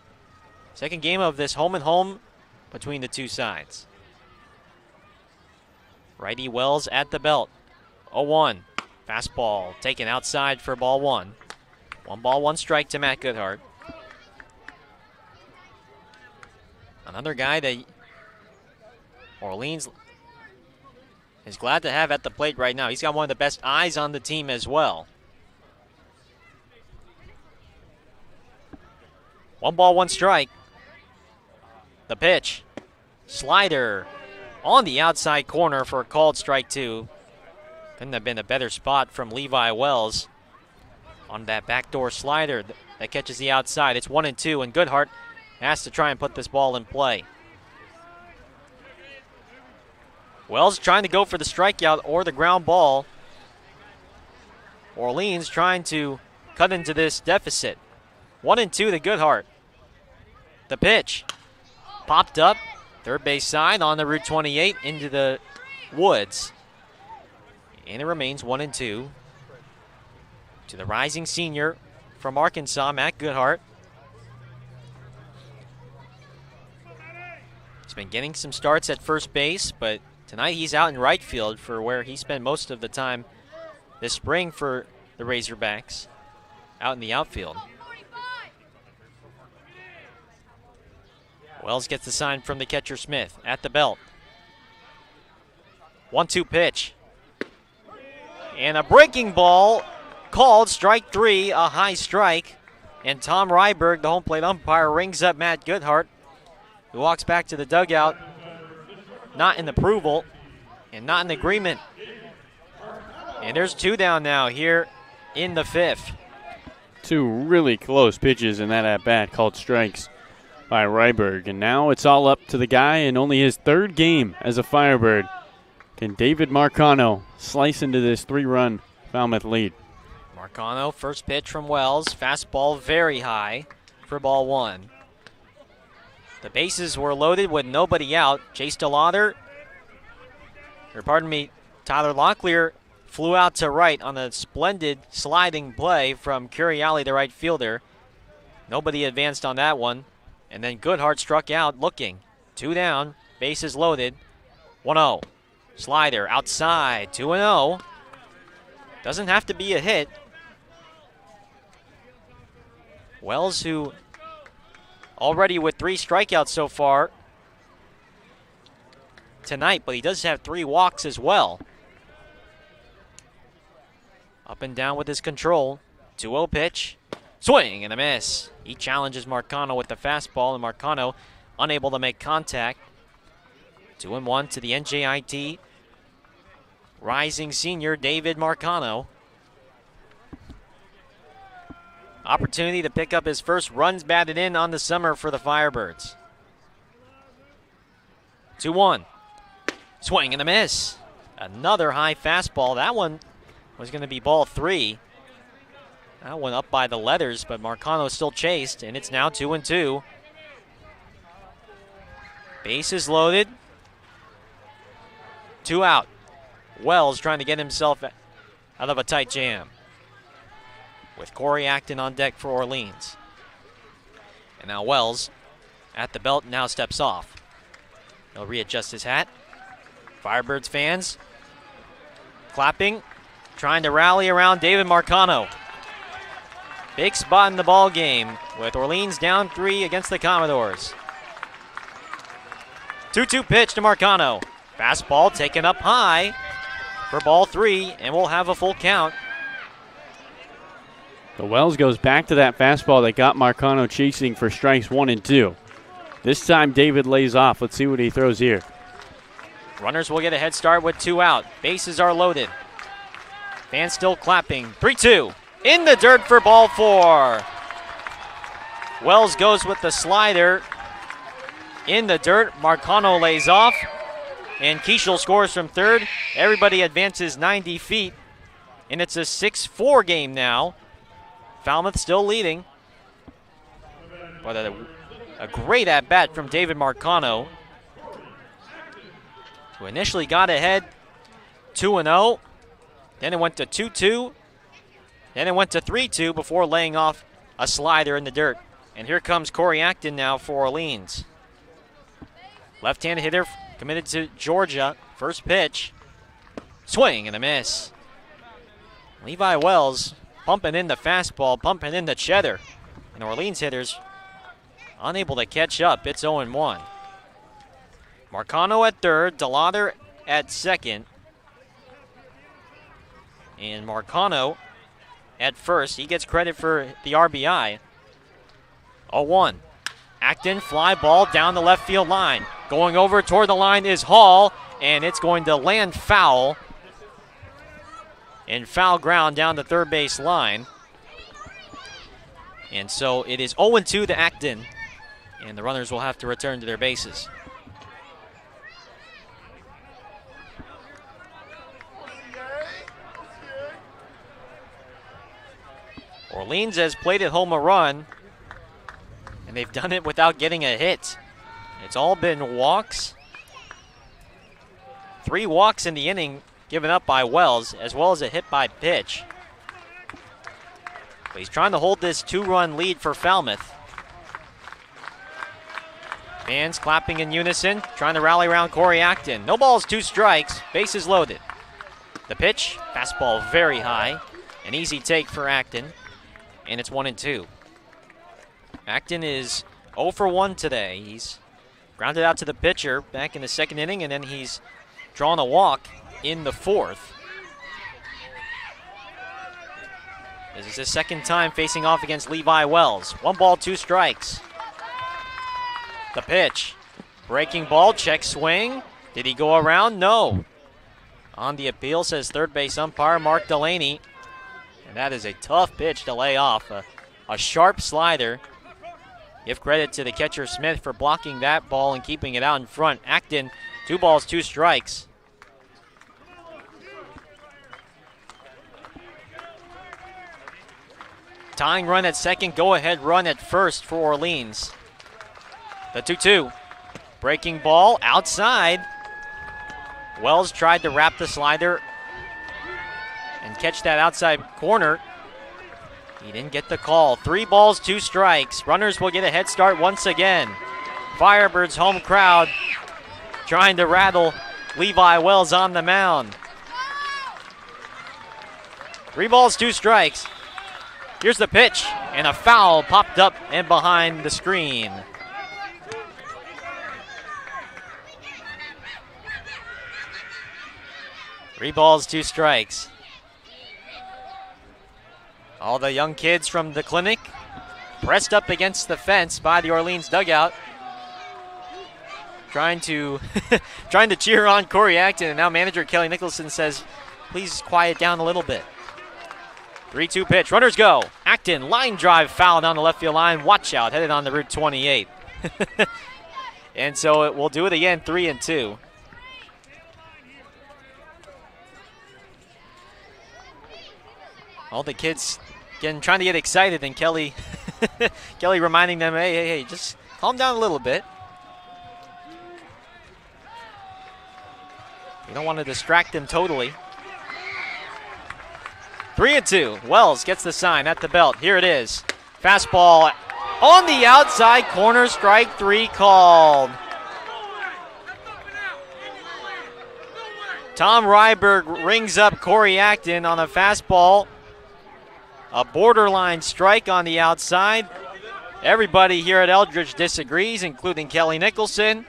Second game of this home and home between the two sides. Righty Wells at the belt. 0-1. Fastball taken outside for ball 1. 1 ball, 1 strike to Matt Goodhart. Another guy that Orleans is glad to have at the plate right now. He's got one of the best eyes on the team as well. 1 ball, 1 strike. The pitch. Slider on the outside corner for a called strike 2. Couldn't have been a better spot from Levi Wells on that backdoor slider that catches the outside. It's 1-2, and Goodhart has to try and put this ball in play. Wells trying to go for the strikeout or the ground ball. Orleans trying to cut into this deficit. 1-2 to Goodhart. The pitch. Popped up. Third base side on the Route 28 into the woods. And it remains 1-2 to the rising senior from Arkansas, Matt Goodhart. He's been getting some starts at first base, but tonight he's out in right field for where he spent most of the time this spring for the Razorbacks, out in the outfield. Wells gets the sign from the catcher Smith at the belt. 1-2 pitch. And a breaking ball called strike 3, a high strike. And Tom Ryberg, the home plate umpire, rings up Matt Goodhart, who walks back to the dugout, not in approval and not in agreement. And there's 2 down now here in the 5th. 2 really close pitches in that at-bat called strikes. by Ryberg. And now it's all up to the guy in only his third game as a Firebird. Can David Marcano slice into this 3-run Falmouth lead? Marcano, first pitch from Wells. Fastball very high for ball 1. The bases were loaded with nobody out. Tyler Locklear flew out to right on a splendid sliding play from Curiali, the right fielder. Nobody advanced on that one. And then Goodhart struck out looking. 2 down, bases loaded. 1-0. Slider outside, 2-0. Doesn't have to be a hit. Wells, who already with 3 strikeouts so far tonight, but he does have 3 walks as well. Up and down with his control. 2-0 pitch. Swing and a miss. He challenges Marcano with the fastball, and Marcano unable to make contact. 2-1 to the NJIT rising senior David Marcano. Opportunity to pick up his first runs batted in on the summer for the Firebirds. 2-1. Swing and a miss. Another high fastball. That one was going to be ball 3. That one up by the letters, but Marcano still chased, and it's now 2-2. Bases loaded. 2 out. Wells trying to get himself out of a tight jam, with Corey Acton on deck for Orleans. And now Wells at the belt now steps off. He'll readjust his hat. Firebirds fans clapping, trying to rally around David Marcano. Big spot in the ball game with Orleans down 3 against the Commodores. 2-2 pitch to Marcano. Fastball taken up high for ball 3, and we'll have a full count. The Wells goes back to that fastball that got Marcano chasing for strikes 1 and 2. This time David lays off. Let's see what he throws here. Runners will get a head start with 2 out. Bases are loaded. Fans still clapping. 3-2. In the dirt for ball 4. Wells goes with the slider. In the dirt. Marcano lays off. And Keishel scores from third. Everybody advances 90 feet. And it's a 6-4 game now. Falmouth still leading. But a great at-bat from David Marcano, who initially got ahead 2-0. Then it went to 2-2. Then it went to 3-2 before laying off a slider in the dirt. And here comes Corey Acton now for Orleans. Left-handed hitter committed to Georgia. First pitch. Swing and a miss. Levi Wells pumping in the fastball, pumping in the cheddar. And Orleans hitters unable to catch up. It's 0-1. Marcano at third, DeLauder at second. And Marcano at first. He gets credit for the RBI. 0-1. Acton, fly ball down the left field line. Going over toward the line is Hall, and it's going to land foul. And foul ground down the third base line. And so it is 0-2 to Acton, and the runners will have to return to their bases. Orleans has played at home a run, and they've done it without getting a hit. It's all been walks. 3 walks in the inning given up by Wells, as well as a hit by pitch. But he's trying to hold this 2-run lead for Falmouth. Fans clapping in unison, trying to rally around Corey Acton. No balls, 2 strikes, bases loaded. The pitch, fastball very high. An easy take for Acton, and it's 1-2. Acton is 0 for 1 today. He's grounded out to the pitcher back in the second inning, and then he's drawn a walk in the fourth. This is his second time facing off against Levi Wells. 1 ball, 2 strikes. The pitch. Breaking ball, check swing. Did he go around? No. On the appeal, says third base umpire Mark Delaney. And that is a tough pitch to lay off. A sharp slider. Give credit to the catcher Smith for blocking that ball and keeping it out in front. Acton, 2 balls, 2 strikes. Tying run at second, go-ahead run at first for Orleans. The 2-2. Breaking ball outside. Wells tried to wrap the slider and catch that outside corner. He didn't get the call. 3 balls, 2 strikes. Runners will get a head start once again. Firebirds home crowd trying to rattle Levi Wells on the mound. 3 balls, 2 strikes. Here's the pitch, and a foul popped up and behind the screen. Three balls, 2 strikes. All the young kids from the clinic pressed up against the fence by the Orleans dugout, trying to cheer on Corey Acton, and now manager Kelly Nicholson says, please quiet down a little bit. 3-2 pitch, runners go. Acton, line drive foul down the left field line. Watch out, headed on the Route 28. And so it will do it again, 3-2. All the kids trying to get excited, and Kelly reminding them, hey, just calm down a little bit. You don't want to distract them totally. 3-2. Wells gets the sign at the belt. Here it is. Fastball on the outside corner, strike 3 called. Tom Ryberg rings up Corey Acton on a fastball. A borderline strike on the outside. Everybody here at Eldridge disagrees, including Kelly Nicholson.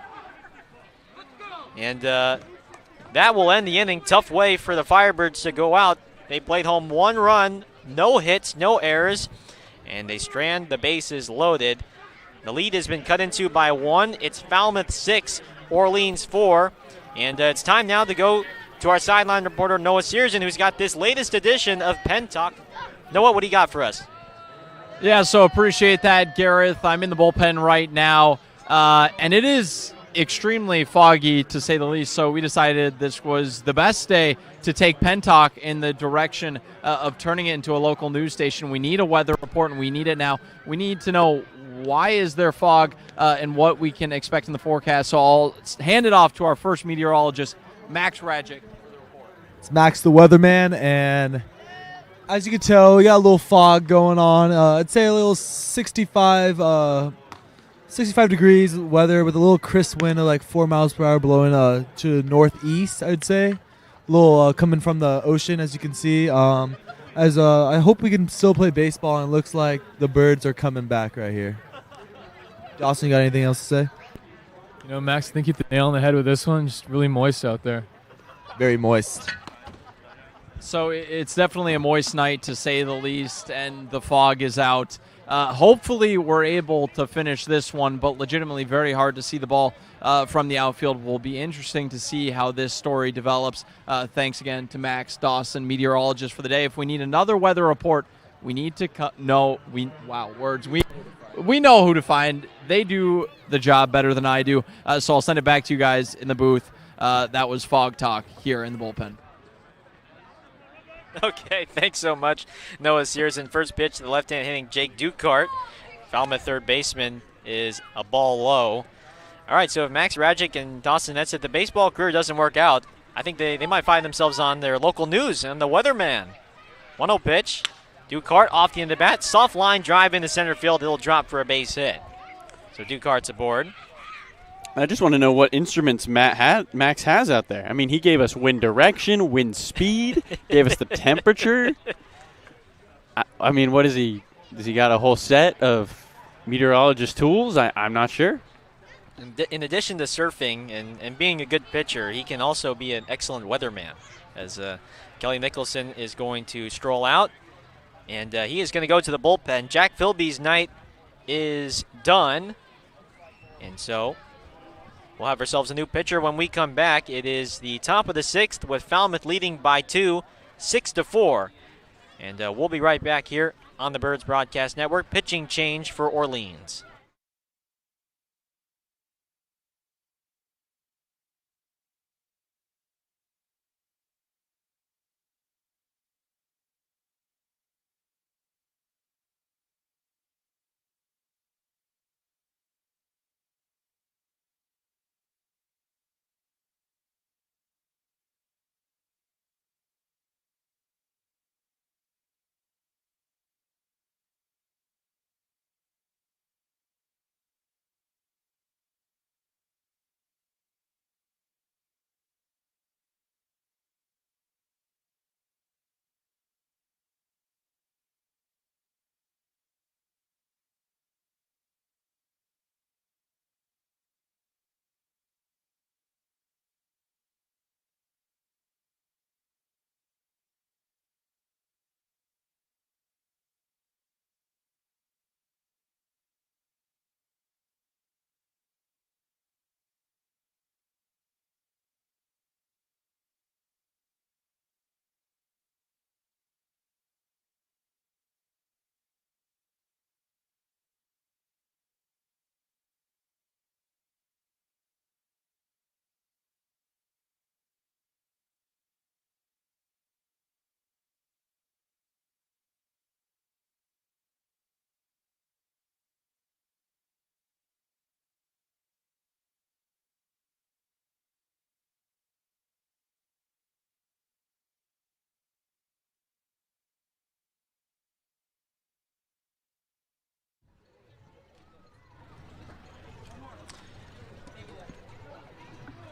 And that will end the inning. Tough way for the Firebirds to go out. They played home 1 run, no hits, no errors, and they strand the bases loaded. The lead has been cut into by 1. It's Falmouth 6, Orleans 4. And it's time now to go to our sideline reporter, Noah Searson, who's got this latest edition of Penn Talk. Noah, what do you got for us? Yeah, so appreciate that, Gareth. I'm in the bullpen right now, and it is extremely foggy, to say the least, so we decided this was the best day to take Penn Talk in the direction of turning it into a local news station. We need a weather report, and we need it now. We need to know why is there fog and what we can expect in the forecast. So I'll hand it off to our first meteorologist, Max Rajic. It's Max the weatherman, and as you can tell, we got a little fog going on. I'd say a little 65 degrees weather with a little crisp wind of like 4 miles per hour blowing to the northeast, I'd say. A little coming from the ocean, as you can see. I hope we can still play baseball, and it looks like the birds are coming back right here. Dawson, you got anything else to say? You know, Max, I think you hit the nail on the head with this one. Just really moist out there. Very moist. So it's definitely a moist night, to say the least, and the fog is out. Hopefully we're able to finish this one, but legitimately very hard to see the ball from the outfield. Will be interesting to see how this story develops. Thanks again to Max Dawson, meteorologist for the day. If we need another weather report, we need to we know who to find. They do the job better than I do. So I'll send it back to you guys in the booth. That was Fog Talk here in the bullpen. Okay, thanks so much, Noah Searson. First pitch to the left-hand hitting Jake Dukart. Falmouth third baseman is a ball low. All right, so if Max Rajic and Dawson Nett said the baseball career doesn't work out, I think they might find themselves on their local news and the weatherman. 1-0 pitch. Dukart off the end of the bat. Soft line drive into center field. It'll drop for a base hit. So Dukart's aboard. I just want to know what instruments Max has out there. I mean, he gave us wind direction, wind speed, gave us the temperature. I mean, what is he? Does he got a whole set of meteorologist tools? I'm not sure. In addition to surfing and being a good pitcher, he can also be an excellent weatherman, as Kelly Nicholson is going to stroll out, and he is going to go to the bullpen. Jack Philby's night is done, and so we'll have ourselves a new pitcher when we come back. It is the top of the 6th with Falmouth leading by 2, 6-4. And we'll be right back here on the Birds Broadcast Network. Pitching change for Orleans.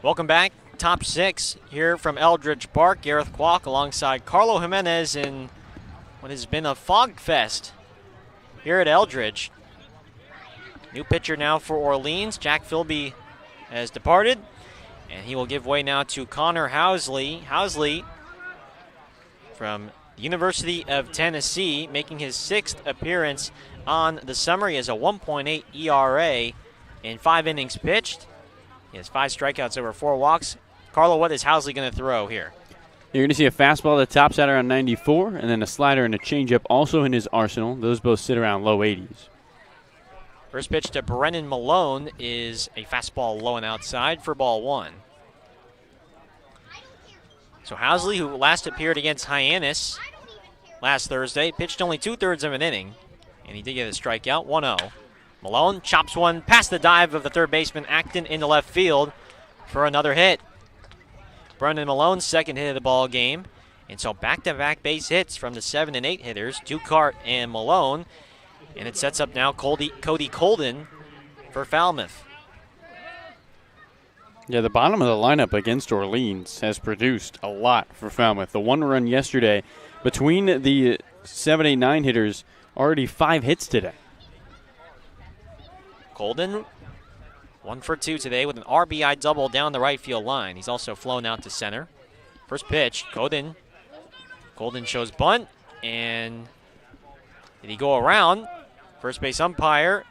Welcome back. Top 6 here from Eldridge Park. Gareth Kwok alongside Carlo Jimenez in what has been a fog fest here at Eldridge. New pitcher now for Orleans. Jack Philby has departed, and he will give way now to Connor Housley. Housley from the University of Tennessee, making his 6th appearance on the summer. He has a 1.8 ERA in 5 innings pitched. He has 5 strikeouts over 4 walks. Carlo, what is Housley going to throw here? You're going to see a fastball that tops out around 94, and then a slider and a changeup also in his arsenal. Those both sit around low 80s. First pitch to Brennan Malone is a fastball low and outside for ball 1. So Housley, who last appeared against Hyannis last Thursday, pitched only 2/3 of an inning, and he did get a strikeout, 1-0. Malone chops one past the dive of the third baseman Acton into left field for another hit. Brendan Malone's 2nd hit of the ball game, and so back-to-back base hits from the 7 and 8 hitters, Ducart and Malone, and it sets up now Cody Colden for Falmouth. Yeah, the bottom of the lineup against Orleans has produced a lot for Falmouth. The 1 run yesterday between the 7, 8, 9 hitters, already 5 hits today. Colden, 1 for 2 today with an RBI double down the right field line. He's also flown out to center. First pitch, Colden shows bunt, and did he go around? First base umpire,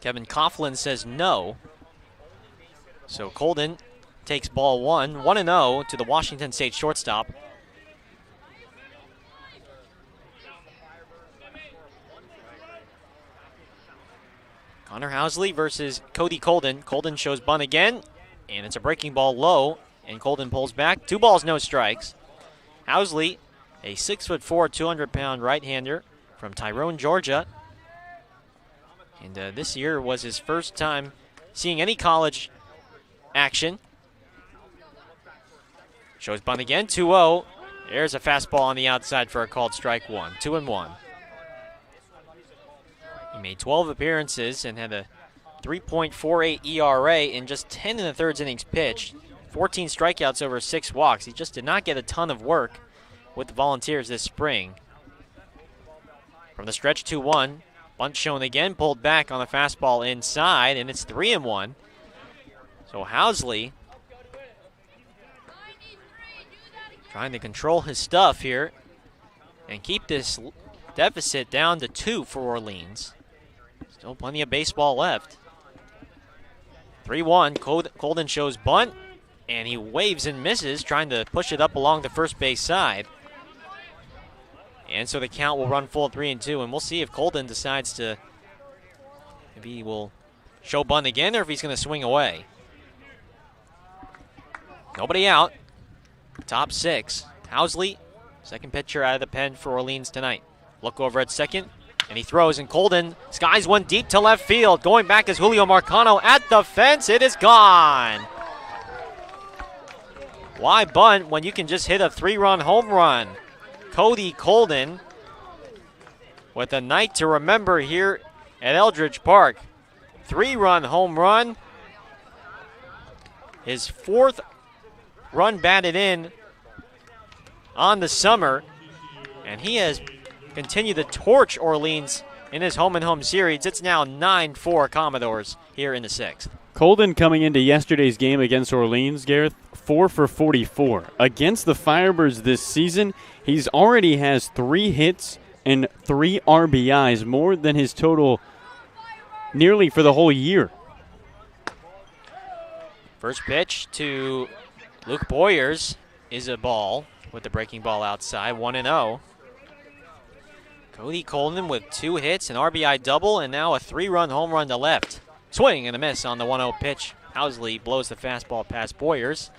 Kevin Coughlin, says no. So Colden takes ball 1, 1-0 to the Washington State shortstop. Connor Housley versus Cody Colden. Colden shows bunt again, and it's a breaking ball low, and Colden pulls back. 2 balls, no strikes. Housley, a 6'4", 200-pound right-hander from Tyrone, Georgia. And this year was his first time seeing any college action. Shows bunt again, 2-0. There's a fastball on the outside for a called strike 1, 2-1. He made 12 appearances and had a 3.48 ERA in just 10 1/3 innings pitched, 14 strikeouts over 6 walks. He just did not get a ton of work with the Volunteers this spring. From the stretch, 2-1. Bunt shown again, pulled back on the fastball inside, and it's 3-1. So Housley trying to control his stuff here and keep this deficit down to 2 for Orleans. Still plenty of baseball left. 3-1, Colden shows bunt, and he waves and misses, trying to push it up along the first base side. And so the count will run full 3-2, and we'll see if Colden decides to, maybe he will show bunt again, or if he's going to swing away. Nobody out. Top 6. Housley, second pitcher out of the pen for Orleans tonight. Look over at second, and he throws, and Colden skies one deep to left field. Going back is Julio Marcano at the fence. It is gone. Why bunt when you can just hit a 3-run home run? Cody Colden with a night to remember here at Eldridge Park. 3-run home run. His 4th run batted in on the summer, and he has continued to torch Orleans in his home-and-home series. It's now 9-4 Commodores here in the 6th. Colden coming into yesterday's game against Orleans, Gareth, 4 for 44. Against the Firebirds this season, he's already has 3 hits and 3 RBIs, more than his total nearly for the whole year. First pitch to Luke Boyers is a ball with the breaking ball outside, 1-0. Cody Colden with 2 hits, an RBI double, and now a 3-run home run to left. Swing and a miss on the 1-0 pitch. Housley blows the fastball past Boyers.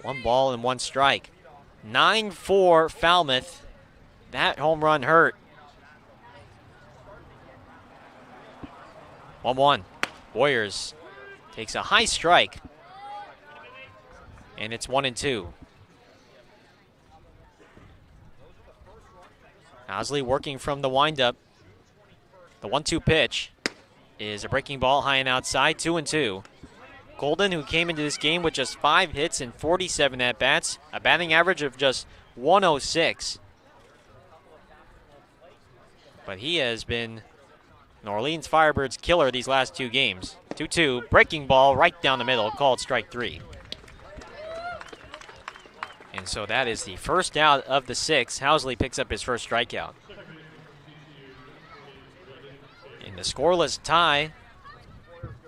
1 ball and 1 strike. 9-4 Falmouth. That home run hurt. 1-1. Boyers takes a high strike. And it's 1-2. Housley working from the windup. The 1-2 pitch is a breaking ball high and outside, 2-2. Golden, who came into this game with just 5 hits and 47 at-bats, a batting average of just 106. But he has been an Orleans Firebirds killer these last 2 games. 2-2, breaking ball right down the middle, called strike 3. And so that is the first out of the 6th. Housley picks up his first strikeout. In the scoreless tie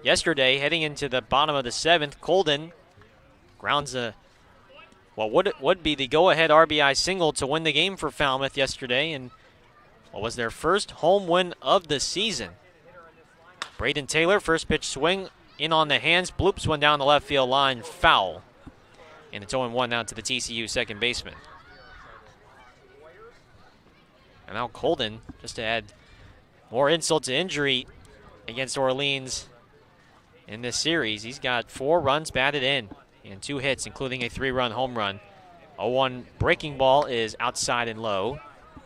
yesterday, heading into the bottom of the 7th, Colden grounds what would be the go-ahead RBI single to win the game for Falmouth yesterday, and what was their first home win of the season. Braden Taylor, first pitch swing in on the hands, bloops one down the left field line, foul. And it's 0-1 now to the TCU second baseman. And now Colden, just to add more insult to injury against Orleans in this series. He's got 4 runs batted in and 2 hits, including a 3-run home run. 0-1 breaking ball is outside and low.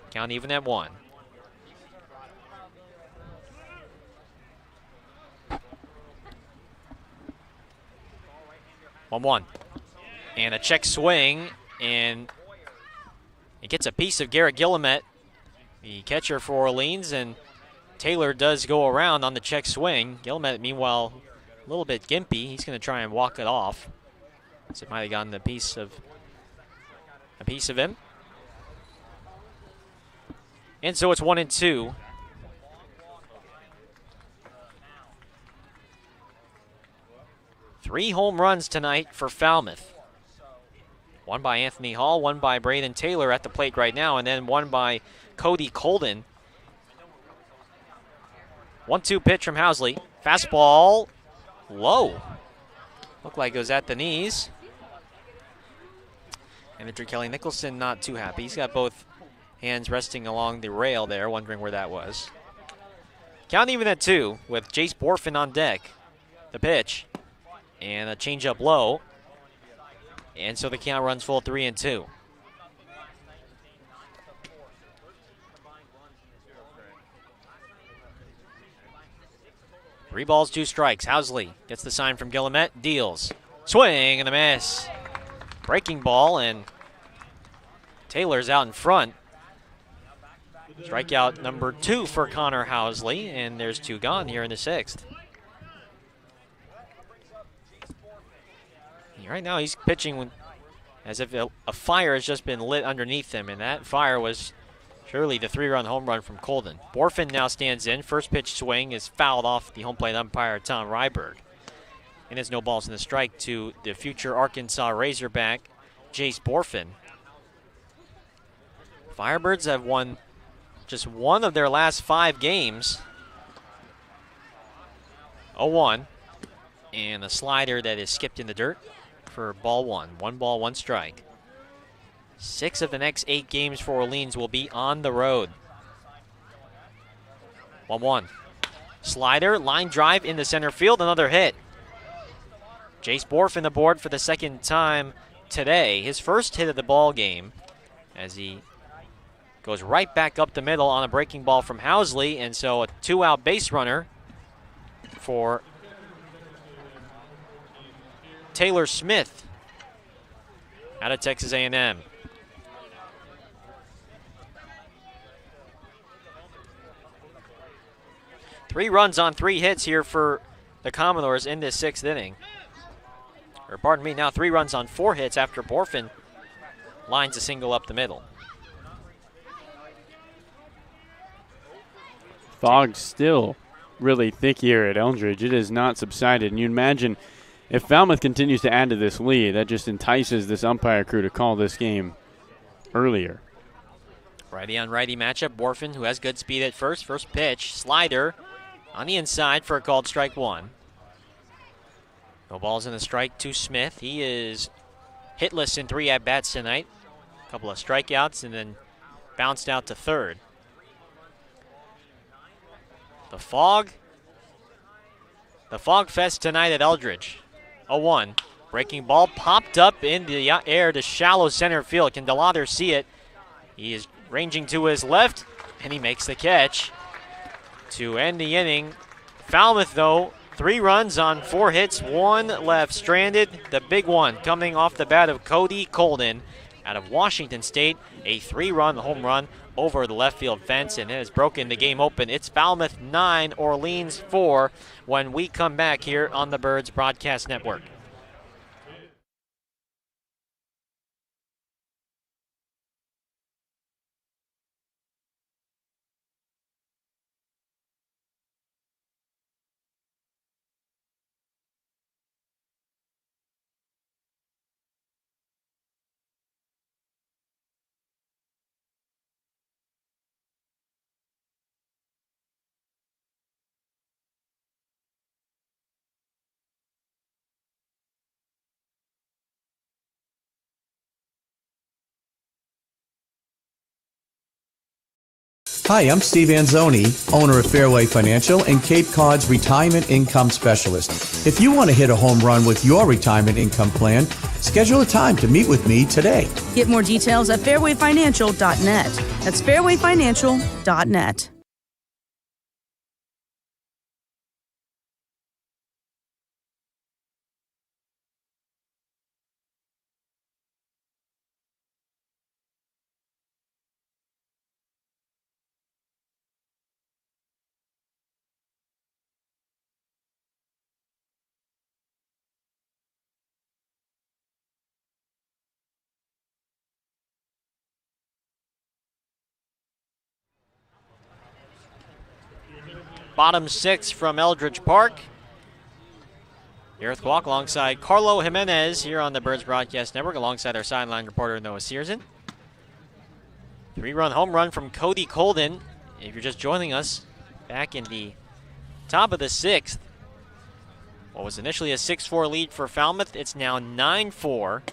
Count even at 1. And a check swing, and it gets a piece of Garrett Guillemette, the catcher for Orleans, and Taylor does go around on the check swing. Guillemette, meanwhile, a little bit gimpy. He's going to try and walk it off. So it might have gotten a piece of him. And so it's 1-2. Three home runs tonight for Falmouth. One by Anthony Hall, one by Braden Taylor at the plate right now, and then one by Cody Colden. 1-2 pitch from Housley. Fastball low. Looked like it was at the knees. And Andrew Kelly Nicholson not too happy. He's got both hands resting along the rail there, wondering where that was. Count even at 2 with Jace Borfin on deck. The pitch. And a changeup low. And so the count runs full 3-2. Three balls, 2 strikes. Housley gets the sign from Guillemette, deals. Swing and a miss. Breaking ball, and Taylor's out in front. Strikeout number 2 for Connor Housley, and there's 2 gone here in the 6th. Right now he's pitching as if a fire has just been lit underneath him, and that fire was surely the 3-run home run from Colden. Borfin now stands in. First pitch swing is fouled off the home plate umpire, Tom Ryberg. And there's no balls in the strike to the future Arkansas Razorback, Jace Borfin. Firebirds have won just one of their last 5 games. 0-1. And a slider that is skipped in the dirt for ball 1. 1 ball, 1 strike. 6 of the next 8 games for Orleans will be on the road. 1-1. Slider, line drive in the center field, another hit. Jace Borfin aboard for the second time today. His first hit of the ball game, as he goes right back up the middle on a breaking ball from Housley, and so a 2-out base runner for Taylor Smith out of Texas A&M. Three runs on 3 hits here for the Commodores in this 6th inning. Or pardon me, now 3 runs on 4 hits after Borfin lines a single up the middle. Fog still really thick here at Eldridge. It has not subsided, and you imagine if Falmouth continues to add to this lead, that just entices this umpire crew to call this game earlier. Righty on righty matchup. Borfin, who has good speed at first. First pitch, slider on the inside for a called strike 1. No balls in the strike to Smith. He is hitless in 3 at-bats tonight. A couple of strikeouts and then bounced out to third. The Fog Fest tonight at Eldridge. 0-1. Breaking ball popped up in the air to shallow center field. Can DeLauder see it? He is ranging to his left, and he makes the catch to end the inning. Falmouth, though, 3 runs on 4 hits, 1 left stranded. The big one coming off the bat of Cody Colden out of Washington State. A 3-run home run over the left field fence, and it has broken the game open. It's Falmouth 9, Orleans 4 when we come back here on the Birds Broadcast Network. Hi, I'm Steve Anzoni, owner of Fairway Financial and Cape Cod's Retirement Income Specialist. If you want to hit a home run with your retirement income plan, schedule a time to meet with me today. Get more details at fairwayfinancial.net. That's fairwayfinancial.net. Bottom 6 from Eldridge Park. Gareth Walk alongside Carlo Jimenez here on the Birds Broadcast Network, alongside our sideline reporter Noah Searson. 3-run home run from Cody Colden. If you're just joining us, back in the top of the 6th. What was initially a 6-4 lead for Falmouth, it's now 9-4.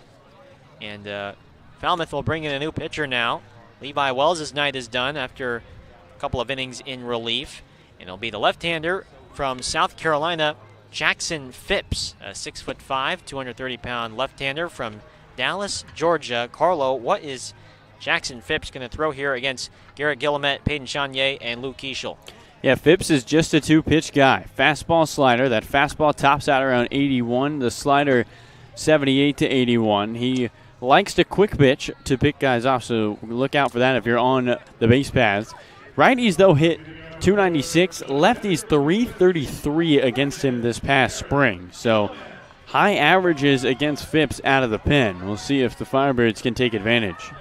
And Falmouth will bring in a new pitcher now. Levi Wells' night is done after a couple of innings in relief. And it'll be the left-hander from South Carolina, Jackson Phipps, a 6'5", 230-pound left-hander from Dallas, Georgia. Carlo, what is Jackson Phipps going to throw here against Garrett Guillemette, Peyton Chanier, and Luke Keischel? Yeah, Phipps is just a 2-pitch guy. Fastball, slider. That fastball tops out around 81. The slider, 78 to 81. He likes to quick pitch to pick guys off, so look out for that if you're on the base paths. Righties, though, hit 296, lefties 333 against him this past spring. So high averages against Phipps out of the pen. We'll see if the Firebirds can take advantage.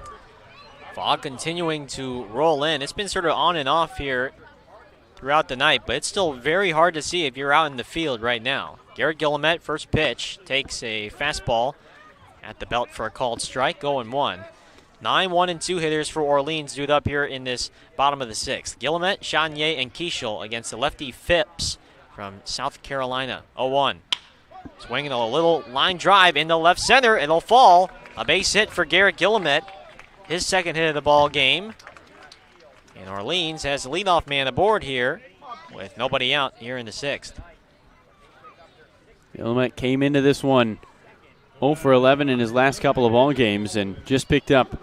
Fog continuing to roll in. It's been sort of on and off here throughout the night, but it's still very hard to see if you're out in the field right now. Garrett Guillemette, first pitch, takes a fastball at the belt for a called strike, 0-1. 9, 1, and 2 hitters for Orleans due up here in this bottom of the 6th. Guillemette, Chanier, and Keischel against the lefty Phipps from South Carolina. 0-1. Swinging a little line drive into left center. It'll fall. A base hit for Garrett Guillemette. His second hit of the ball game. And Orleans has the leadoff man aboard here with nobody out here in the 6th. Guillemette came into this one 0 for 11 in his last couple of ball games and just picked up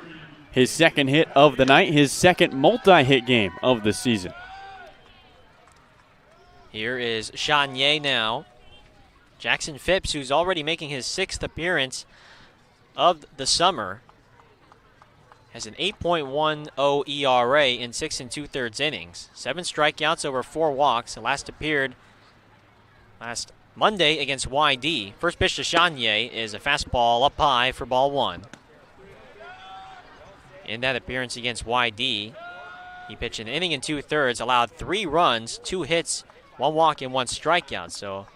his second hit of the night, his second multi-hit game of the season. Here is Chanier now. Jackson Phipps, who's already making his 6th appearance of the summer, has an 8.10 ERA in 6 2/3 innings. 7 strikeouts over 4 walks. Last appeared last Monday against YD. First pitch to Chanier is a fastball up high for ball 1. In that appearance against YD, he pitched an inning and 2/3, allowed 3 runs, 2 hits, 1 walk, and 1 strikeout. So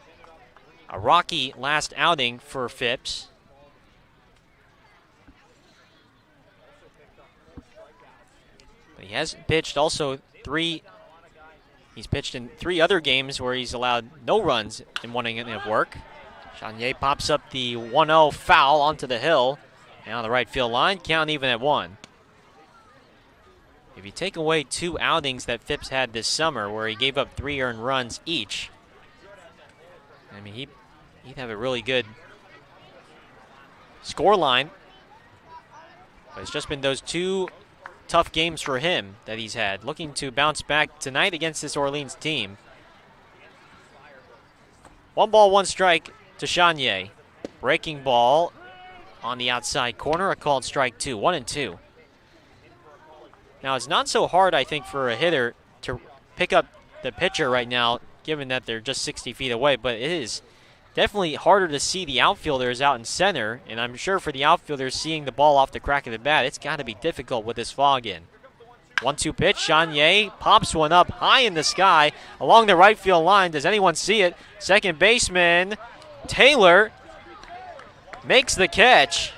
a rocky last outing for Phipps. But he has pitched also 3. He's pitched in 3 other games where he's allowed no runs in 1 inning of work. Chanier pops up the 1-0 foul onto the hill. Now the right field line, count even at 1. If you take away 2 outings that Phipps had this summer where he gave up 3 earned runs each, I mean, he'd have a really good score line. But it's just been those 2 tough games for him that he's had. Looking to bounce back tonight against this Orleans team. 1 ball, 1 strike to Chanier. Breaking ball on the outside corner, a called strike 2, 1-2. Now, it's not so hard, I think, for a hitter to pick up the pitcher right now, given that they're just 60 feet away, but it is definitely harder to see the outfielders out in center, and I'm sure for the outfielders seeing the ball off the crack of the bat, it's got to be difficult with this fog in. 1-2 pitch, Chanier pops one up high in the sky along the right field line. Does anyone see it? Second baseman Taylor makes the catch.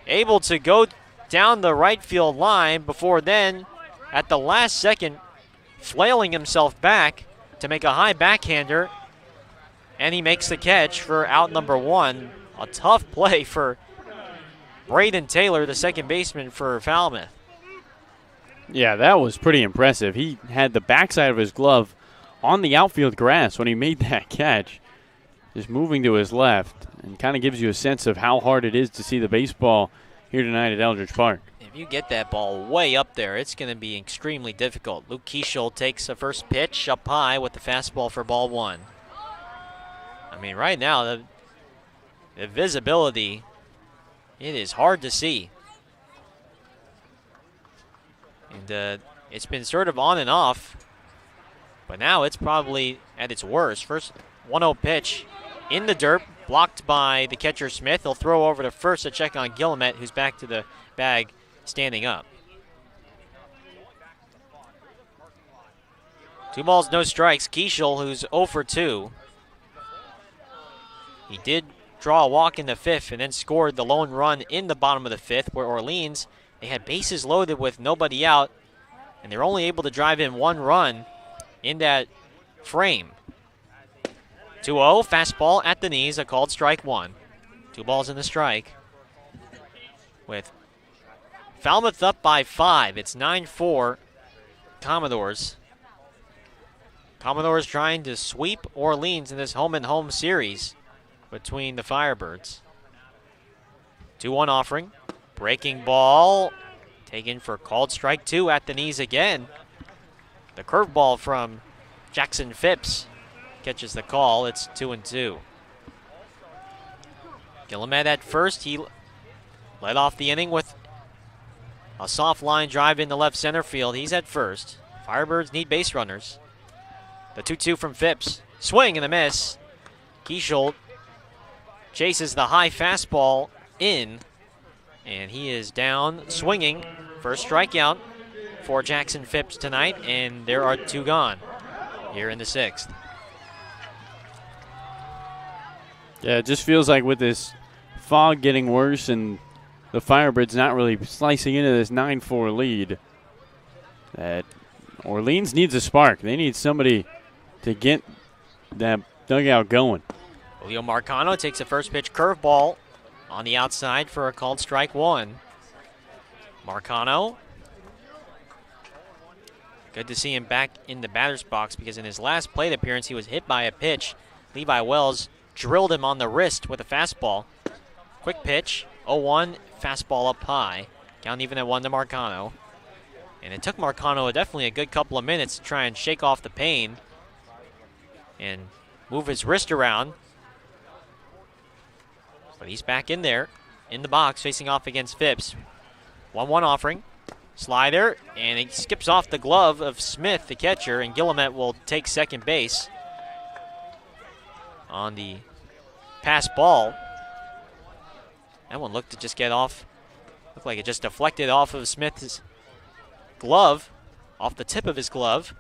Able to go down the right field line before then, at the last second, flailing himself back to make a high backhander, and he makes the catch for out number 1. A tough play for Braden Taylor, the second baseman for Falmouth. Yeah, that was pretty impressive. He had the backside of his glove on the outfield grass when he made that catch, just moving to his left, and kind of gives you a sense of how hard it is to see the baseball here tonight at Eldridge Park. If you get that ball way up there, it's going to be extremely difficult. Luke Kieschel takes the first pitch up high with the fastball for ball 1. I mean, right now, the visibility, it is hard to see. And it's been sort of on and off, but now it's probably at its worst. First 1-0 pitch in the dirt, blocked by the catcher Smith. He'll throw over to first to check on Guillemette, who's back to the bag standing up. 2 balls, no strikes. Kieschel, who's 0 for 2. He did draw a walk in the 5th and then scored the lone run in the bottom of the 5th, where Orleans, they had bases loaded with nobody out, and they're only able to drive in 1 run in that frame. 2-0, fastball at the knees, a called strike 1. 2 balls in the strike. With Falmouth up by 5, it's 9-4 Commodores. Commodores trying to sweep Orleans in this home-and-home series between the Firebirds. 2-1 offering. Breaking ball taken for called strike 2 at the knees again. The curveball from Jackson Phipps catches the call. It's 2-2. Guillemette at first. He led off the inning with a soft line drive into left center field. He's at first. Firebirds need base runners. The 2-2 from Phipps. Swing and a miss. Kieschel chases the high fastball in, and he is down swinging. First strikeout for Jackson Phipps tonight, and there are 2 gone here in the 6th. Yeah, it just feels like with this fog getting worse and the Firebirds not really slicing into this 9-4 lead, that Orleans needs a spark. They need somebody to get that dugout going. Julio Marcano takes the first pitch curveball on the outside for a called strike 1. Marcano, good to see him back in the batter's box, because in his last plate appearance he was hit by a pitch. Levi Wells drilled him on the wrist with a fastball. Quick pitch, 0-1, fastball up high. Count even at 1 to Marcano. And it took Marcano definitely a good couple of minutes to try and shake off the pain and move his wrist around. But he's back in there, in the box, facing off against Phipps. 1-1 offering. Slider, and he skips off the glove of Smith, the catcher, and Guillemette will take second base on the pass ball. That one looked to just get off. Looked like it just deflected off of Smith's glove, off the tip of his glove.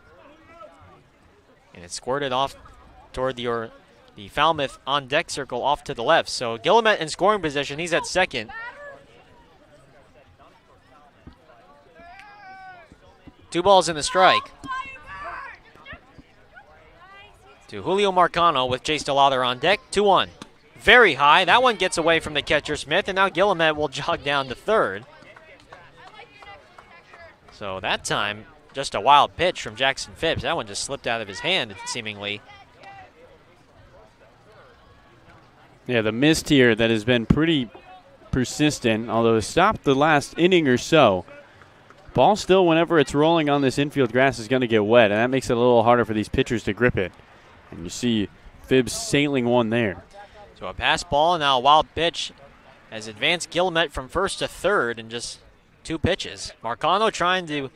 And it squirted off toward the Falmouth on-deck circle off to the left. So Guillemette in scoring position. He's at second. 2 balls in the strike to Julio Marcano with Chase DeLauder on deck. 2-1. Very high. That one gets away from the catcher Smith, and now Guillemette will jog down to third. So that time, just a wild pitch from Jackson Phipps. That one just slipped out of his hand, seemingly. Yeah, the mist here that has been pretty persistent, although it stopped the last inning or so. Ball still, whenever it's rolling on this infield grass, is going to get wet, and that makes it a little harder for these pitchers to grip it. And you see Phibbs sailing one there. So a pass ball, now a wild pitch has advanced Gilmet from first to third in just 2 pitches. Marcano trying to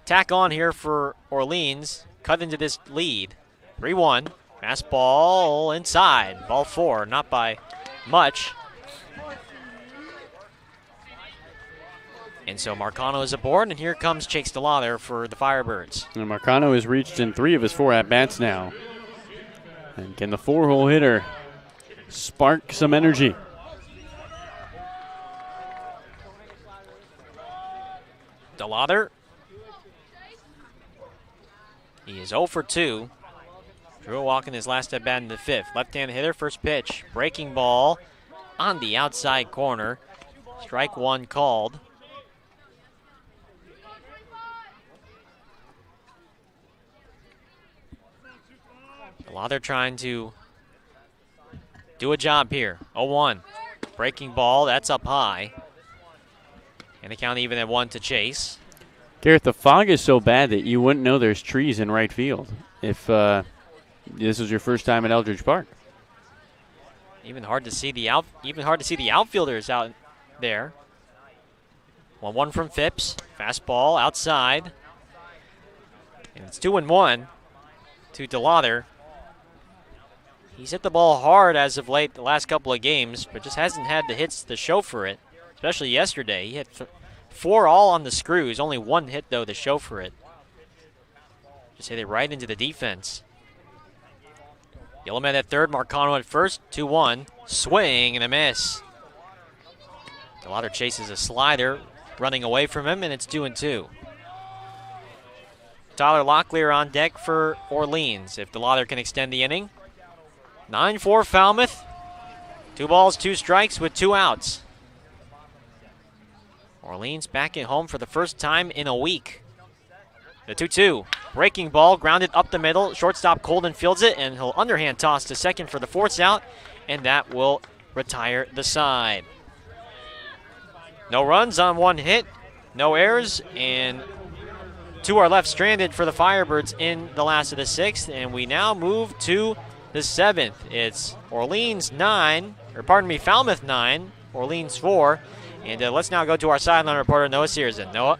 tack on here for Orleans, cut into this lead. 3-1, fastball inside, ball 4, not by much. And so Marcano is aboard, and here comes Chase DeLauder for the Firebirds. And Marcano has reached in 3 of his 4 at-bats now. And can the 4-hole hitter spark some energy? DeLauder. He is 0 for 2. Drew a walk in his last at bat in the 5th. Left-hand hitter, first pitch. Breaking ball on the outside corner. Strike 1 called. DeLauder trying to do a job here. 0-1. Breaking ball, that's up high. And the count even at 1 to Chase. Garrett, the fog is so bad that you wouldn't know there's trees in right field if this was your first time at Eldridge Park. Even hard to see the outfielders out there. 1-1 from Phipps. Fastball outside. And it's 2-1 to DeLauder. He's hit the ball hard as of late the last couple of games, but just hasn't had the hits to show for it, especially yesterday. He hit 4 all on the screws, only 1 hit, though, to show for it. Just hit it right into the defense. Gilliman at third, Marcano at first, 2-1. Swing and a miss. DeLauder chases a slider, running away from him, and it's 2-2. Tyler Locklear on deck for Orleans. If DeLauder can extend the inning. 9-4 Falmouth. 2 balls, 2 strikes with 2 outs. Orleans back at home for the first time in a week. The 2-2. Breaking ball, grounded up the middle. Shortstop Colden fields it, and he'll underhand toss to second for the 4th out, and that will retire the side. No runs on 1 hit, no errors, and 2 are left stranded for the Firebirds in the last of the 6th, and we now move to the 7th. It's Falmouth 9, Orleans 4. And let's now go to our sideline reporter, Noah Searson. Noah?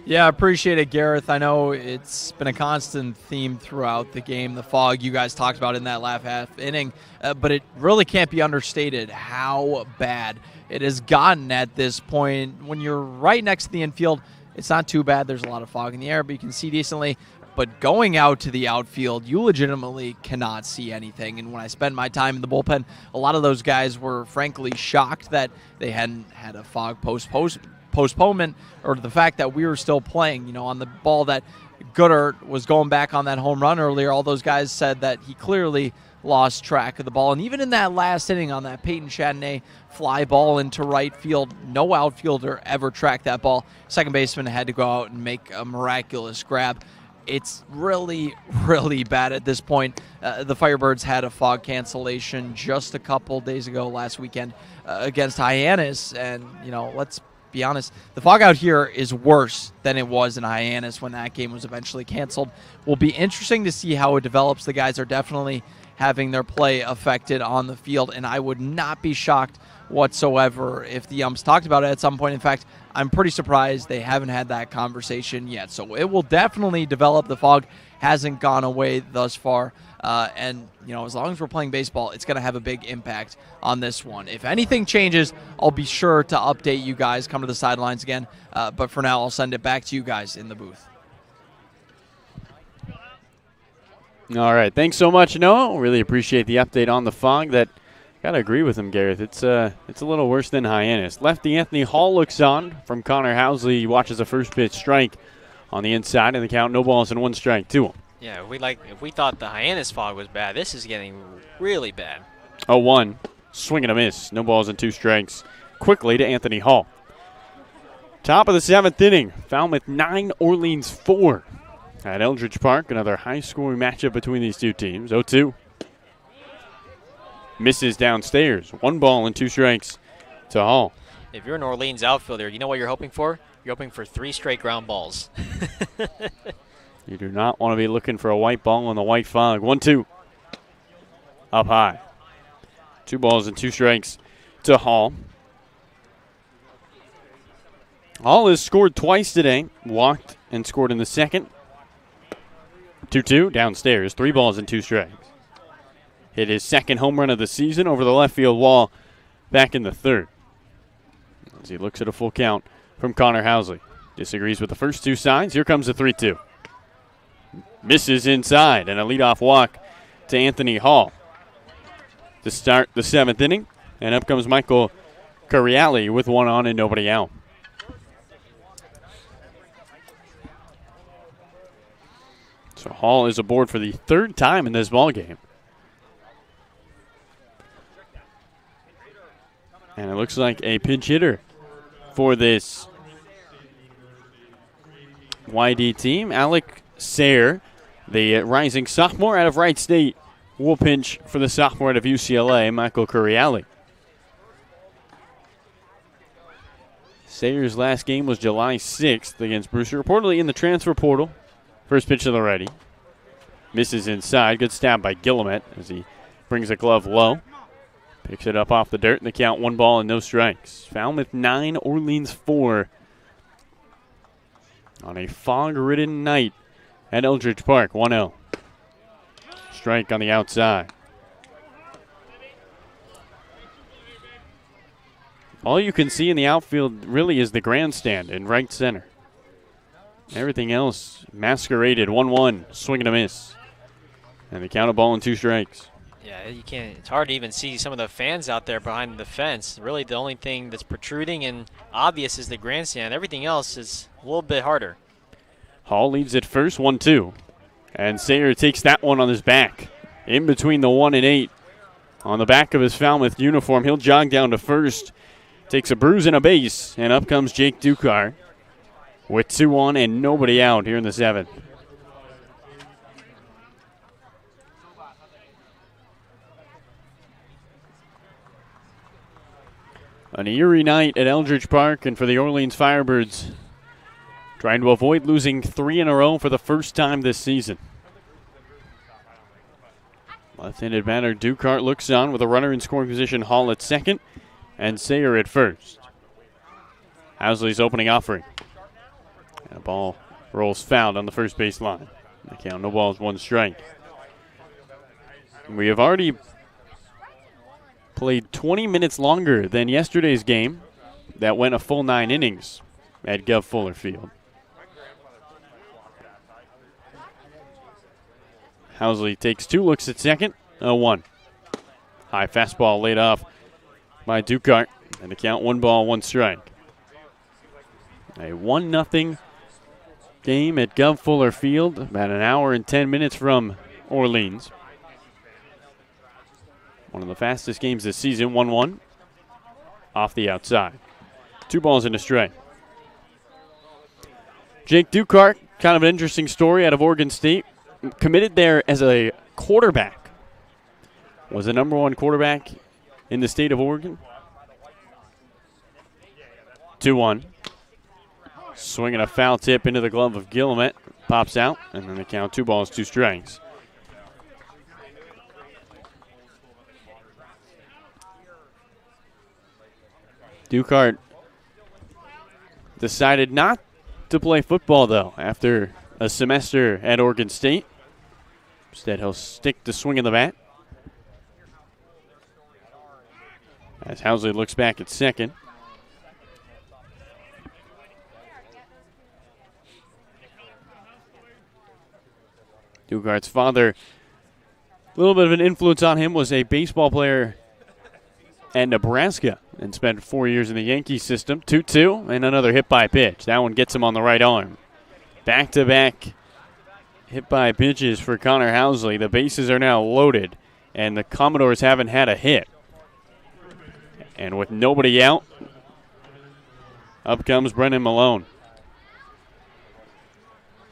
Yeah, I appreciate it, Gareth. I know it's been a constant theme throughout the game, the fog you guys talked about in that last half inning, but it really can't be understated how bad it has gotten at this point. When you're right next to the infield, it's not too bad. There's a lot of fog in the air, but you can see decently. But going out to the outfield, you legitimately cannot see anything. And when I spend my time in the bullpen, a lot of those guys were frankly shocked that they hadn't had a fog postponement, or the fact that we were still playing. You know, on the ball that Gooder was going back on that home run earlier, all those guys said that he clearly lost track of the ball. And even in that last inning on that Peyton Chardonnay fly ball into right field, no outfielder ever tracked that ball. Second baseman had to go out and make a miraculous grab. It's really, really bad at this point. The Firebirds had a fog cancellation just a couple days ago last weekend against Hyannis. And, you know, let's be honest, the fog out here is worse than it was in Hyannis when that game was eventually canceled. Will be interesting to see how it develops. The guys are definitely having their play affected on the field, and I would not be shocked whatsoever if the umps talked about it at some point. In fact, I'm pretty surprised they haven't had that conversation yet. So it will definitely develop. The fog hasn't gone away thus far. And, you know, as long as we're playing baseball, it's going to have a big impact on this one. If anything changes, I'll be sure to update you guys, come to the sidelines again. But for now, I'll send it back to you guys in the booth. All right. Thanks so much, Noah. Really appreciate the update on the fog. That got to agree with him, Gareth. It's a little worse than Hyannis. Lefty Anthony Hall looks on from Connor Housley. He watches a first pitch strike on the inside, and the count, no balls and 1 strike to him. Yeah, if we thought the Hyannis fog was bad, this is getting really bad. 0-1, swing and a miss. No balls and 2 strikes. Quickly to Anthony Hall. Top of the 7th inning. Falmouth 9, Orleans 4. At Eldridge Park, another high-scoring matchup between these two teams. 0-2. Misses downstairs. 1 ball and 2 strikes to Hall. If you're an Orleans outfielder, you know what you're hoping for? You're hoping for 3 straight ground balls. You do not want to be looking for a white ball in the white fog. 1-2. Up high. 2 balls and 2 strikes to Hall. Hall has scored twice today. Walked and scored in the second. 2-2 downstairs. 3 balls and 2 strikes. Hit his second home run of the season over the left field wall back in the third. As he looks at a full count from Connor Housley. Disagrees with the first 2 signs. Here comes the 3-2. Misses inside and a leadoff walk to Anthony Hall to start the 7th inning. And up comes Michael Cariali with 1 on and nobody out. So Hall is aboard for the 3rd time in this ballgame. And it looks like a pinch hitter for this YD team. Alec Sayre, the rising sophomore out of Wright State, will pinch for the sophomore out of UCLA, Michael Cariali. Sayre's last game was July 6th against Brewster, reportedly in the transfer portal. First pitch to the righty. Misses inside. Good stab by Guillemette as he brings a glove low. Picks it up off the dirt, and the count 1 ball and no strikes. Falmouth 9, Orleans 4 on a fog-ridden night at Eldridge Park. 1-0. Strike on the outside. All you can see in the outfield really is the grandstand in right center. Everything else masqueraded. 1-1, swing and a miss. And the count, a ball and 2 strikes. Yeah, you can't. It's hard to even see some of the fans out there behind the fence. Really, the only thing that's protruding and obvious is the grandstand. Everything else is a little bit harder. Hall leads at first, 1-2. And Sayre takes that one on his back. In between the 1 and 8. On the back of his Falmouth uniform, he'll jog down to first. Takes a bruise and a base. And up comes Jake Ducart with 2 on and nobody out here in the 7th. An eerie night at Eldridge Park, and for the Orleans Firebirds, trying to avoid losing 3 in a row for the first time this season. Left-handed batter Ducart looks on with a runner in scoring position, Hall at second, and Sayre at first. Housley's opening offering. And a ball rolls foul on the first base line. The count, no balls, 1 strike. We have already played 20 minutes longer than yesterday's game that went a full 9 innings at Gov Fuller Field. Housley takes 2 looks at second, 0-1. High fastball laid off by Ducart, and the count 1 ball, 1 strike. A 1-0 game at Gov Fuller Field, about an hour and 10 minutes from Orleans. One of the fastest games this season, 1-1 off the outside. 2 balls and a strike. Jake Ducart, kind of an interesting story out of Oregon State. Committed there as a quarterback. Was the #1 quarterback in the state of Oregon. 2-1. Swinging a foul tip into the glove of Guillemette. Pops out, and then the count 2 balls, 2 strikes. Ducart decided not to play football, though, after a semester at Oregon State. Instead, he'll stick to swinging the bat. As Housley looks back at second. Ducart's father, a little bit of an influence on him, was a baseball player at Nebraska and spent 4 years in the Yankee system. 2-2 and another hit by pitch. That one gets him on the right arm. Back-to-back hit by pitches for Connor Housley. The bases are now loaded, and the Commodores haven't had a hit. And with nobody out, up comes Brennan Malone.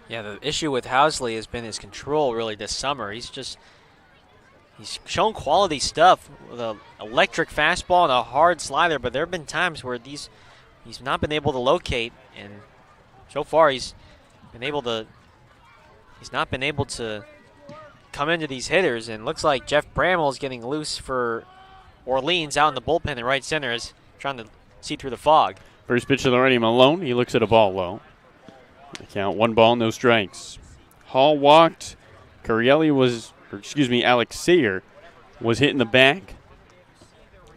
Yeah, the issue with Housley has been his control really this summer. He's shown quality stuff with an electric fastball and a hard slider, but there have been times where he's not been able to locate, and so far he's been able to he's not been able to come into these hitters, and looks like Jeff Bramwell is getting loose for Orleans out in the bullpen in right center, is trying to see through the fog. First pitch to the righty, Malone. He looks at a ball low. The count, 1 ball, no strikes. Hall walked. Alex Sayer was hit in the back.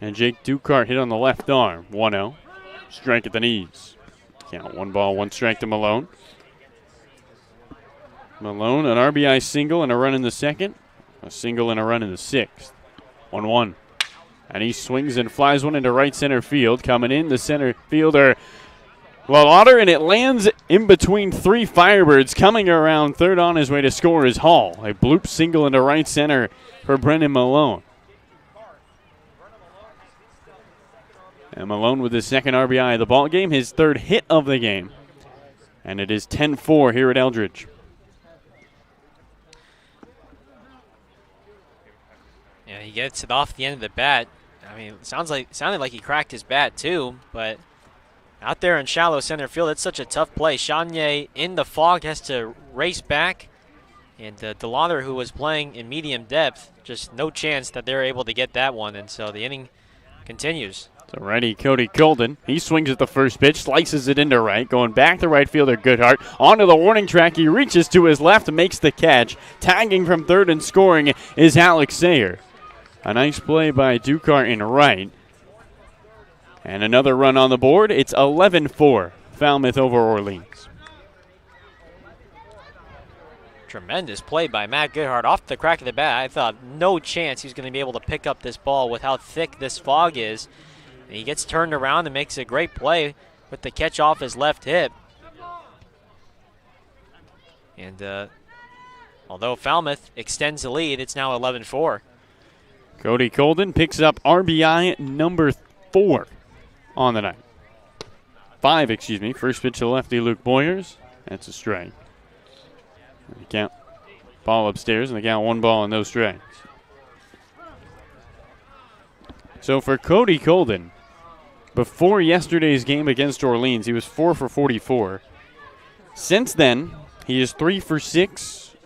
And Jake Dukart hit on the left arm. 1-0. Strike at the knees. Count, 1 ball, 1 strike to Malone. Malone, an RBI single and a run in the second. A single and a run in the sixth. 1-1. And he swings and flies one into right center field. Coming in, the center fielder, Lauder, and it lands in between 3 Firebirds. Coming around third on his way to score is Hall. A bloop single into right center for Brendan Malone. And Malone with his second RBI of the ball game, his 3rd hit of the game. And it is 10-4 here at Eldridge. Yeah, he gets it off the end of the bat. I mean, it sounded like he cracked his bat too, but out there in shallow center field, it's such a tough play. Chanier in the fog has to race back, and DeLauder, who was playing in medium depth, just no chance that they're able to get that one, and so the inning continues. So righty Cody Colden, he swings at the first pitch, slices it into right, going back to right fielder Goodhart. Onto the warning track, he reaches to his left, makes the catch. Tagging from third and scoring is Alex Sayer. A nice play by Dukart in right. And another run on the board. It's 11-4, Falmouth over Orleans. Tremendous play by Matt Goodhart off the crack of the bat. I thought no chance he was going to be able to pick up this ball with how thick this fog is. And he gets turned around and makes a great play with the catch off his left hip. And although Falmouth extends the lead, it's now 11-4. Cody Colden picks up RBI number 4 on the night. 5, excuse me. First pitch to lefty Luke Boyers. That's a strike. And the count, ball upstairs, and the count 1 ball and no strikes. So for Cody Colden, before yesterday's game against Orleans, he was 4 for 44. Since then, he is 3 for 6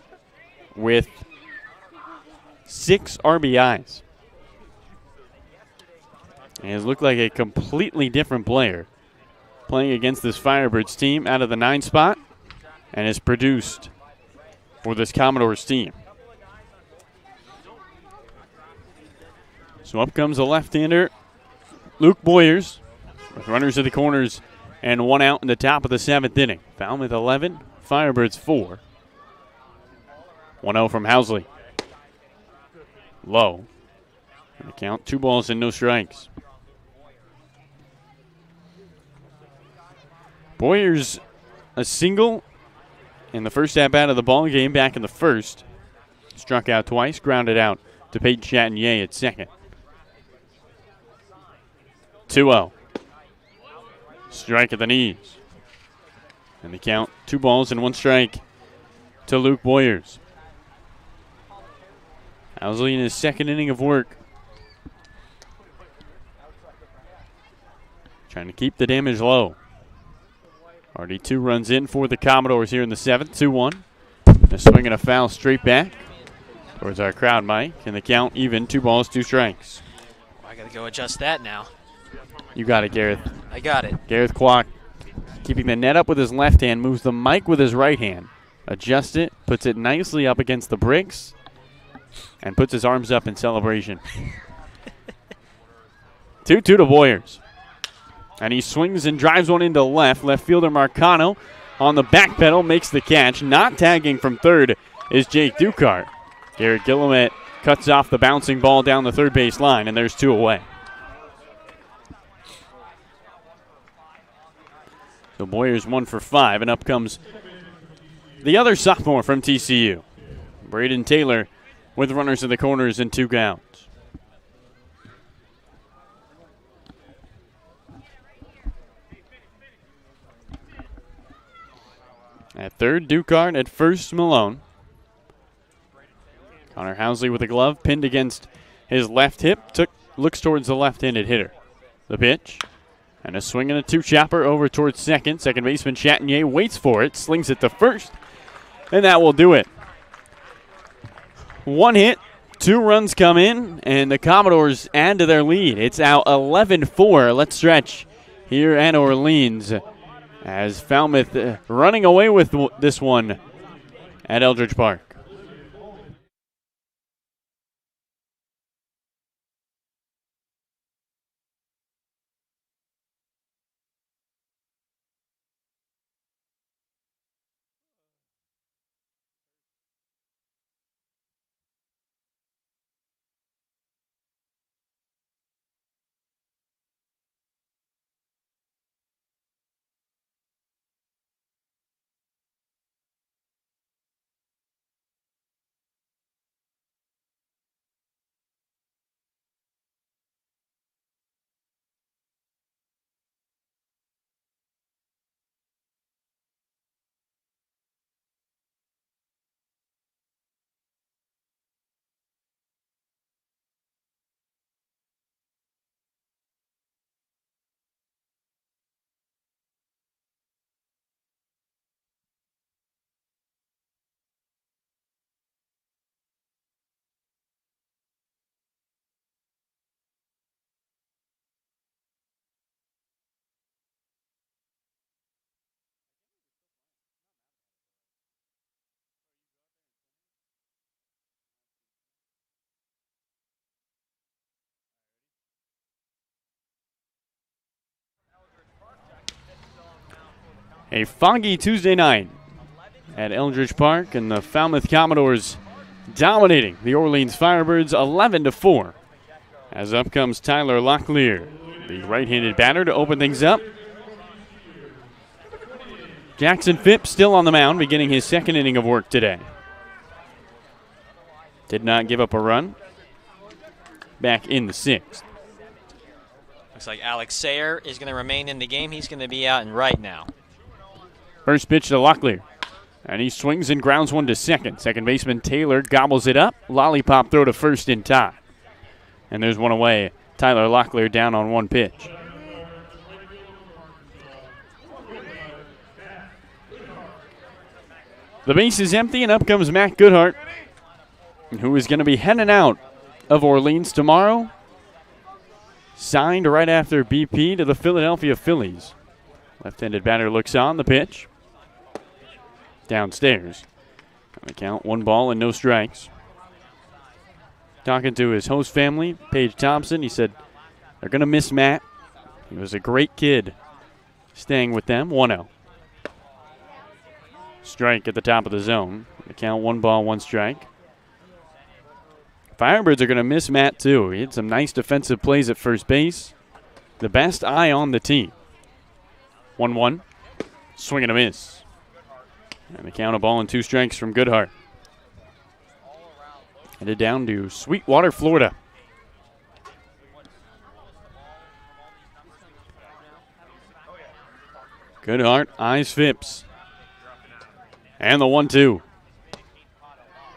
with 6 RBIs. He has looked like a completely different player playing against this Firebirds team out of the 9 spot, and has produced for this Commodores team. So up comes the left-hander, Luke Boyers, with runners at the corners and 1 out in the top of the 7th inning. Falmouth 11, Firebirds 4. 1-0 from Housley. Low. And the count, 2 balls and no strikes. Boyers, a single in the first at-bat of the ball game back in the first. Struck out twice, grounded out to Peyton Chatinier at second. 2-0. Strike at the knees. And the count, 2 balls and 1 strike to Luke Boyers. Housley in his 2nd inning of work. Trying to keep the damage low. Already 2 runs in for the Commodores here in the 7th, 2-1. A swing and a foul straight back towards our crowd, Mike. And the count even, 2 balls, 2 strikes. Well, I got to go adjust that now. You got it, Gareth. I got it. Gareth Kwok keeping the net up with his left hand, moves the mic with his right hand. Adjusts it, puts it nicely up against the bricks, and puts his arms up in celebration. 2-2 to Boyers. And he swings and drives one into left. Left fielder Marcano on the back pedal makes the catch. Not tagging from third is Jake Dukart. Garrett Gillimet cuts off the bouncing ball down the third base line, and there's 2 away. So Boyers 1 for 5, and up comes the other sophomore from TCU, Braden Taylor, with runners in the corners and 2 counts. At third, Dukart. At first, Malone. Connor Housley with a glove pinned against his left hip. Looks towards the left-handed hitter. The pitch. And a swing and a 2-chopper over towards second. Second baseman Chatinier waits for it. Slings it to first. And that will do it. One hit, 2 runs come in, and the Commodores add to their lead. It's now 11-4. Let's stretch here at Orleans as Falmouth running away with this one at Eldridge Park. A foggy Tuesday night at Eldridge Park, and the Falmouth Commodores dominating the Orleans Firebirds 11-4. As up comes Tyler Locklear, the right-handed batter, to open things up. Jackson Phipps still on the mound, beginning his second inning of work today. Did not give up a run. Back in the 6th. Looks like Alex Sayer is going to remain in the game. He's going to be out in right now. First pitch to Locklear, and he swings and grounds one to second. Second baseman Taylor gobbles it up. Lollipop throw to first in time. And there's one away. Tyler Locklear down on one pitch. The base is empty, and up comes Matt Goodhart, who is going to be heading out of Orleans tomorrow. Signed right after BP to the Philadelphia Phillies. Left-handed batter looks on the pitch. Downstairs. On the count, 1 ball and no strikes. Talking to his host family, Paige Thompson, he said they're going to miss Matt. He was a great kid staying with them. 1-0. Strike at the top of the zone. The count, 1 ball, 1 strike. Firebirds are going to miss Matt, too. He had some nice defensive plays at first base. The best eye on the team. 1-1. Swing and a miss. And the count, a ball and 2 strikes from Goodhart. Headed down to Sweetwater, Florida. Goodhart eyes Phipps. And the 1-2.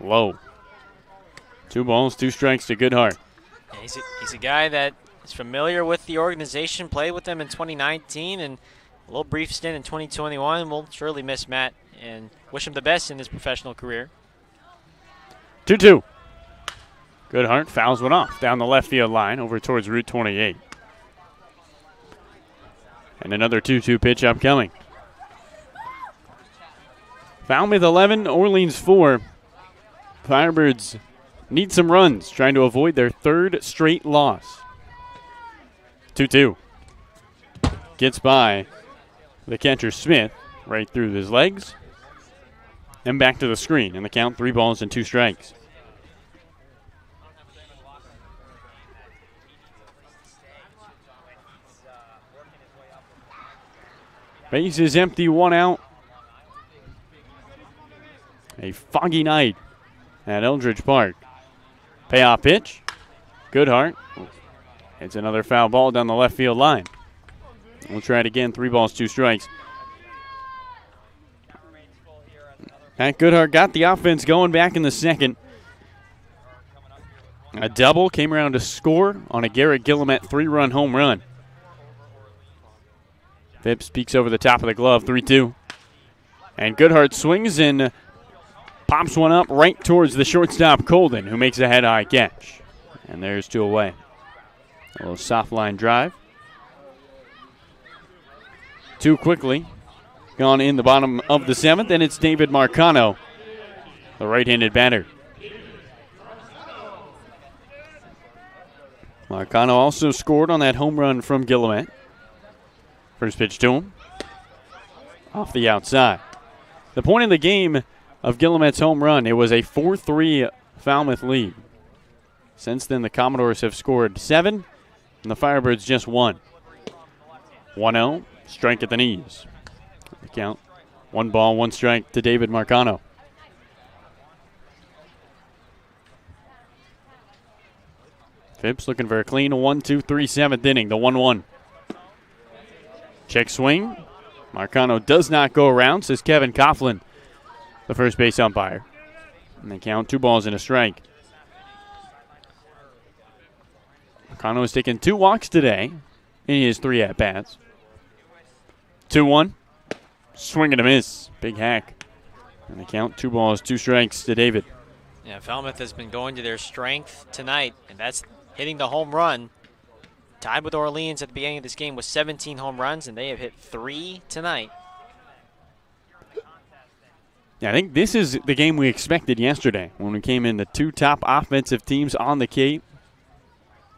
Low. 2 balls, 2 strikes to Goodhart. Yeah, he's a guy that is familiar with the organization, played with them in 2019, and a little brief stint in 2021. We'll surely miss Matt and wish him the best in his professional career. 2-2. Goodhart fouls one off down the left field line over towards Route 28. And another 2-2 pitch upcoming. Falmouth 11, Orleans 4. Firebirds need some runs, trying to avoid their 3rd straight loss. 2-2. Gets by the catcher Smith right through his legs. And back to the screen. And the count, 3 balls and 2 strikes. Base is empty, 1 out. A foggy night at Eldridge Park. Payoff pitch. Goodhart. It's another foul ball down the left field line. We'll try it again. 3 balls, 2 strikes. Matt Goodhart got the offense going back in the 2nd. A double came around to score on a Garrett Guillemette 3-run home run. Phipps peeks over the top of the glove, 3-2. And Goodhart swings and Pops one up right towards the shortstop, Colden, who makes a head-high catch. And there's 2 away. A little soft line drive. 2 quickly. Gone in the bottom of the 7th, and it's David Marcano, the right-handed batter. Marcano also scored on that home run from Guillemette. First pitch to him. Off the outside. The point of the game of Guillemette's home run, it was a 4-3 Falmouth lead. Since then, the Commodores have scored 7, and the Firebirds just 1. 1-0, strike at the knees. The count, 1 ball, 1 strike to David Marcano. Phipps looking for a clean 1-2-3 7th inning, the 1-1. Check swing. Marcano does not go around, says Kevin Coughlin, the first base umpire. And they count 2 balls and a strike. Marcano has taken 2 walks today in his 3 at-bats. 2-1. Swing and a miss. Big hack. And they count 2 balls, 2 strikes to David. Yeah, Falmouth has been going to their strength tonight, and that's hitting the home run. Tied with Orleans at the beginning of this game with 17 home runs, and they have hit 3 tonight. Yeah, I think this is the game we expected yesterday when we came in, the 2 top offensive teams on the Cape.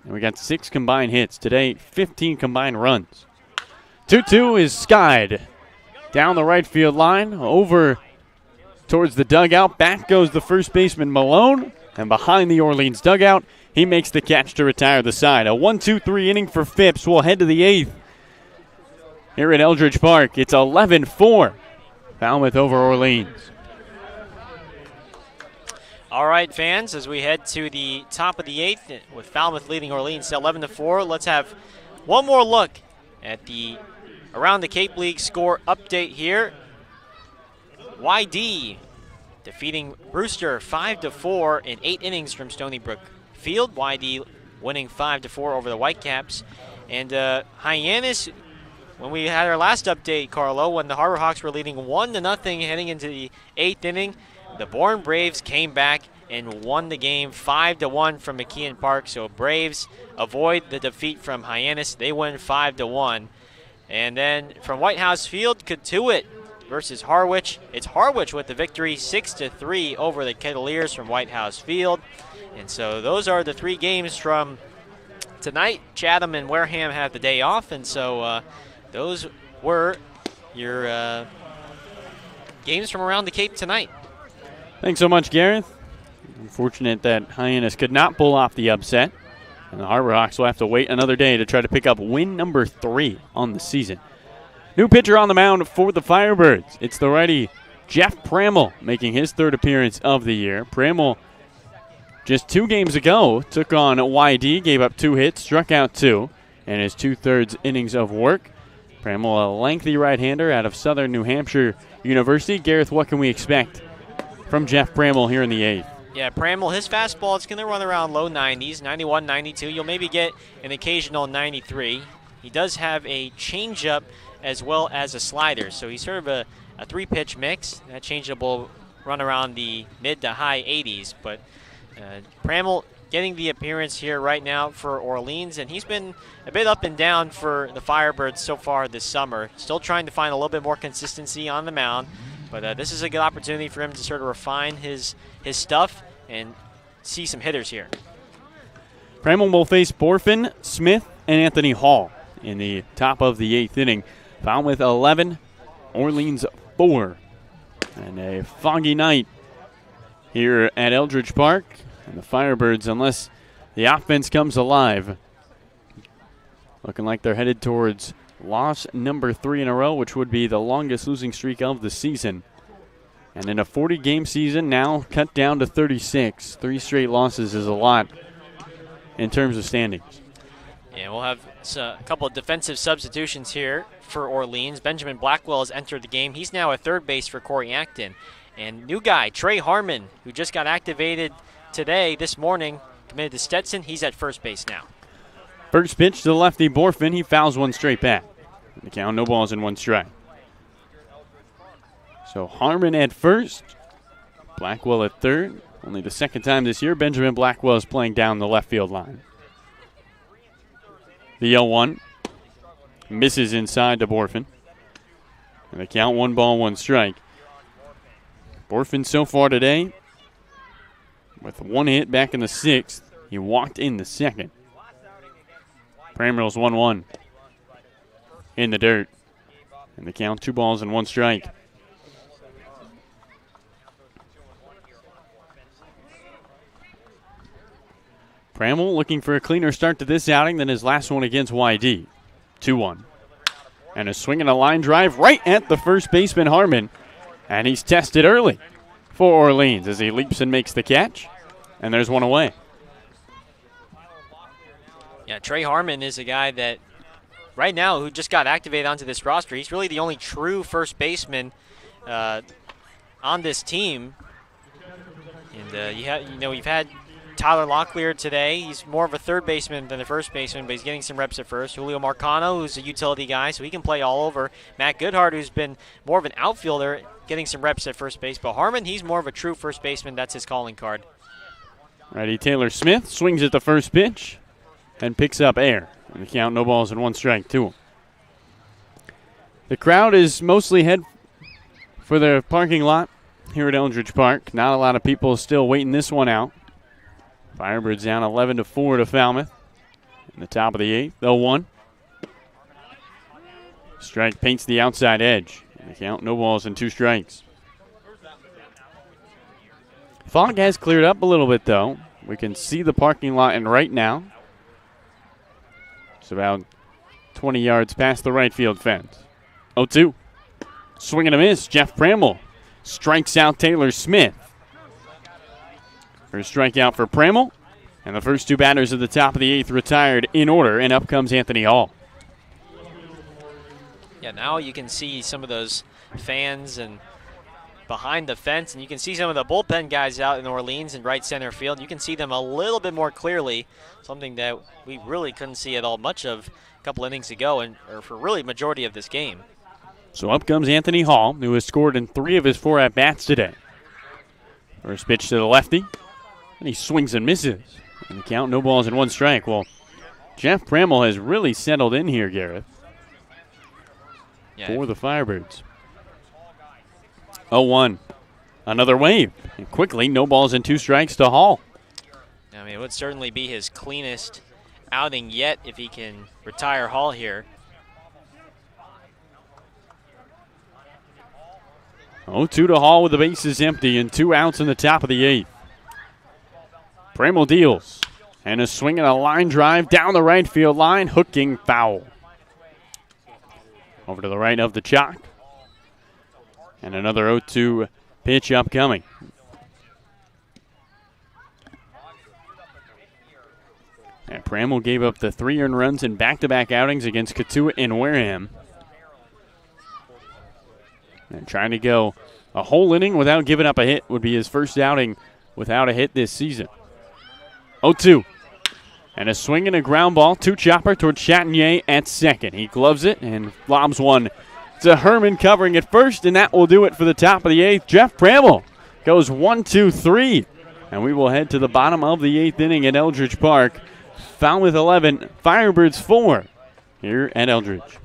And we got 6 combined hits. Today, 15 combined runs. 2-2 is skied down the right field line, over towards the dugout. Back goes the first baseman, Malone. And behind the Orleans dugout, he makes the catch to retire the side. A 1-2-3 inning for Phipps. We'll head to the 8th. Here at Eldridge Park, it's 11-4. Falmouth over Orleans. All right, fans, as we head to the top of the 8th with Falmouth leading Orleans 11-4, let's have one more look at the Around the Cape League score update here. YD defeating Brewster 5-4 in 8 innings from Stony Brook Field. YD winning 5-4 over the Whitecaps. And Hyannis, when we had our last update, Carlo, when the Harbor Hawks were leading 1-0 heading into the 8th inning, the Bourne Braves came back and won the game 5-1 from McKeon Park. So Braves avoid the defeat from Hyannis. They win 5-1. And then from White House Field, Katuitt versus Harwich. It's Harwich with the victory 6-3 over the Kettleers from White House Field. And so those are the 3 games from tonight. Chatham and Wareham have the day off, and so those were your games from around the Cape tonight. Thanks so much, Gareth. Unfortunate that Hyannis could not pull off the upset. And the Harbor Hawks will have to wait another day to try to pick up win number 3 on the season. New pitcher on the mound for the Firebirds. It's the righty Jeff Pramel making his 3rd appearance of the year. Pramel just 2 games ago took on YD, gave up 2 hits, struck out 2, and his 2/3 innings of work. Pramel, a lengthy right-hander out of Southern New Hampshire University. Gareth, what can we expect from Jeff Pramel here in the 8th? Yeah, Pramel, his fastball is going to run around low 90s, 91, 92. You'll maybe get an occasional 93. He does have a changeup as well as a slider, so he's sort of a 3-pitch mix. That changeup will run around the mid to high 80s, but Pramel getting the appearance here right now for Orleans, and he's been a bit up and down for the Firebirds so far this summer. Still trying to find a little bit more consistency on the mound, but this is a good opportunity for him to sort of refine his stuff and see some hitters here. Pramel will face Borfin, Smith, and Anthony Hall in the top of the 8th inning. Falmouth 11, Orleans 4. And a foggy night here at Eldridge Park. And the Firebirds, unless the offense comes alive, looking like they're headed towards loss number 3 in a row, which would be the longest losing streak of the season. And in a 40-game season, now cut down to 36. 3 straight losses is a lot in terms of standings. Yeah, we'll have a couple of defensive substitutions here for Orleans. Benjamin Blackwell has entered the game. He's now at 3rd base for Corey Acton. And new guy, Trey Harmon, who just got activated this morning, committed to Stetson. He's at 1st base now. First pitch to the lefty Borfin. He fouls one straight back. The count, no balls and 1 strike. So Harmon at first. Blackwell at third. Only the second time this year Benjamin Blackwell is playing down the left field line. The 0-1 misses inside to Borfin. And the count 1 ball, 1 strike. Borfin so far today with 1 hit back in the 6th. He walked in the 2nd. Prammer's 1-1 in the dirt. And the count 2 balls and 1 strike. Pramel looking for a cleaner start to this outing than his last one against YD. 2-1. And a swing and a line drive right at the first baseman, Harmon. And he's tested early for Orleans as he leaps and makes the catch. And there's 1 away. Yeah, Trey Harmon is a guy that right now who just got activated onto this roster. He's really the only true first baseman on this team. And you've had Tyler Locklear today. He's more of a third baseman than a first baseman, but he's getting some reps at first. Julio Marcano, who's a utility guy, so he can play all over. Matt Goodhart, who's been more of an outfielder, getting some reps at first base. But Harmon, he's more of a true first baseman. That's his calling card. Righty Taylor Smith swings at the first pitch and picks up air. And the count, no balls and 1 strike to him. The crowd is mostly head for the parking lot here at Eldridge Park. Not a lot of people still waiting this one out. Firebirds down 11-4 to Falmouth. In the top of the 8th, 0-1. Strike paints the outside edge. And the count, no balls and 2 strikes. Fog has cleared up a little bit, though. We can see the parking lot in right now. It's about 20 yards past the right field fence. 0-2. Swing and a miss. Jeff Pramel strikes out Taylor Smith. First strikeout for Pramel. And the first 2 batters at the top of the 8th retired in order, and up comes Anthony Hall. Yeah, now you can see some of those fans and behind the fence, and you can see some of the bullpen guys out in Orleans in right center field. You can see them a little bit more clearly, something that we really couldn't see at all much of a couple innings ago, or for really majority of this game. So up comes Anthony Hall, who has scored in 3 of his 4 at-bats today. First pitch to the lefty, and he swings and misses. And the count, no balls and 1 strike. Well, Jeff Pramel has really settled in here, Gareth, for the Firebirds. 0-1. Another wave. And quickly, no balls and 2 strikes to Hall. I mean, it would certainly be his cleanest outing yet if he can retire Hall here. 0-2 to Hall with the bases empty and 2 outs in the top of the 8th. Pramel deals. And a swing and a line drive down the right field line, hooking foul. Over to the right of the chalk. And another 0-2 pitch upcoming. And Pramel gave up the 3 earned runs in back-to-back outings against Cotuit and Wareham. And trying to go a whole inning without giving up a hit would be his first outing without a hit this season. 0-2. And a swing and a ground ball to Chopper towards Chatinier at second. He gloves it and lobs one to Herman covering at first, and that will do it for the top of the 8th. Jeff Pramel goes 1, 2, 3. And we will head to the bottom of the 8th inning at Eldridge Park. Falmouth 11, Firebirds 4 here at Eldridge.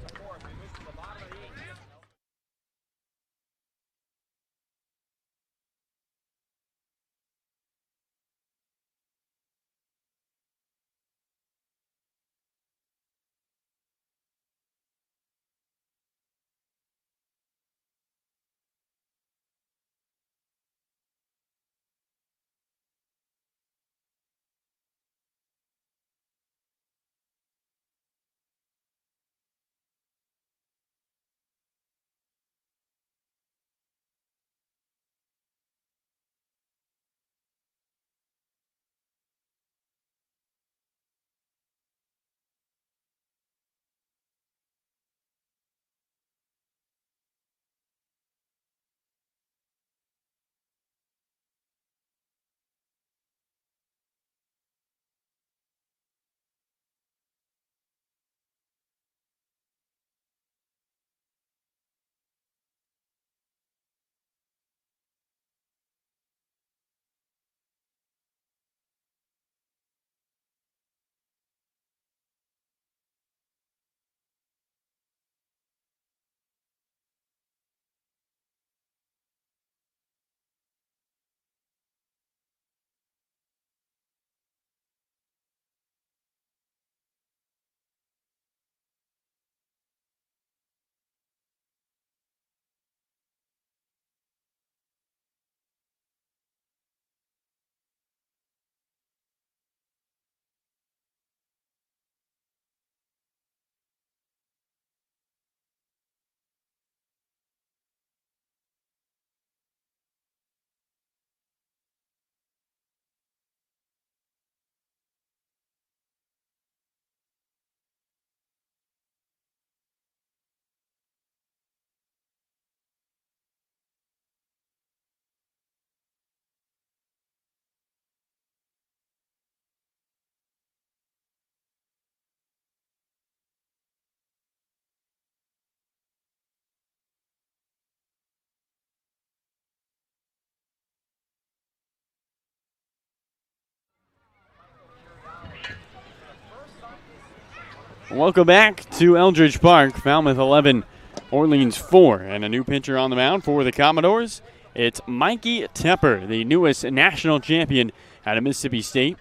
Welcome back to Eldridge Park. Falmouth 11, Orleans 4, and a new pitcher on the mound for the Commodores. It's Mikey Tepper, the newest national champion out of Mississippi State.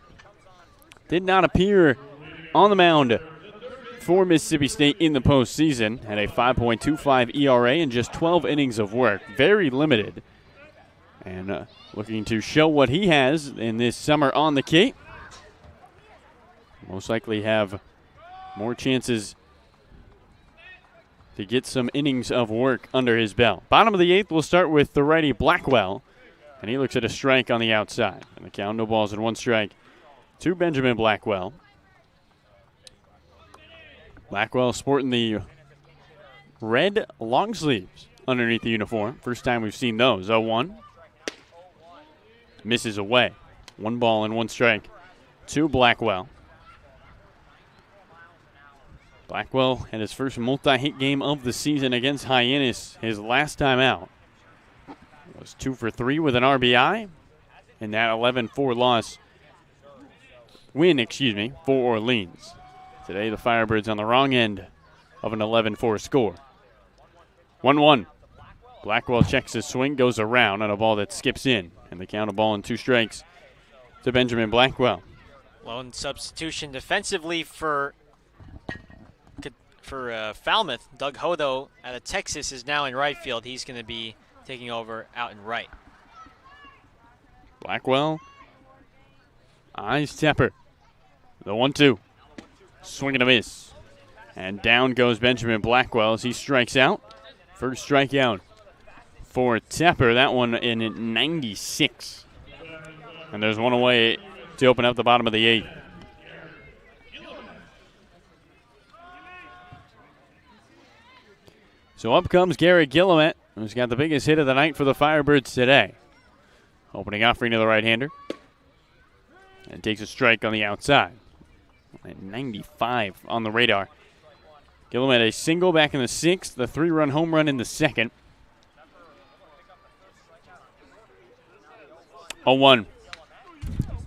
Did not appear on the mound for Mississippi State in the postseason. Had a 5.25 ERA and just 12 innings of work. Very limited. And looking to show what he has in this summer on the Cape. Most likely have more chances to get some innings of work under his belt. Bottom of the 8th, we'll start with the righty Blackwell. And he looks at a strike on the outside. And the count, no balls and 1 strike to Benjamin Blackwell. Blackwell sporting the red long sleeves underneath the uniform. First time we've seen those. 0-1. Misses away. 1 ball and 1 strike to Blackwell. Blackwell had his first multi-hit game of the season against Hyannis his last time out. It was 2 for 3 with an RBI in that 11-4 win for Orleans. Today the Firebirds on the wrong end of an 11-4 score. 1-1. Blackwell checks his swing, goes around on a ball that skips in. And the count, a ball and 2 strikes to Benjamin Blackwell. Lone substitution defensively for Falmouth. Doug Hodo out of Texas is now in right field. He's going to be taking over out in right. Blackwell eyes Tepper. The 1-2. Swing and a miss. And down goes Benjamin Blackwell as he strikes out. First strikeout for Tepper. That one in 96. And there's one away to open up the bottom of the 8th. So up comes Garrett Guillemette, who's got the biggest hit of the night for the Firebirds today. Opening offering to the right-hander. And takes a strike on the outside. At 95 on the radar. Guillemette a single back in the 6th, the 3-run home run in the 2nd. 0-1.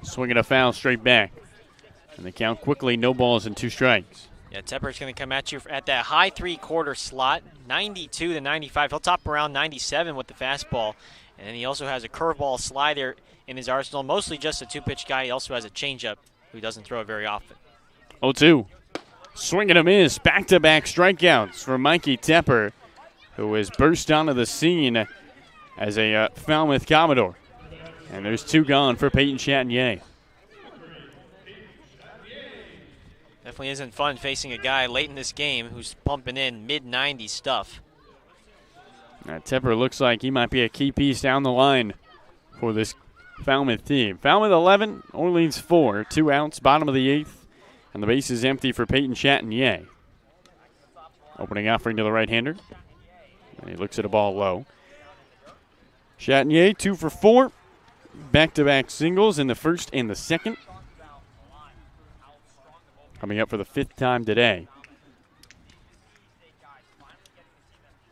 Swinging a foul straight back. And the count quickly, no balls and 2 strikes. Yeah, Tepper's going to come at you at that high 3/4 slot, 92 to 95. He'll top around 97 with the fastball. And then he also has a curveball slider in his arsenal, mostly just a 2-pitch guy. He also has a changeup who doesn't throw it very often. 0-2. Swing and a miss. Back-to-back strikeouts for Mikey Tepper, who has burst onto the scene as a Falmouth Commodore. And there's 2 gone for Peyton Chatinier. Definitely isn't fun facing a guy late in this game who's pumping in mid-90s stuff. Tepper looks like he might be a key piece down the line for this Falmouth team. Falmouth 11, Orleans 4, 2 outs, bottom of the 8th, and the base is empty for Peyton Chatinier. Opening offering to the right-hander, and he looks at a ball low. Chatinier 2 for 4, back-to-back singles in the 1st and the 2nd. Coming up for the 5th time today.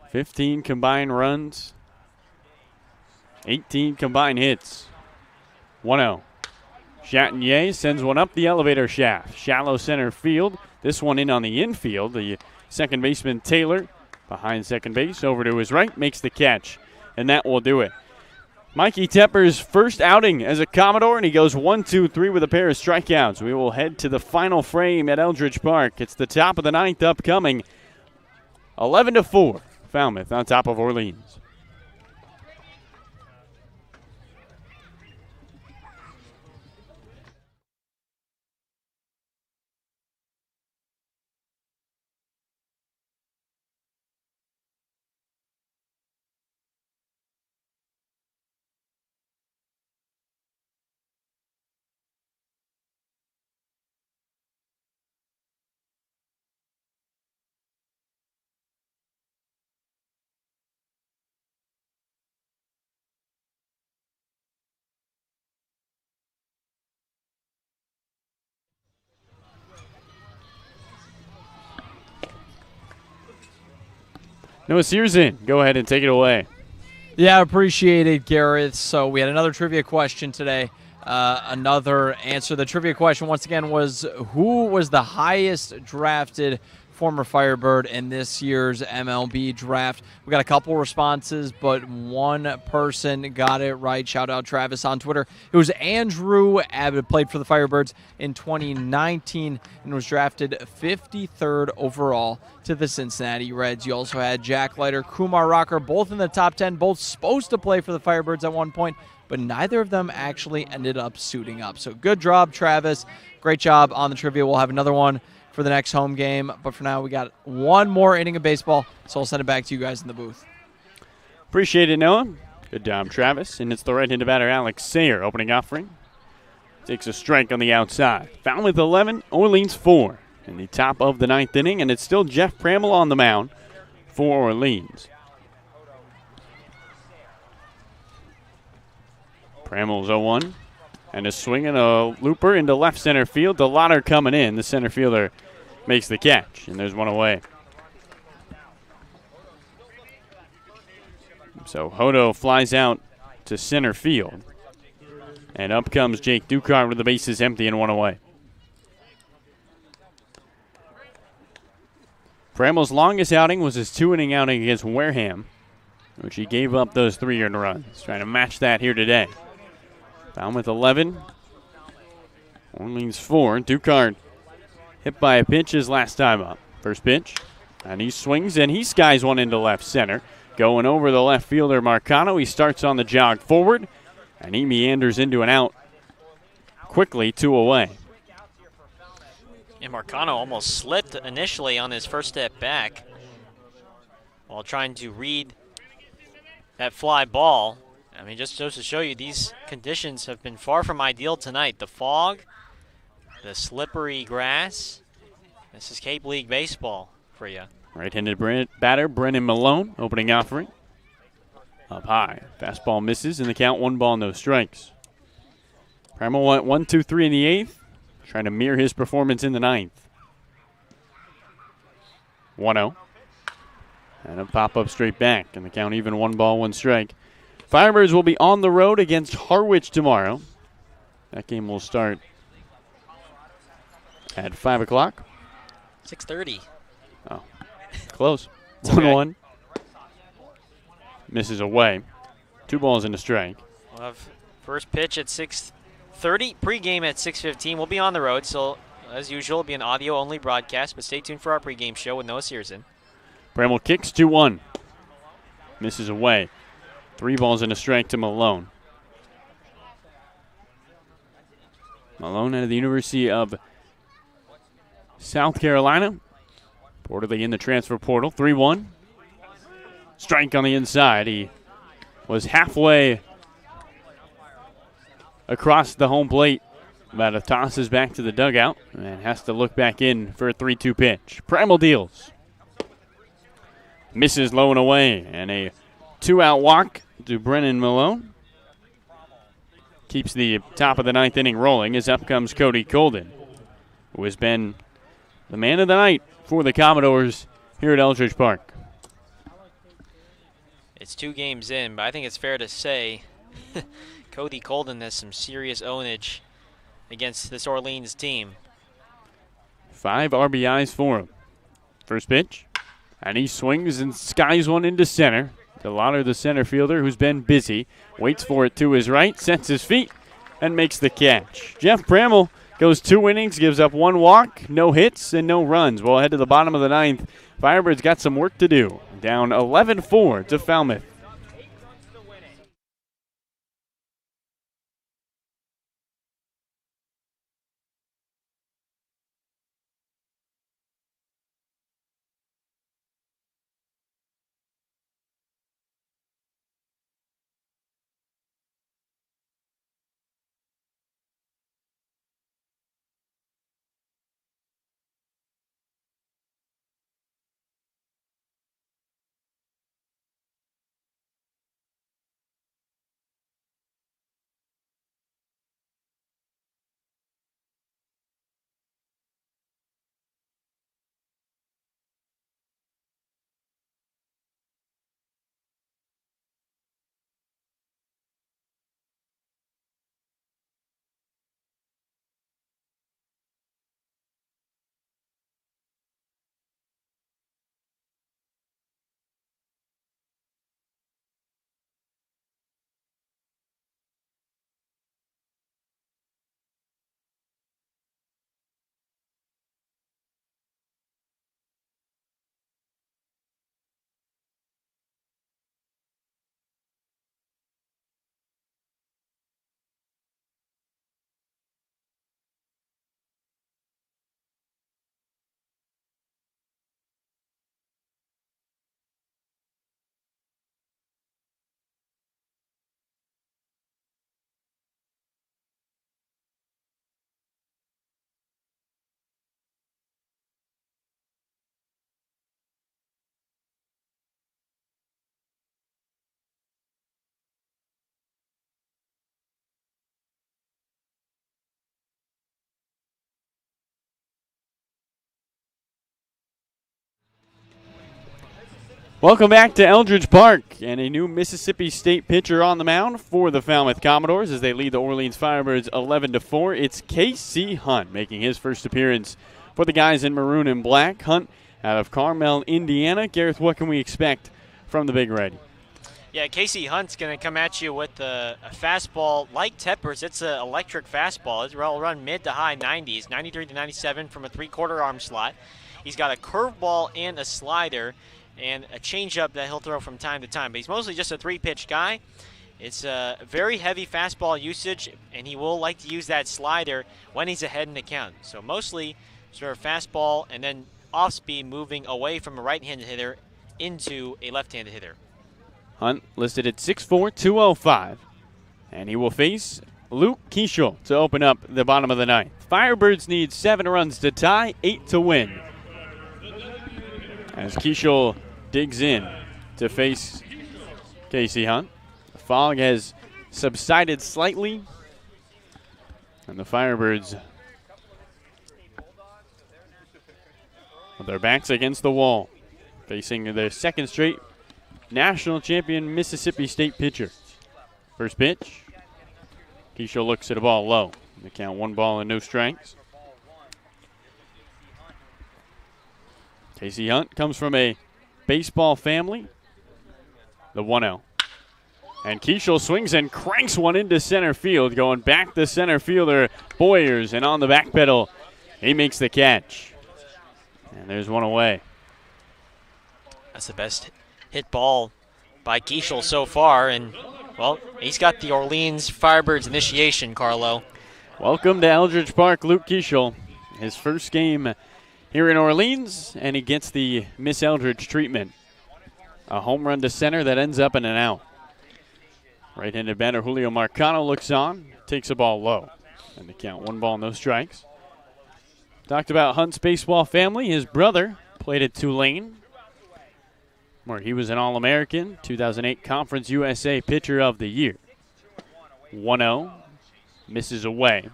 15 combined runs, 18 combined hits. 1-0. Chatinier sends one up the elevator shaft. Shallow center field. This one in on the infield. The second baseman, Taylor, behind second base, over to his right, makes the catch. And that will do it. Mikey Tepper's first outing as a Commodore, and he goes 1-2-3 with a pair of strikeouts. We will head to the final frame at Eldridge Park. It's the top of the 9th upcoming. 11-4, Falmouth on top of Orleans. Noah Searson, go ahead and take it away. Yeah, appreciate it, Gareth. So we had another trivia question today. another answer. The trivia question, once again, was who was the highest drafted former Firebird in this year's MLB draft? We got a couple responses, but one person got it right. Shout out Travis on Twitter. It was Andrew Abbott, played for the Firebirds in 2019 and was drafted 53rd overall to the Cincinnati Reds. You also had Jack Leiter, Kumar Rocker, both in the top 10, both supposed to play for the Firebirds at one point, but neither of them actually ended up suiting up. So good job, Travis. Great job on the trivia. We'll have another one for the next home game. But for now, we got one more inning of baseball, so I'll send it back to you guys in the booth. Appreciate it, Noah. Good job, Travis. And it's the right-handed batter, Alex Sayer, opening offering. Takes a strike on the outside. Falmouth 11, Orleans 4 in the top of the ninth inning, and it's still Jeff Pramel on the mound for Orleans. Pramel's 0-1, and a swing and a looper into left center field. DeLauder coming in. The center fielder makes the catch, and there's one away. So Hodo flies out to center field, and up comes Jake Ducart with the bases empty and one away. Pramel's longest outing was his 2-inning outing against Wareham, which he gave up those 3 earned runs. Trying to match that here today. Falmouth 11, Orleans 4. Ducart hit by a pitch his last time up. First pitch, and he swings and he skies one into left center. Going over the left fielder Marcano. He starts on the jog forward, and he meanders into an out. Quickly, 2 away. And Marcano almost slipped initially on his first step back while trying to read that fly ball. I mean, just to show you, these conditions have been far from ideal tonight. The fog, the slippery grass. This is Cape League baseball for you. Right-handed batter Brennan Malone, opening offering. Up high. Fastball misses, and the count 1 ball, no strikes. Pramel went 1-2-3 in the 8th, trying to mirror his performance in the 9th. 1-0. And a pop-up straight back, and the count even 1 ball, 1 strike. Firebirds will be on the road against Harwich tomorrow. That game will start at 5 o'clock. 6:30. Oh, close. 1-1. Misses away. 2 balls and a strike. We'll have first pitch at 6:30. Pregame at 6:15. We'll be on the road, so as usual, it'll be an audio-only broadcast, but stay tuned for our pregame show with Noah Searson. Bramwell kicks 2-1. Misses away. 3 balls and a strike to Malone. Malone out of the University of South Carolina. Reportedly in the transfer portal. 3-1. Strike on the inside. He was halfway across the home plate. About to tosses back to the dugout and has to look back in for a 3-2 pitch. Primal deals. Misses low and away, and a 2-out walk to Brennan Malone. Keeps the top of the 9th inning rolling as up comes Cody Colden, who has been the man of the night for the Commodores here at Eldridge Park. It's 2 games in, but I think it's fair to say Cody Colden has some serious ownage against this Orleans team. 5 RBIs for him. First pitch, and he swings and skies one into center. DeLauder, the center fielder, who's been busy, waits for it to his right, sets his feet, and makes the catch. Jeff Pramel goes 2 innings, gives up 1 walk, no hits, and no runs. We'll head to the bottom of the 9th. Firebirds got some work to do. Down 11-4 to Falmouth. Welcome back to Eldridge Park, and a new Mississippi State pitcher on the mound for the Falmouth Commodores as they lead the Orleans Firebirds 11-4. It's Casey Hunt making his first appearance for the guys in maroon and black. Hunt out of Carmel, Indiana. Gareth, what can we expect from the big righty? Yeah, Casey Hunt's going to come at you with a fastball like Tepper's. It's an electric fastball. It'll run mid to high 90s, 93 to 97 from a 3/4 arm slot. He's got a curveball and a slider and a changeup that he'll throw from time to time. But he's mostly just a 3-pitch guy. It's a very heavy fastball usage, and he will like to use that slider when he's ahead in the count. So mostly sort of fastball and then off speed moving away from a right-handed hitter into a left-handed hitter. Hunt listed at 6'4", 205. And he will face Luke Keishel to open up the bottom of the ninth. Firebirds need 7 runs to tie, 8 to win. As Keishel digs in to face Casey Hunt. The fog has subsided slightly. And the Firebirds with their backs against the wall, facing their second straight national champion Mississippi State pitcher. First pitch. Keishel looks at a ball low. The count 1 ball and no strikes. Casey Hunt comes from a baseball family. The 1-0. And Keishel swings and cranks one into center field, going back to center fielder Boyers, and on the back pedal, he makes the catch. And there's one away. That's the best hit ball by Keishel so far, and, well, he's got the Orleans Firebirds initiation, Carlo. Welcome to Eldridge Park, Luke Keishel. His first game here in Orleans, and he gets the Miss Eldridge treatment. A home run to center that ends up in an out. Right-handed batter Julio Marcano looks on, takes a ball low. And the count 1 ball, no strikes. Talked about Hunt's baseball family. His brother played at Tulane, where he was an All-American, 2008 Conference USA Pitcher of the Year. 1-0, misses away.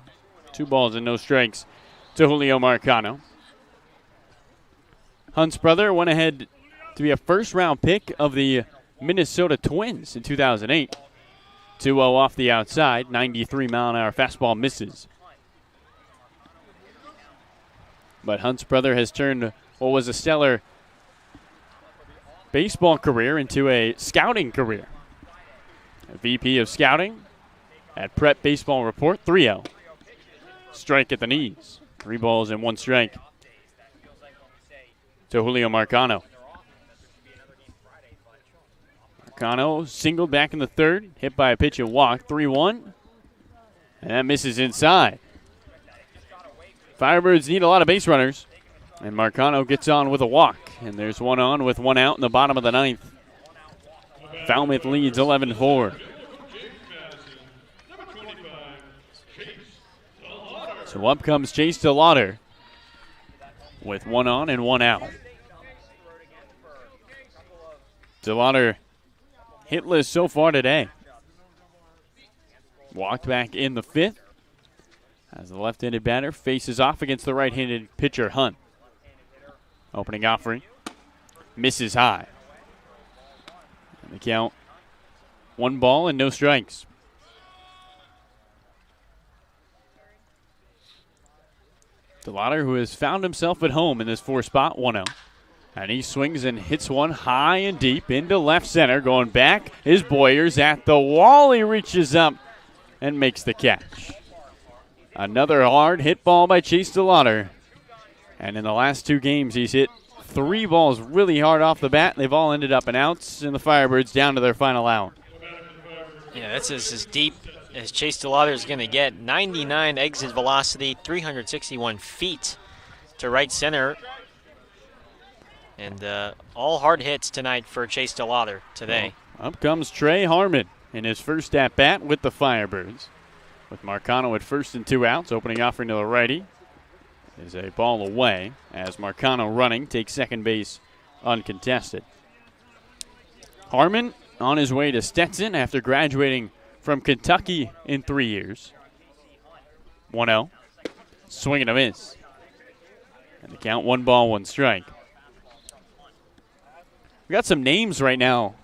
2 balls and no strikes to Julio Marcano. Hunt's brother went ahead to be a first-round pick of the Minnesota Twins in 2008. 2-0 off the outside, 93-mile-an-hour fastball misses. But Hunt's brother has turned what was a stellar baseball career into a scouting career. A VP of scouting at Prep Baseball Report, 3-0. Strike at the knees. 3 balls and 1 strike to Julio Marcano. Marcano singled back in the third, hit by a pitch and walk, 3-1. And that misses inside. Firebirds need a lot of base runners. And Marcano gets on with a walk. And there's 1 on with 1 out in the bottom of the ninth. Falmouth leads 11-4. So up comes Chase DeLauder with 1 on and 1 out. DeLauder hitless so far today. Walked back in the 5th as the left-handed batter faces off against the right-handed pitcher Hunt. Opening offering. Misses high. And the count, 1 ball and no strikes. DeLauder, who has found himself at home in this 4 spot, 1-0. And he swings and hits one high and deep into left center. Going back is Boyers at the wall. He reaches up and makes the catch. Another hard hit ball by Chase DeLauder. And in the last 2 games, he's hit 3 balls really hard off the bat. They've all ended up in outs, and the Firebirds down to their final out. Yeah, that's as deep as Chase DeLauder is going to get. 99 exit velocity, 361 feet to right center. And all hard hits tonight for Chase DeLauder today. Well, up comes Trey Harmon in his first at-bat with the Firebirds. With Marcano at first and 2 outs, opening offering to the righty is a ball away as Marcano running takes second base uncontested. Harmon on his way to Stetson after graduating from Kentucky in 3 years. 1-0. Swing and a miss. And the count 1 ball, 1 strike. We got some names right now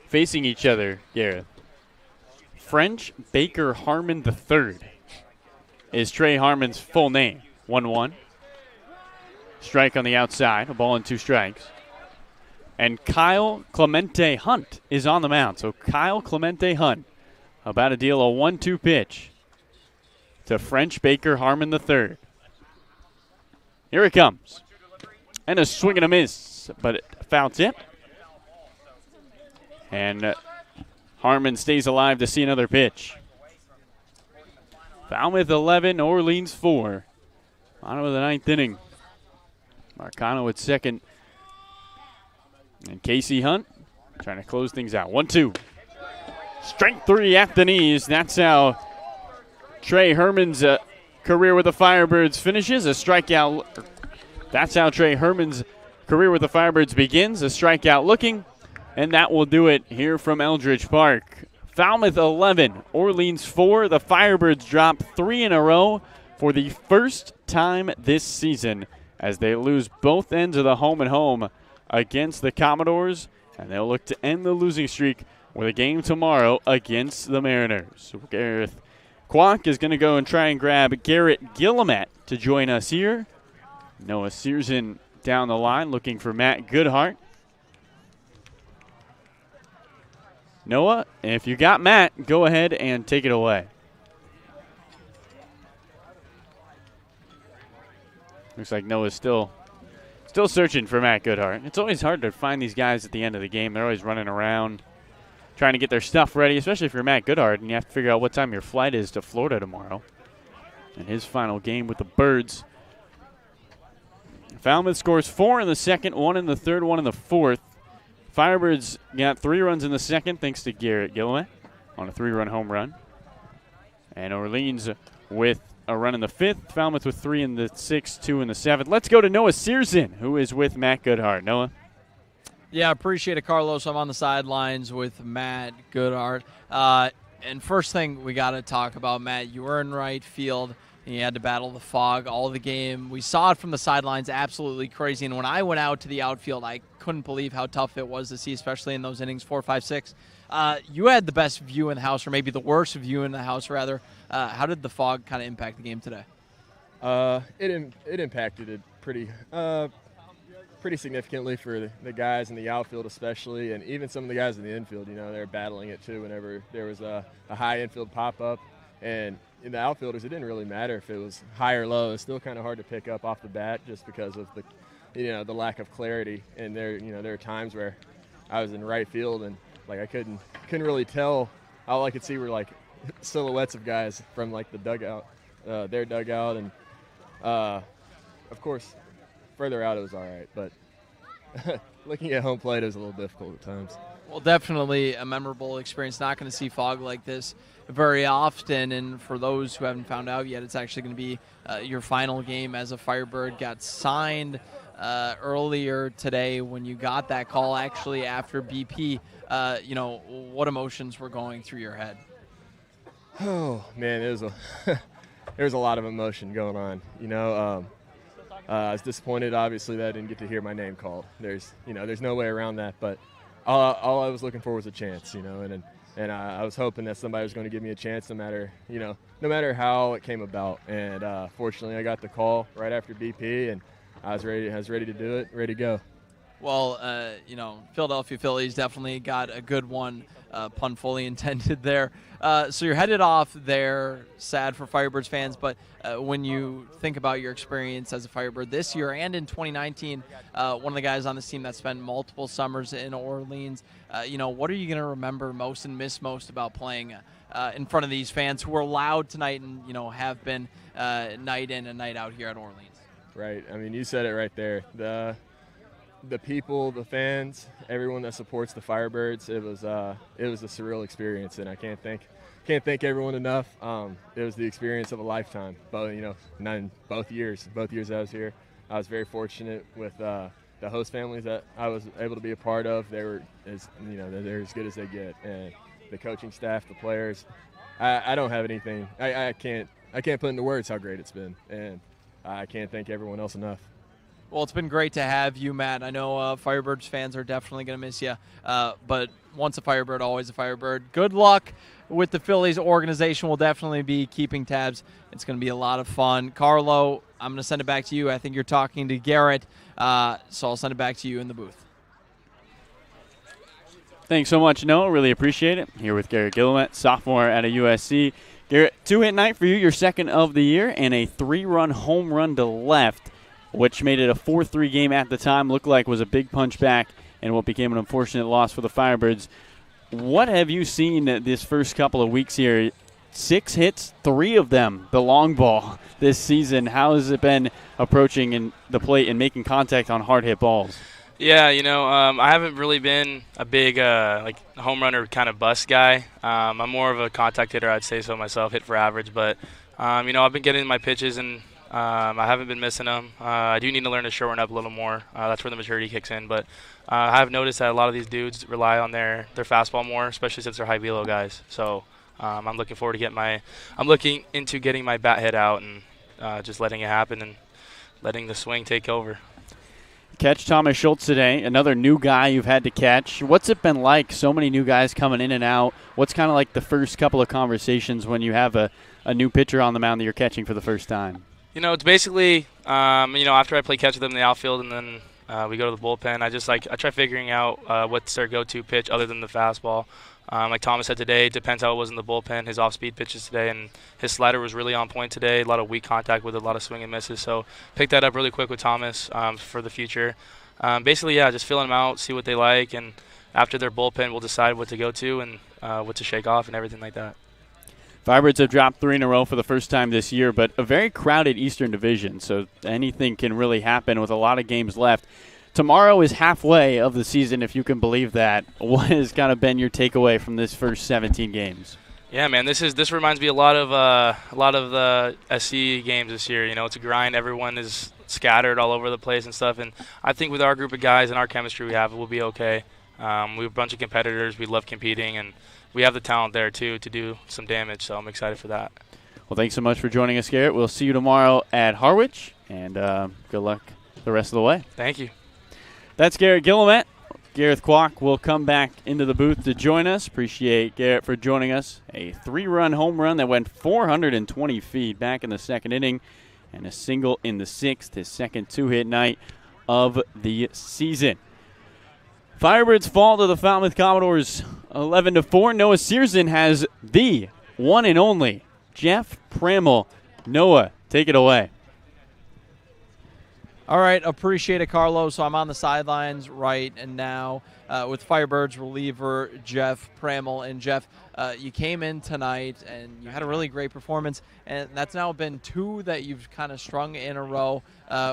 facing each other, Gareth. French Baker Harmon III is Trey Harmon's full name. 1-1. Strike on the outside, a ball and 2 strikes. And Kyle Clemente Hunt is on the mound. So Kyle Clemente Hunt about to deal a 1-2 pitch to French Baker Harmon III. Here it comes. And a swing and a miss, but a foul tip. And Harmon stays alive to see another pitch. Falmouth 11, Orleans 4. Bottom of the 9th inning. Marcano at second. And Casey Hunt trying to close things out. 1-2. Strike 3 at the knees. That's how Trey Herman's career with the Firebirds finishes. A strikeout. That's how Trey Herman's career with the Firebirds begins. A strikeout looking. And that will do it here from Eldridge Park. Falmouth 11, Orleans 4. The Firebirds drop 3 in a row for the first time this season as they lose both ends of the home and home against the Commodores. And they'll look to end the losing streak with a game tomorrow against the Mariners. Gareth Kwok is going to go and try and grab Garrett Guillemette to join us here. Noah Searson down the line looking for Matt Goodhart. Noah, if you got Matt, go ahead and take it away. Looks like Noah's still searching for Matt Goodhart. It's always hard to find these guys at the end of the game. They're always running around trying to get their stuff ready, especially if you're Matt Goodhart and you have to figure out what time your flight is to Florida tomorrow. And his final game with the Birds. Falmouth scores 4 in the second, 1 in the third, 1 in the fourth. Firebirds got 3 runs in the second thanks to Garrett Guillemette on a 3-run home run. And Orleans with a run in the fifth. Falmouth with 3 in the sixth, 2 in the seventh. Let's go to Noah Searson, who is with Matt Goodhart. Noah? Yeah, appreciate it, Carlos. I'm on the sidelines with Matt Goodhart. And first thing we got to talk about, Matt, you were in right field. And you had to battle the fog all the game. We saw it from the sidelines, absolutely crazy. And when I went out to the outfield, I couldn't believe how tough it was to see, especially in those innings 4, 5, 6. You had the best view in the house, or maybe the worst view in the house, rather. How did the fog kind of impact the game today? It impacted it pretty significantly for the guys in the outfield especially, and even some of the guys in the infield. You know, they're battling it too whenever there was a high infield pop-up. And in the outfielders, it didn't really matter if it was high or low. It's still kind of hard to pick up off the bat just because of the lack of clarity. And there are times where I was in right field and I couldn't really tell. All I could see were silhouettes of guys from the dugout, their dugout, and of course further out it was all right. But looking at home plate, it was a little difficult at times. Well, definitely a memorable experience. Not going to see fog like this very often, and for those who haven't found out yet, it's actually going to be your final game as a Firebird. Got signed earlier today when you got that call, actually after BP. What emotions were going through your head? Oh man, there was a lot of emotion going on. I was disappointed, obviously, that I didn't get to hear my name called. There's no way around that, but all I was looking for was a chance, and I was hoping that somebody was going to give me a chance, no matter how it came about. And fortunately, I got the call right after BP, and I was ready to do it, ready to go. Well, Philadelphia Phillies definitely got a good one, pun fully intended there. So you're headed off there, sad for Firebirds fans, but when you think about your experience as a Firebird this year and in 2019, one of the guys on this team that spent multiple summers in Orleans, what are you going to remember most and miss most about playing in front of these fans who were loud tonight and, have been night in and night out here at Orleans? Right. I mean, you said it right there. The people, the fans, everyone that supports the Firebirds, it was a surreal experience, and I can't thank everyone enough. It was the experience of a lifetime. Both years I was here, I was very fortunate with the host families that I was able to be a part of. They were they're as good as they get, and the coaching staff, the players. I don't have anything. I can't put into words how great it's been, and I can't thank everyone else enough. Well, it's been great to have you, Matt. I know Firebirds fans are definitely going to miss you, but once a Firebird, always a Firebird. Good luck with the Phillies organization. We'll definitely be keeping tabs. It's going to be a lot of fun. Carlo, I'm going to send it back to you. I think you're talking to Garrett, so I'll send it back to you in the booth. Thanks so much, Noah. Really appreciate it. Here with Garrett Guillemette, sophomore at a USC. Garrett, 2-hit night for you, your second of the year, and a 3-run home run to left, which made it a 4-3 game at the time. Looked like was a big punch back and what became an unfortunate loss for the Firebirds. What have you seen this first couple of weeks here? 6 hits, 3 of them, the long ball this season. How has it been approaching in the plate and making contact on hard hit balls? Yeah, I haven't really been a big home runner kind of bust guy. I'm more of a contact hitter, I'd say so myself, hit for average. But, I've been getting my pitches and I haven't been missing them. I do need to learn to shorten up a little more. That's where the maturity kicks in. But I have noticed that a lot of these dudes rely on their fastball more, especially since they're high velo guys. So I'm looking forward to looking into getting my bat hit out and just letting it happen and letting the swing take over. Catch Thomas Schultz today, another new guy you've had to catch. What's it been like, so many new guys coming in and out? What's kind of like the first couple of conversations when you have a new pitcher on the mound that you're catching for the first time? It's basically, after I play catch with them in the outfield and then we go to the bullpen, I try figuring out what's their go-to pitch other than the fastball. Like Thomas said today, it depends how it was in the bullpen. His off-speed pitches today, and his slider was really on point today. A lot of weak contact with a lot of swing and misses. So pick that up really quick with Thomas for the future. Just filling them out, see what they like, and after their bullpen, we'll decide what to go to and what to shake off and everything like that. Firebirds have dropped 3 in a row for the first time this year, but a very crowded Eastern Division, so anything can really happen with a lot of games left. Tomorrow is halfway of the season, if you can believe that. What has kind of been your takeaway from this first 17 games? Yeah, man, this reminds me a lot of the SC games this year. It's a grind. Everyone is scattered all over the place and stuff, and I think with our group of guys and our chemistry we have, we'll be okay. We have a bunch of competitors. We love competing, and we have the talent there too to do some damage. So I'm excited for that. Well, thanks so much for joining us, Garrett. We'll see you tomorrow at Harwich, and good luck the rest of the way. Thank you. That's Garrett Guillemette. Gareth Kwok will come back into the booth to join us. Appreciate Garrett for joining us. A 3-run home run that went 420 feet back in the second inning, and a single in the 6th, his second 2-hit night of the season. Firebirds fall to the Falmouth Commodores 11-4. Noah Searson has the one and only Jeff Pramel. Noah, take it away. All right, appreciate it, Carlo. So I'm on the sidelines right and now with Firebirds reliever Jeff Pramel. And Jeff, you came in tonight and you had a really great performance, and that's now been 2 that you've kind of strung in a row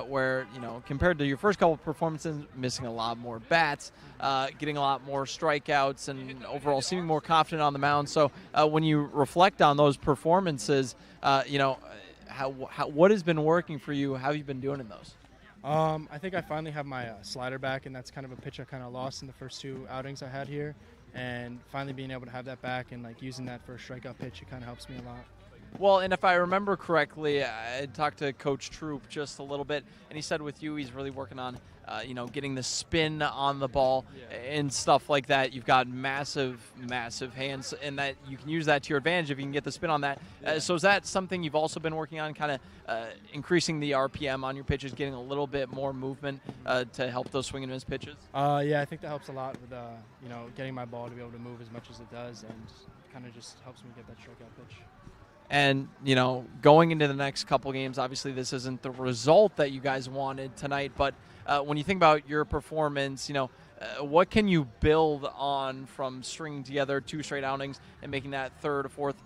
where, compared to your first couple of performances, missing a lot more bats, getting a lot more strikeouts, and overall seeming more confident on the mound. So when you reflect on those performances, what has been working for you? How have you been doing in those? I think I finally have my slider back, and that's kind of a pitch I kind of lost in the first 2 outings I had here. And finally being able to have that back and using that for a strikeout pitch, it kind of helps me a lot. Well, and if I remember correctly, I talked to Coach Troop just a little bit, and he said with you he's really working on, getting the spin on the ball and stuff like that. You've got massive, massive hands, and that you can use that to your advantage if you can get the spin on that. So is that something you've also been working on, kind of increasing the RPM on your pitches, getting a little bit more movement to help those swing and miss pitches? Yeah, I think that helps a lot with, getting my ball to be able to move as much as it does, and kind of just helps me get that strikeout pitch. And, going into the next couple games, obviously this isn't the result that you guys wanted tonight, but when you think about your performance, what can you build on from stringing together 2 straight outings and making that 3rd or 4th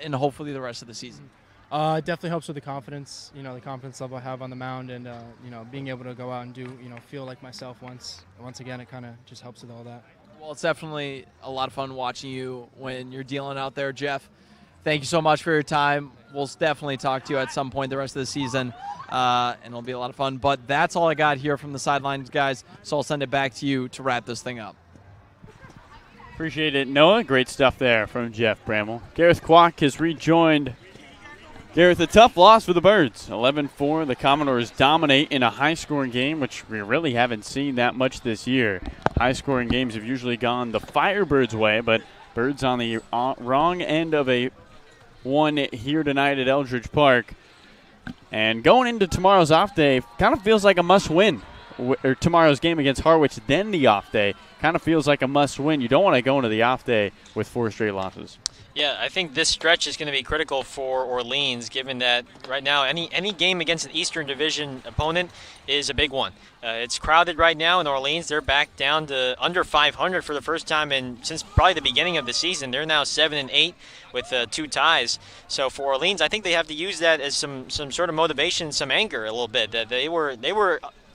and hopefully the rest of the season? It definitely helps with the confidence, the confidence level I have on the mound, and, being able to go out and do, feel like myself once again. It kind of just helps with all that. Well, it's definitely a lot of fun watching you when you're dealing out there, Jeff. Thank you so much for your time. We'll definitely talk to you at some point the rest of the season, and it'll be a lot of fun. But that's all I got here from the sidelines, guys, so I'll send it back to you to wrap this thing up. Appreciate it, Noah. Great stuff there from Jeff Pramel. Gareth Kwok has rejoined Gareth, a tough loss for the Birds. 11-4. The Commodores dominate in a high-scoring game, which we really haven't seen that much this year. High-scoring games have usually gone the Firebirds' way, but Birds on the wrong end of a one here tonight at Eldridge Park. And going into tomorrow's off day, kind of feels like a must-win. Or tomorrow's game against Harwich, then the off day, kind of feels like a must-win. You don't want to go into the off day with 4 straight losses. Yeah, I think this stretch is going to be critical for Orleans, given that right now any game against an Eastern Division opponent is a big one. It's crowded right now in Orleans. They're back down to under 500 for the first time since probably the beginning of the season. They're now 7-8 with 2 ties. So for Orleans, I think they have to use that as some sort of motivation, some anger a little bit. That they were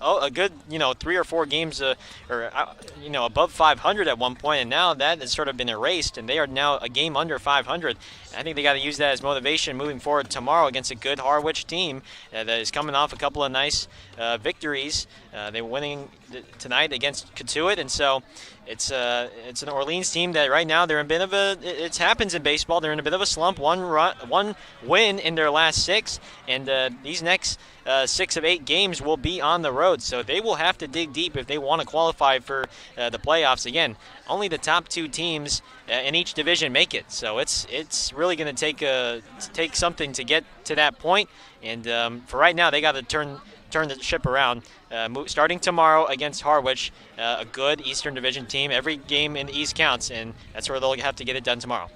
a good 3 or 4 games above 500 at one point, and now that has sort of been erased, and they are now a game under 500. I think they got to use that as motivation moving forward tomorrow against a good Harwich team that is coming off a couple of nice victories. They were winning tonight against Catuit, and so it's an Orleans team that right now they're in a bit of a. It happens in baseball. They're in a bit of a slump. One win in their last 6, and these next 6 of 8 games will be on the road, so they will have to dig deep if they want to qualify for the playoffs. Again, only the top 2 teams in each division make it, so it's really going to take something to get to that point. And for right now, they got to turn the ship around. Starting tomorrow against Harwich, a good Eastern Division team. Every game in the East counts, and that's where they'll have to get it done tomorrow.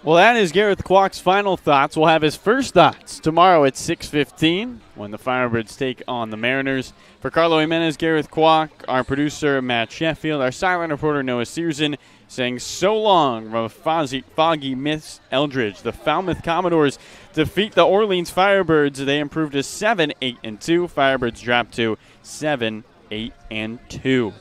Well, that is Gareth Kwok's final thoughts. We'll have his first thoughts tomorrow at 6:15 when the Firebirds take on the Mariners. For Carlo Jimenez, Gareth Kwok, our producer Matt Sheffield, our sideline reporter Noah Searson, saying so long from a foggy Miss Eldridge. The Falmouth Commodores defeat the Orleans Firebirds. They improved to 7-8-2. Firebirds dropped to 7-8-2.